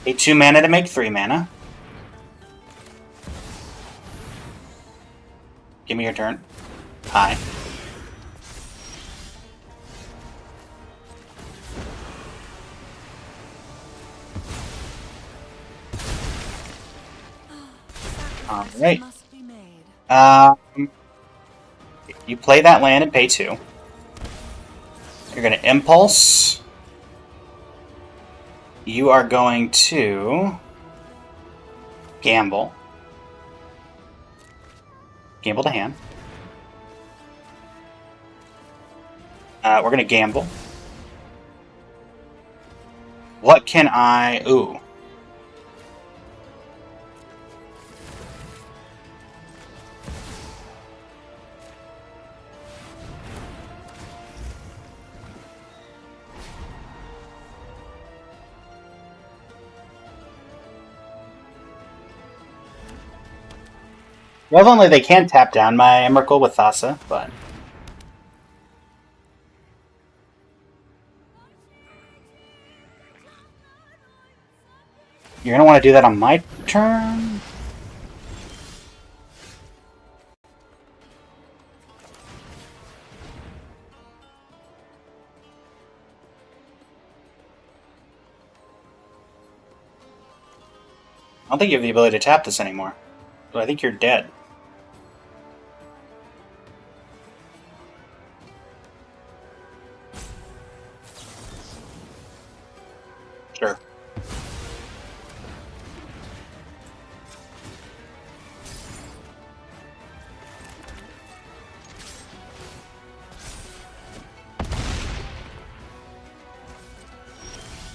A: Pay 2 mana to make 3 mana. Give me your turn. Hi. Alright.
D: Must be made.
A: You play that land and pay 2. You're going to Impulse. You are going to Gamble. Gamble to hand. We're going to gamble. What can I... Ooh. Well, only they can tap down my Emrakul with Thassa, but... You're going to want to do that on my turn? I don't think you have the ability to tap this anymore. So I think you're dead. Sure.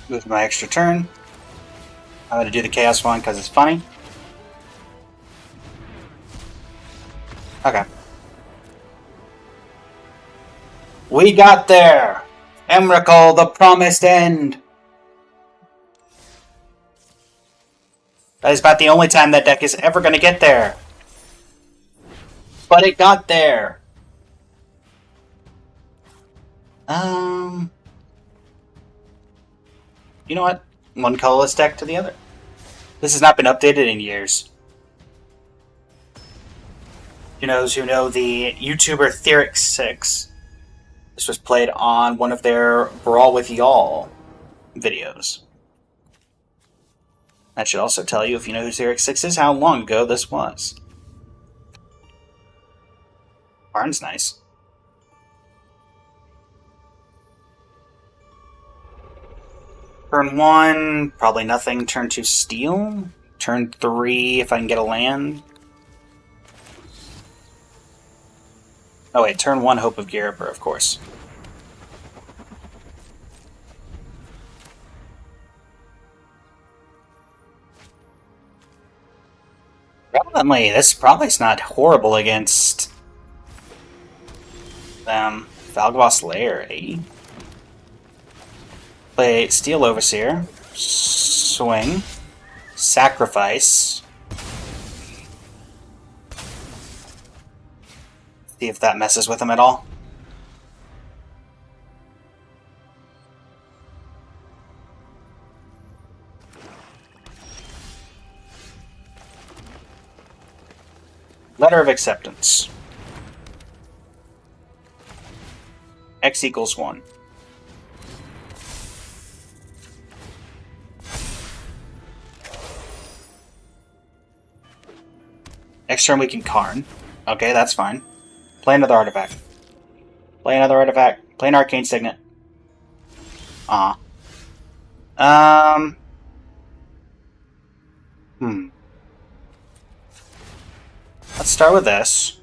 A: With my extra turn, I'm going to do the Chaos one because it's funny. Okay. We got there! Emrakul, the promised end! That is about the only time that deck is ever going to get there. But it got there! You know what? One colorless deck to the other. This has not been updated in years. You know, who know the YouTuber Theorix6. This was played on one of their Brawl with Y'all videos. That should also tell you, if you know who Theorix6 is, how long ago this was. Barn's nice. Turn 1, probably nothing. Turn 2, Steel. Turn 3, if I can get a land. Oh wait, turn 1, Hope of Garibur, of course. Relevantly, this probably is not horrible against them. Valgavoss Lair, eh? Play Steel Overseer. Swing. Sacrifice. See if that messes with him at all. Letter of acceptance. X equals 1. Next turn we can Karn. Okay, that's fine. Play another artifact. Play another artifact. Play an arcane signet. Ah. Let's start with this.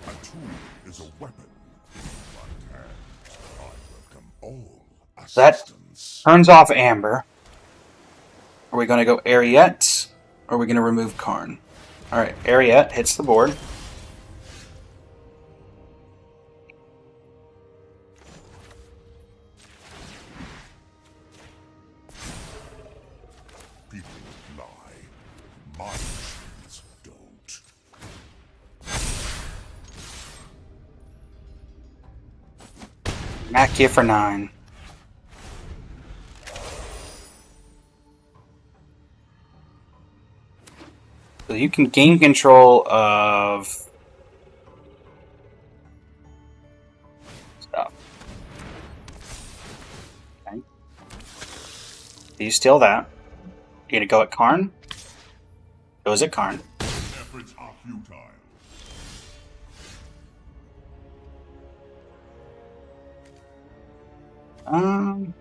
E: A tool is a weapon. But I welcome all
A: That
E: assistance.
A: turns off Amber. Are we going to go Ariette? Or are we going to remove Karn? Alright, Ariette hits the board.
E: People lie. My actions don't.
A: Makia for 9. So you can gain control of stuff. Okay. Do you steal that? You gonna go at Karn? Goes at Karn.
E: Efforts are futile.
A: Um.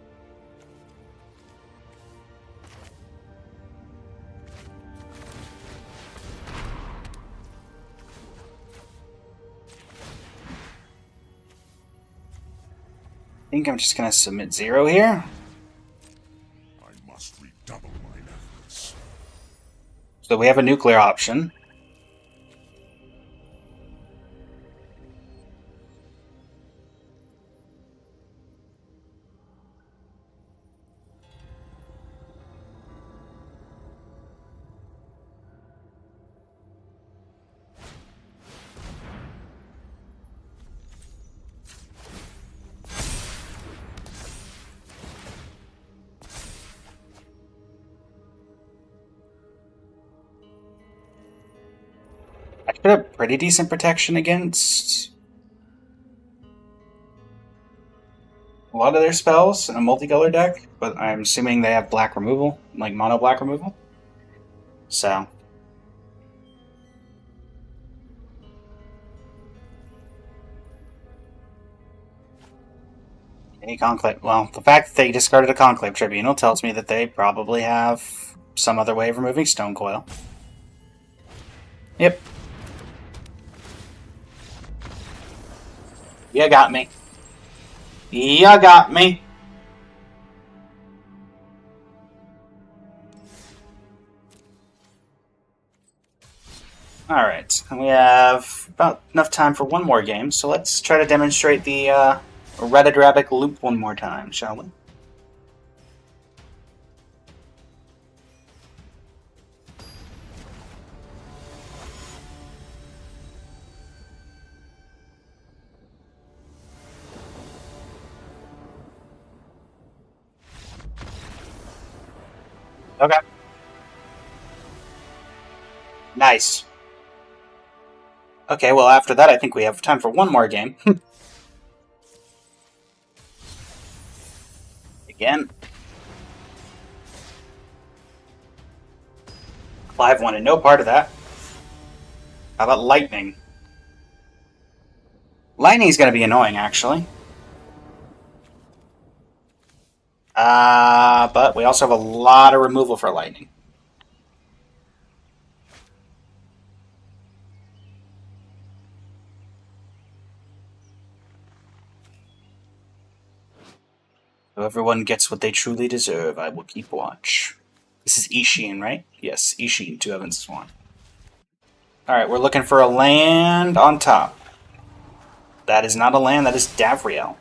A: I think I'm just gonna submit 0 here.
E: I must redouble my efforts.
A: So we have a nuclear option. I should have pretty decent protection against a lot of their spells in a multicolor deck, but I'm assuming they have black removal, like mono black removal. So. A conclave. Well, the fact that they discarded a conclave tribunal tells me that they probably have some other way of removing stone coil. Yep. You got me. You got me. Alright, we have about enough time for one more game, so let's try to demonstrate the Redidrabic loop one more time, shall we? Okay. Nice. Okay, well after that I think we have time for one more game. Again. Clive wanted no part of that. How about lightning? Lightning's gonna be annoying, actually. But we also have a lot of removal for lightning. So everyone gets what they truly deserve. I will keep watch. This is Ishin, right? Yes, Ishin, 2 Evans 1. Alright, we're looking for a land on top. That is not a land, that is Davriel.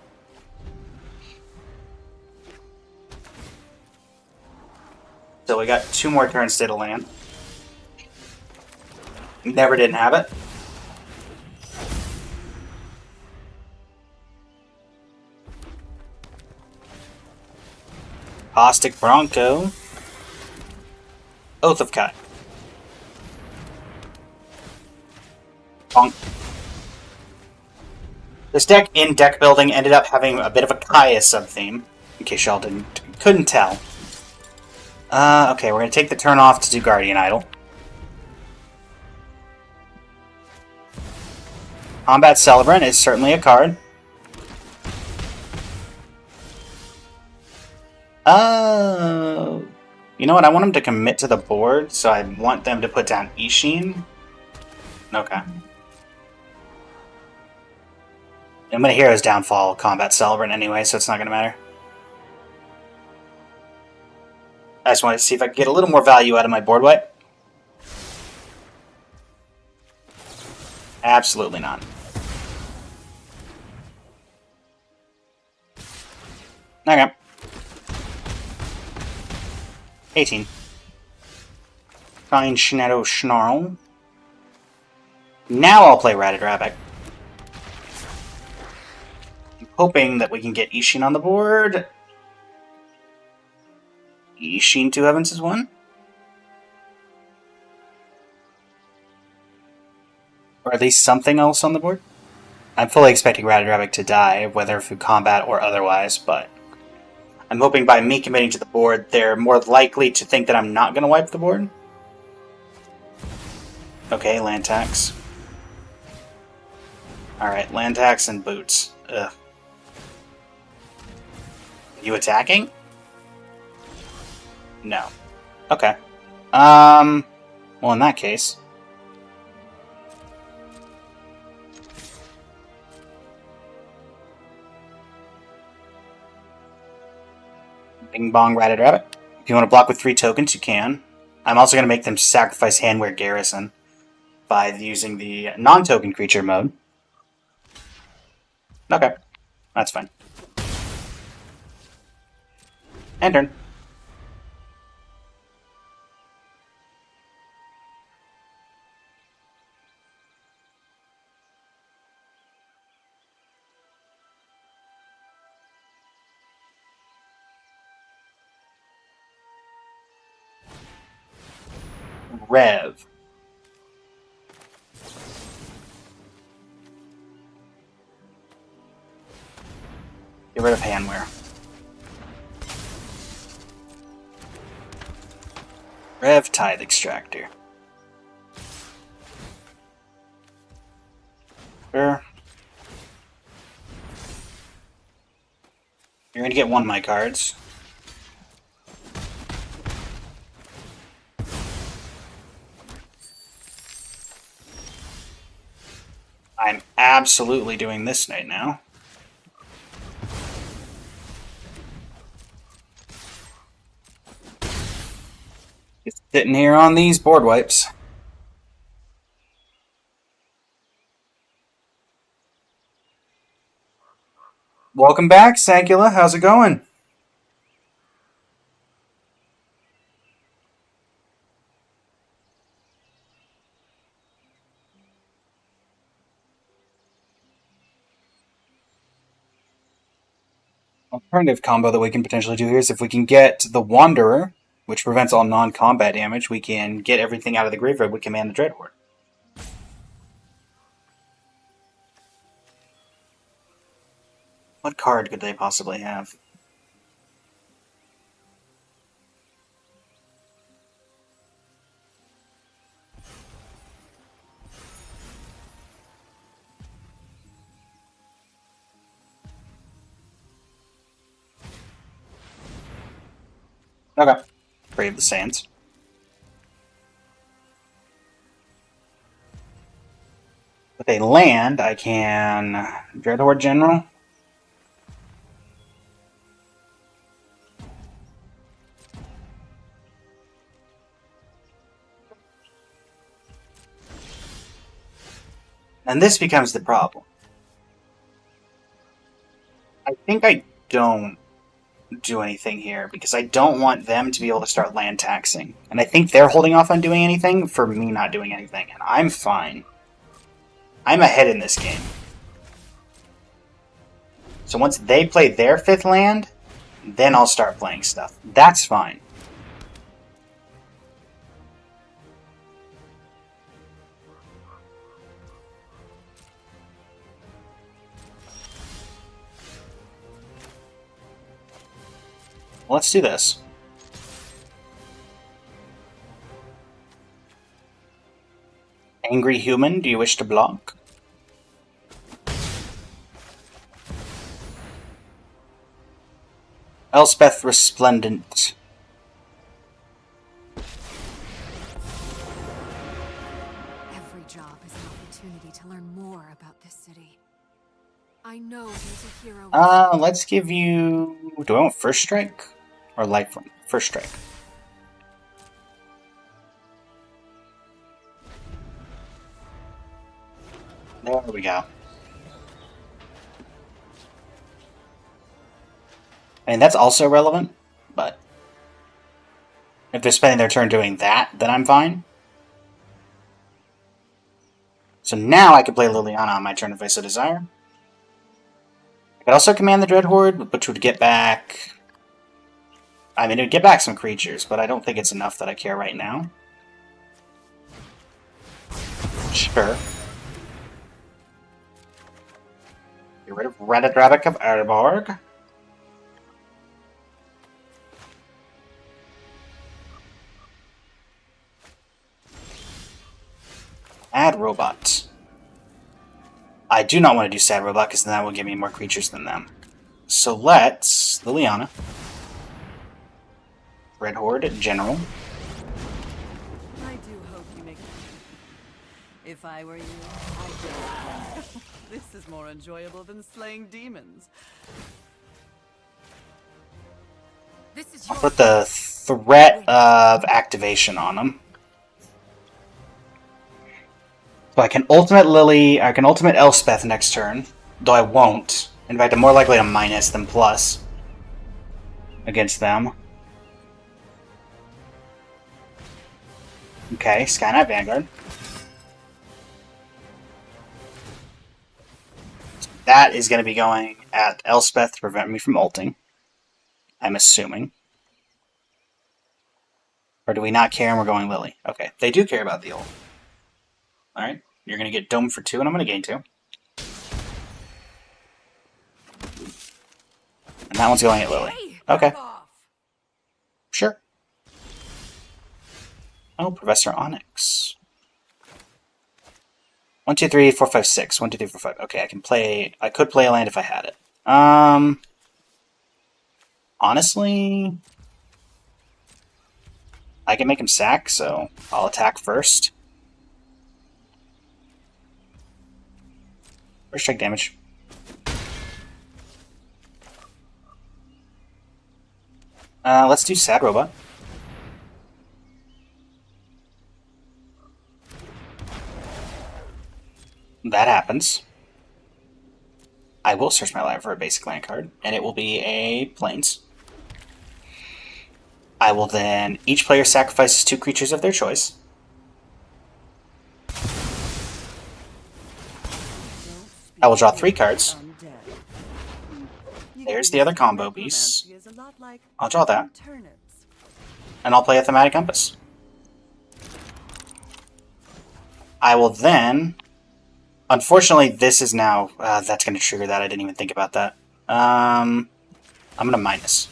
A: So we got 2 more turns to land. Never didn't have it. Caustic Bronco. Oath of Kai. Bonk. This deck in deck building ended up having a bit of a Kaya sub-theme, in case y'all couldn't tell. Okay, we're gonna take the turn off to do Guardian Idol. Combat Celebrant is certainly a card. You know what? I want them to commit to the board, so I want them to put down Ishin. Okay. I'm gonna Hero's Downfall Combat Celebrant anyway, so it's not gonna matter. I just wanted to see if I could get a little more value out of my board wipe. Absolutely not. Okay. 18. Fine Schnetto Schnarl. Now I'll play Ratted Rabbit. I'm hoping that we can get Ishin on the board. Ishin 2 Evans is 1. Or at least something else on the board. I'm fully expecting Ratted Rabbit to die, whether through combat or otherwise, but I'm hoping by me committing to the board, they're more likely to think that I'm not going to wipe the board. Okay, land tax. Alright, land tax and boots. Ugh. You attacking? No. Okay. Well, in that case. Bing bong ratted rabbit. If you want to block with 3 tokens, you can. I'm also going to make them sacrifice Handwear Garrison by using the non-token creature mode. Okay. That's fine. End turn. Rev. Get rid of Handwear. Rev Tithe Extractor. Sure. You're going to get 1 of my cards. I'm absolutely doing this right now. Just sitting here on these board wipes. Welcome back, Sankula. How's it going? Alternative combo that we can potentially do here is if we can get the Wanderer, which prevents all non-combat damage, we can get everything out of the graveyard with Command the Dreadhorde. What card could they possibly have? Okay. Brave the Sands. With a land, I can Dreadhorde General. And this becomes the problem. I think I don't do anything here because I don't want them to be able to start land taxing. And I think they're holding off on doing anything for me not doing anything. And I'm fine. I'm ahead in this game. So once they play their 5th land, then I'll start playing stuff. That's fine. Let's do this. Angry human, do you wish to block? Elspeth Resplendent.
B: Every job is an opportunity to learn more about this city. I know there's a hero.
A: Let's give you... Do I want first strike? Or lifeline? First strike. There we go. I mean, that's also relevant, but if they're spending their turn doing that, then I'm fine. So now I can play Liliana on my turn if I so desire. I could also command the Dread Horde, which would get back... I mean, it would get back some creatures, but I don't think it's enough that I care right now. Sure. Get rid of Reddit Rabbit of Erborg. Add Robot. I do not want to do Sad Robot because then that will give me more creatures than them. So let's... Liliana. Red Horde, General.
D: I do hope you make it. If I were you, I'd go. This is more enjoyable than slaying demons.
B: This is
A: I'll
B: your
A: put the threat of activation on them. So I can ultimate Lily, I can ultimate Elspeth next turn, though I won't. In fact, I'm more likely to minus than plus against them. Okay, Sky Knight Vanguard. That is going to be going at Elspeth to prevent me from ulting. I'm assuming. Or do we not care and we're going Lily? Okay, they do care about the ult. Alright, you're going to get Dome for 2 and I'm going to gain 2. And that one's going at Lily. Okay. Sure. Oh, Professor Onyx. 1, 2, 3, 4, 5, 6. 1, 2, 3, 4, 5. Okay, I can play... I could play a land if I had it. Honestly... I can make him sack, so I'll attack first. First strike damage. Let's do Sad Robot. That happens. I will search my library for a basic land card, and it will be a Plains. I will then... Each player sacrifices 2 creatures of their choice. I will draw 3 cards. There's the other combo piece. I'll draw that. And I'll play a Thematic Compass. I will then... Unfortunately, this is now... that's going to trigger that. I didn't even think about that. I'm going to minus.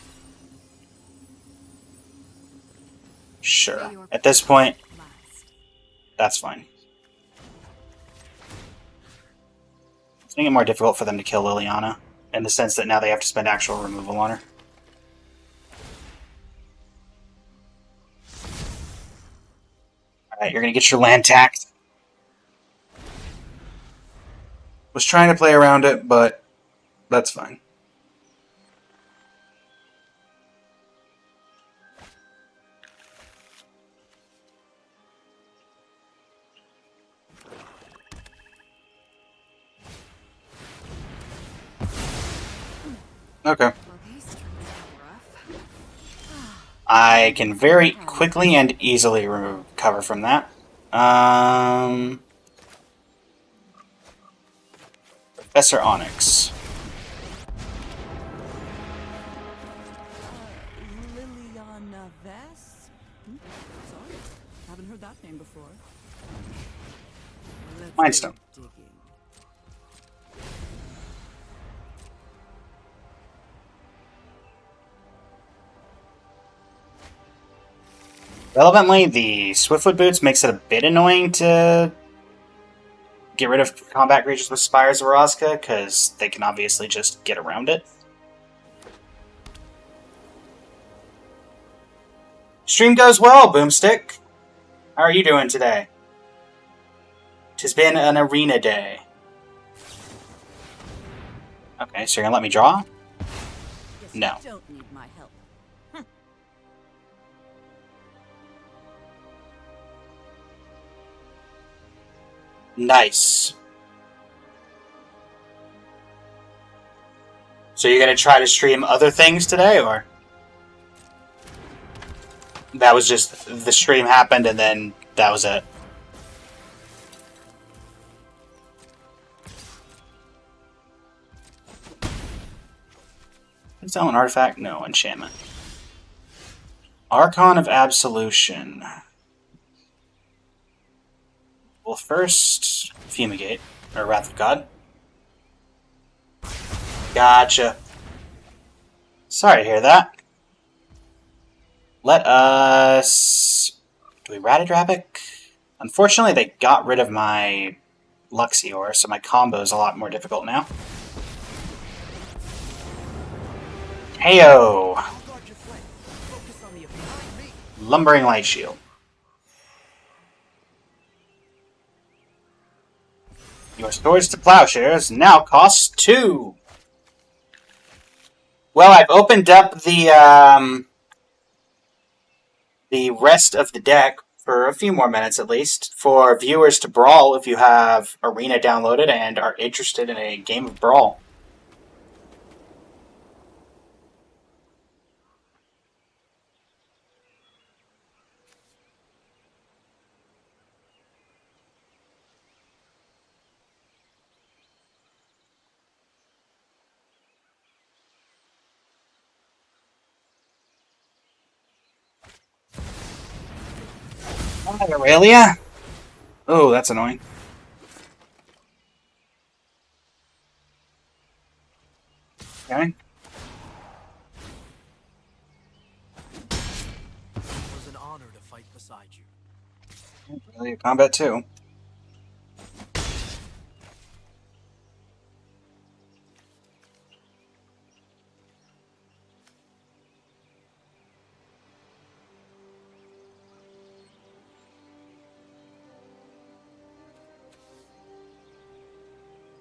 A: Sure. At this point, that's fine. It's making it more difficult for them to kill Liliana, in the sense that now they have to spend actual removal on her. Alright, you're going to get your land taxed. Was trying to play around it, but that's fine. Okay.
B: Well, these streets are rough.
A: I can very quickly and easily recover from that. Professor Onyx.
D: Liliana Vess? Sorry, haven't heard that name before. Let's
A: Mind
D: get
A: Stone.
D: digging.
A: Relevantly, the Swiftfoot boots makes it a bit annoying to get rid of combat creatures with Spires of Orazka, because they can obviously just get around it. Stream goes well, Boomstick. How are you doing today? Tis been an arena day. Okay, so you're gonna let me draw?
D: Guess
A: No.
D: you don't need my help.
A: Nice. So you're gonna try to stream other things today, or? That was just, the stream happened and then that was it? Is that an artifact? No, enchantment. Archon of Absolution. Well, first, Fumigate, or Wrath of God. Gotcha. Sorry to hear that. Let us... Do we Ratadrapic? Unfortunately, they got rid of my Luxior, so my combo is a lot more difficult now. Heyo! Lumbering Light Shield. Your Swords to Plowshares now costs 2! Well, I've opened up the rest of the deck for a few more minutes at least for viewers to brawl if you have Arena downloaded and are interested in a game of Brawl. Hi, Aurelia. Oh, that's annoying. Okay.
F: It was an honor to fight beside you.
A: Aurelia combat too.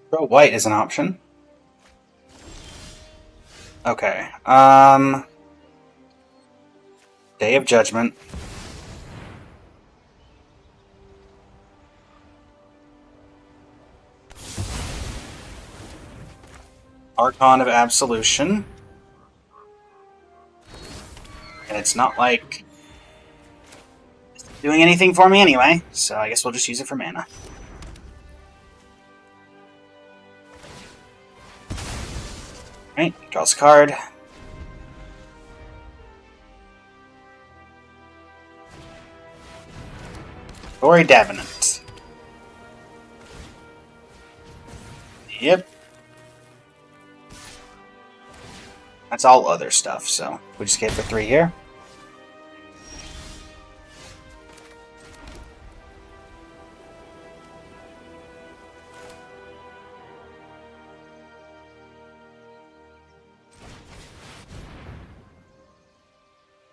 A: Throw white is an option. Okay. Day of Judgment. Archon of Absolution. And it's not like it's doing anything for me anyway, so I guess we'll just use it for mana. Alright, draws a card. Gory Davenant. Yep. That's all other stuff, so we just get for 3 here.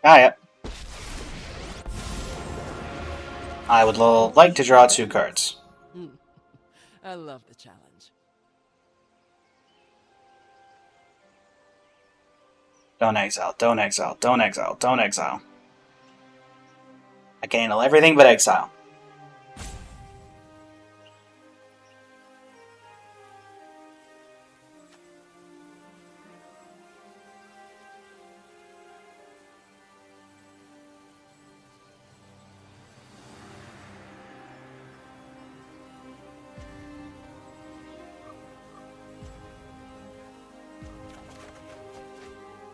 A: Ah, yep. I would like to draw 2 cards.
D: I love the challenge.
A: Don't exile, don't exile, don't exile, don't exile. I can handle everything but exile.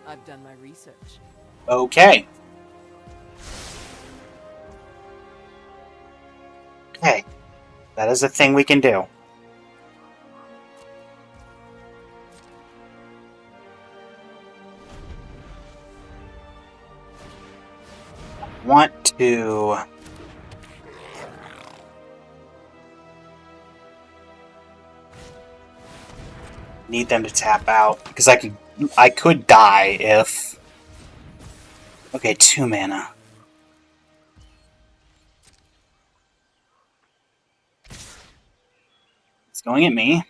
D: I've done my research.
A: Okay. Okay. That is a thing we can do. I want to... need them to tap out, because I could die if... Okay, 2 mana. It's going at me.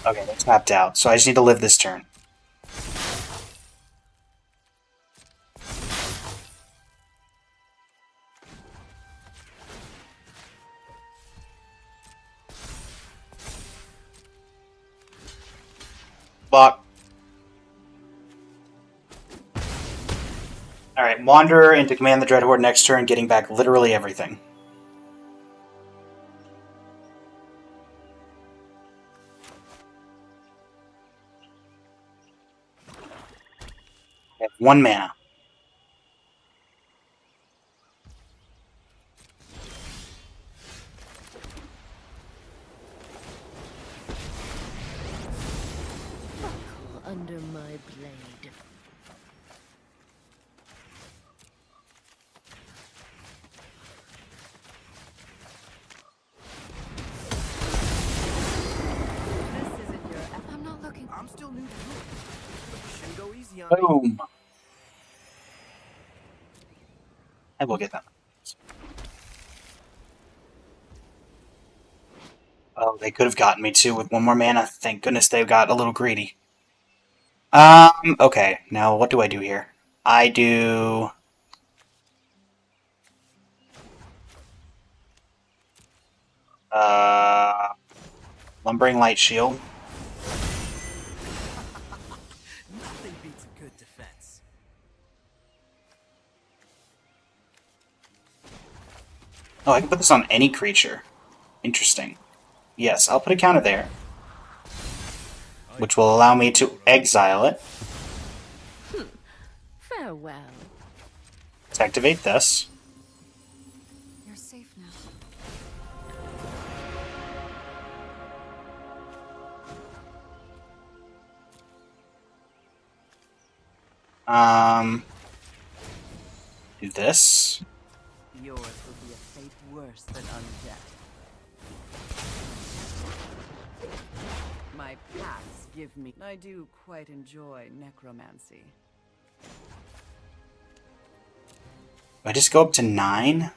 A: Okay, they're tapped out, so I just need to live this turn. Block. Alright, Wanderer into Command the Dreadhorde next turn, getting back literally everything. I have 1 mana.
G: Under my blade.
D: This isn't your.
B: I'm not looking.
F: I'm still new to you. But you shouldn't go easy on me.
A: Boom. I will get that. Oh, they could have gotten me too with 1 more mana. Thank goodness they got a little greedy. Okay. Now what do I do here? I do... Lumbering Light Shield.
F: Nothing beats a good defense.
A: Oh, I can put this on any creature. Interesting. Yes, I'll put a counter there, which will allow me to exile it.
G: Farewell.
A: Let's activate this.
B: You're safe now.
A: Do this.
D: Yours will be a fate worse than undeath. My paths give me. I do quite enjoy necromancy.
A: Do I just go up to 9?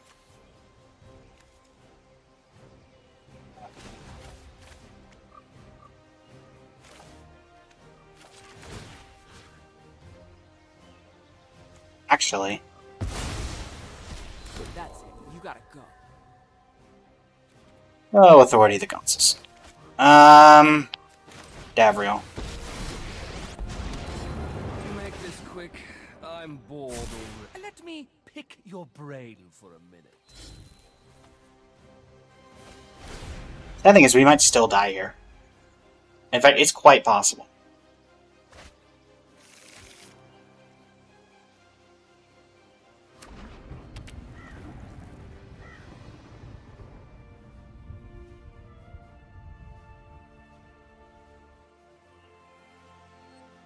A: Actually,
F: That's it. You gotta go.
A: oh, Authority of the Councils. Davriel.
F: To make this quick, I'm bored already. Let me pick your brain for a minute.
A: The thing is, we might still die here. In fact, it's quite possible.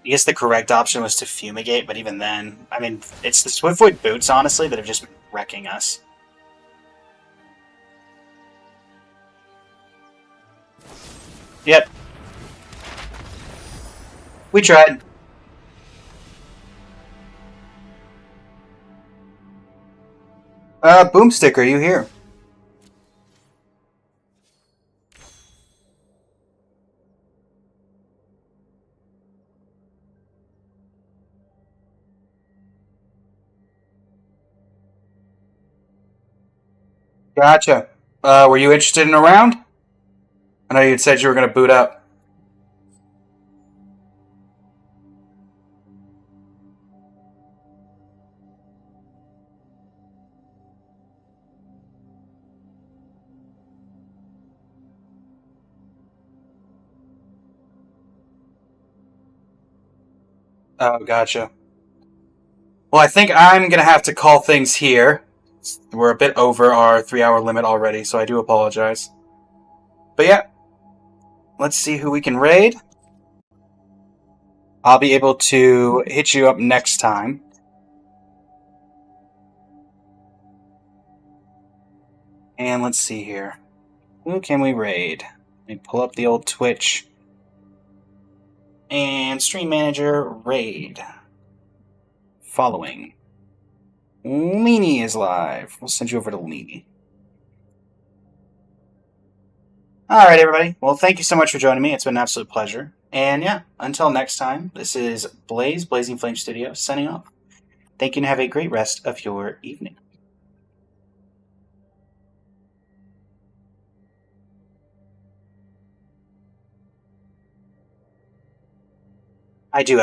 A: I guess the correct option was to fumigate, but even then, I mean, it's the Swiftwood boots, honestly, that have just been wrecking us. Yep. We tried. Boomstick, are you here? Gotcha. Were you interested in a round? I know you'd said you were going to boot up. Oh, gotcha. Well, I think I'm going to have to call things here. We're a bit over our 3-hour limit already, so I do apologize. But yeah, let's see who we can raid. I'll be able to hit you up next time. And let's see here. Who can we raid? Let me pull up the old Twitch. And Stream Manager, raid. Following. Leany is live. We'll send you over to Leany. Alright, everybody. Well, thank you so much for joining me. It's been an absolute pleasure. And yeah, until next time, this is Blaze, Blazing Flame Studio, signing off. Thank you and have a great rest of your evening. I do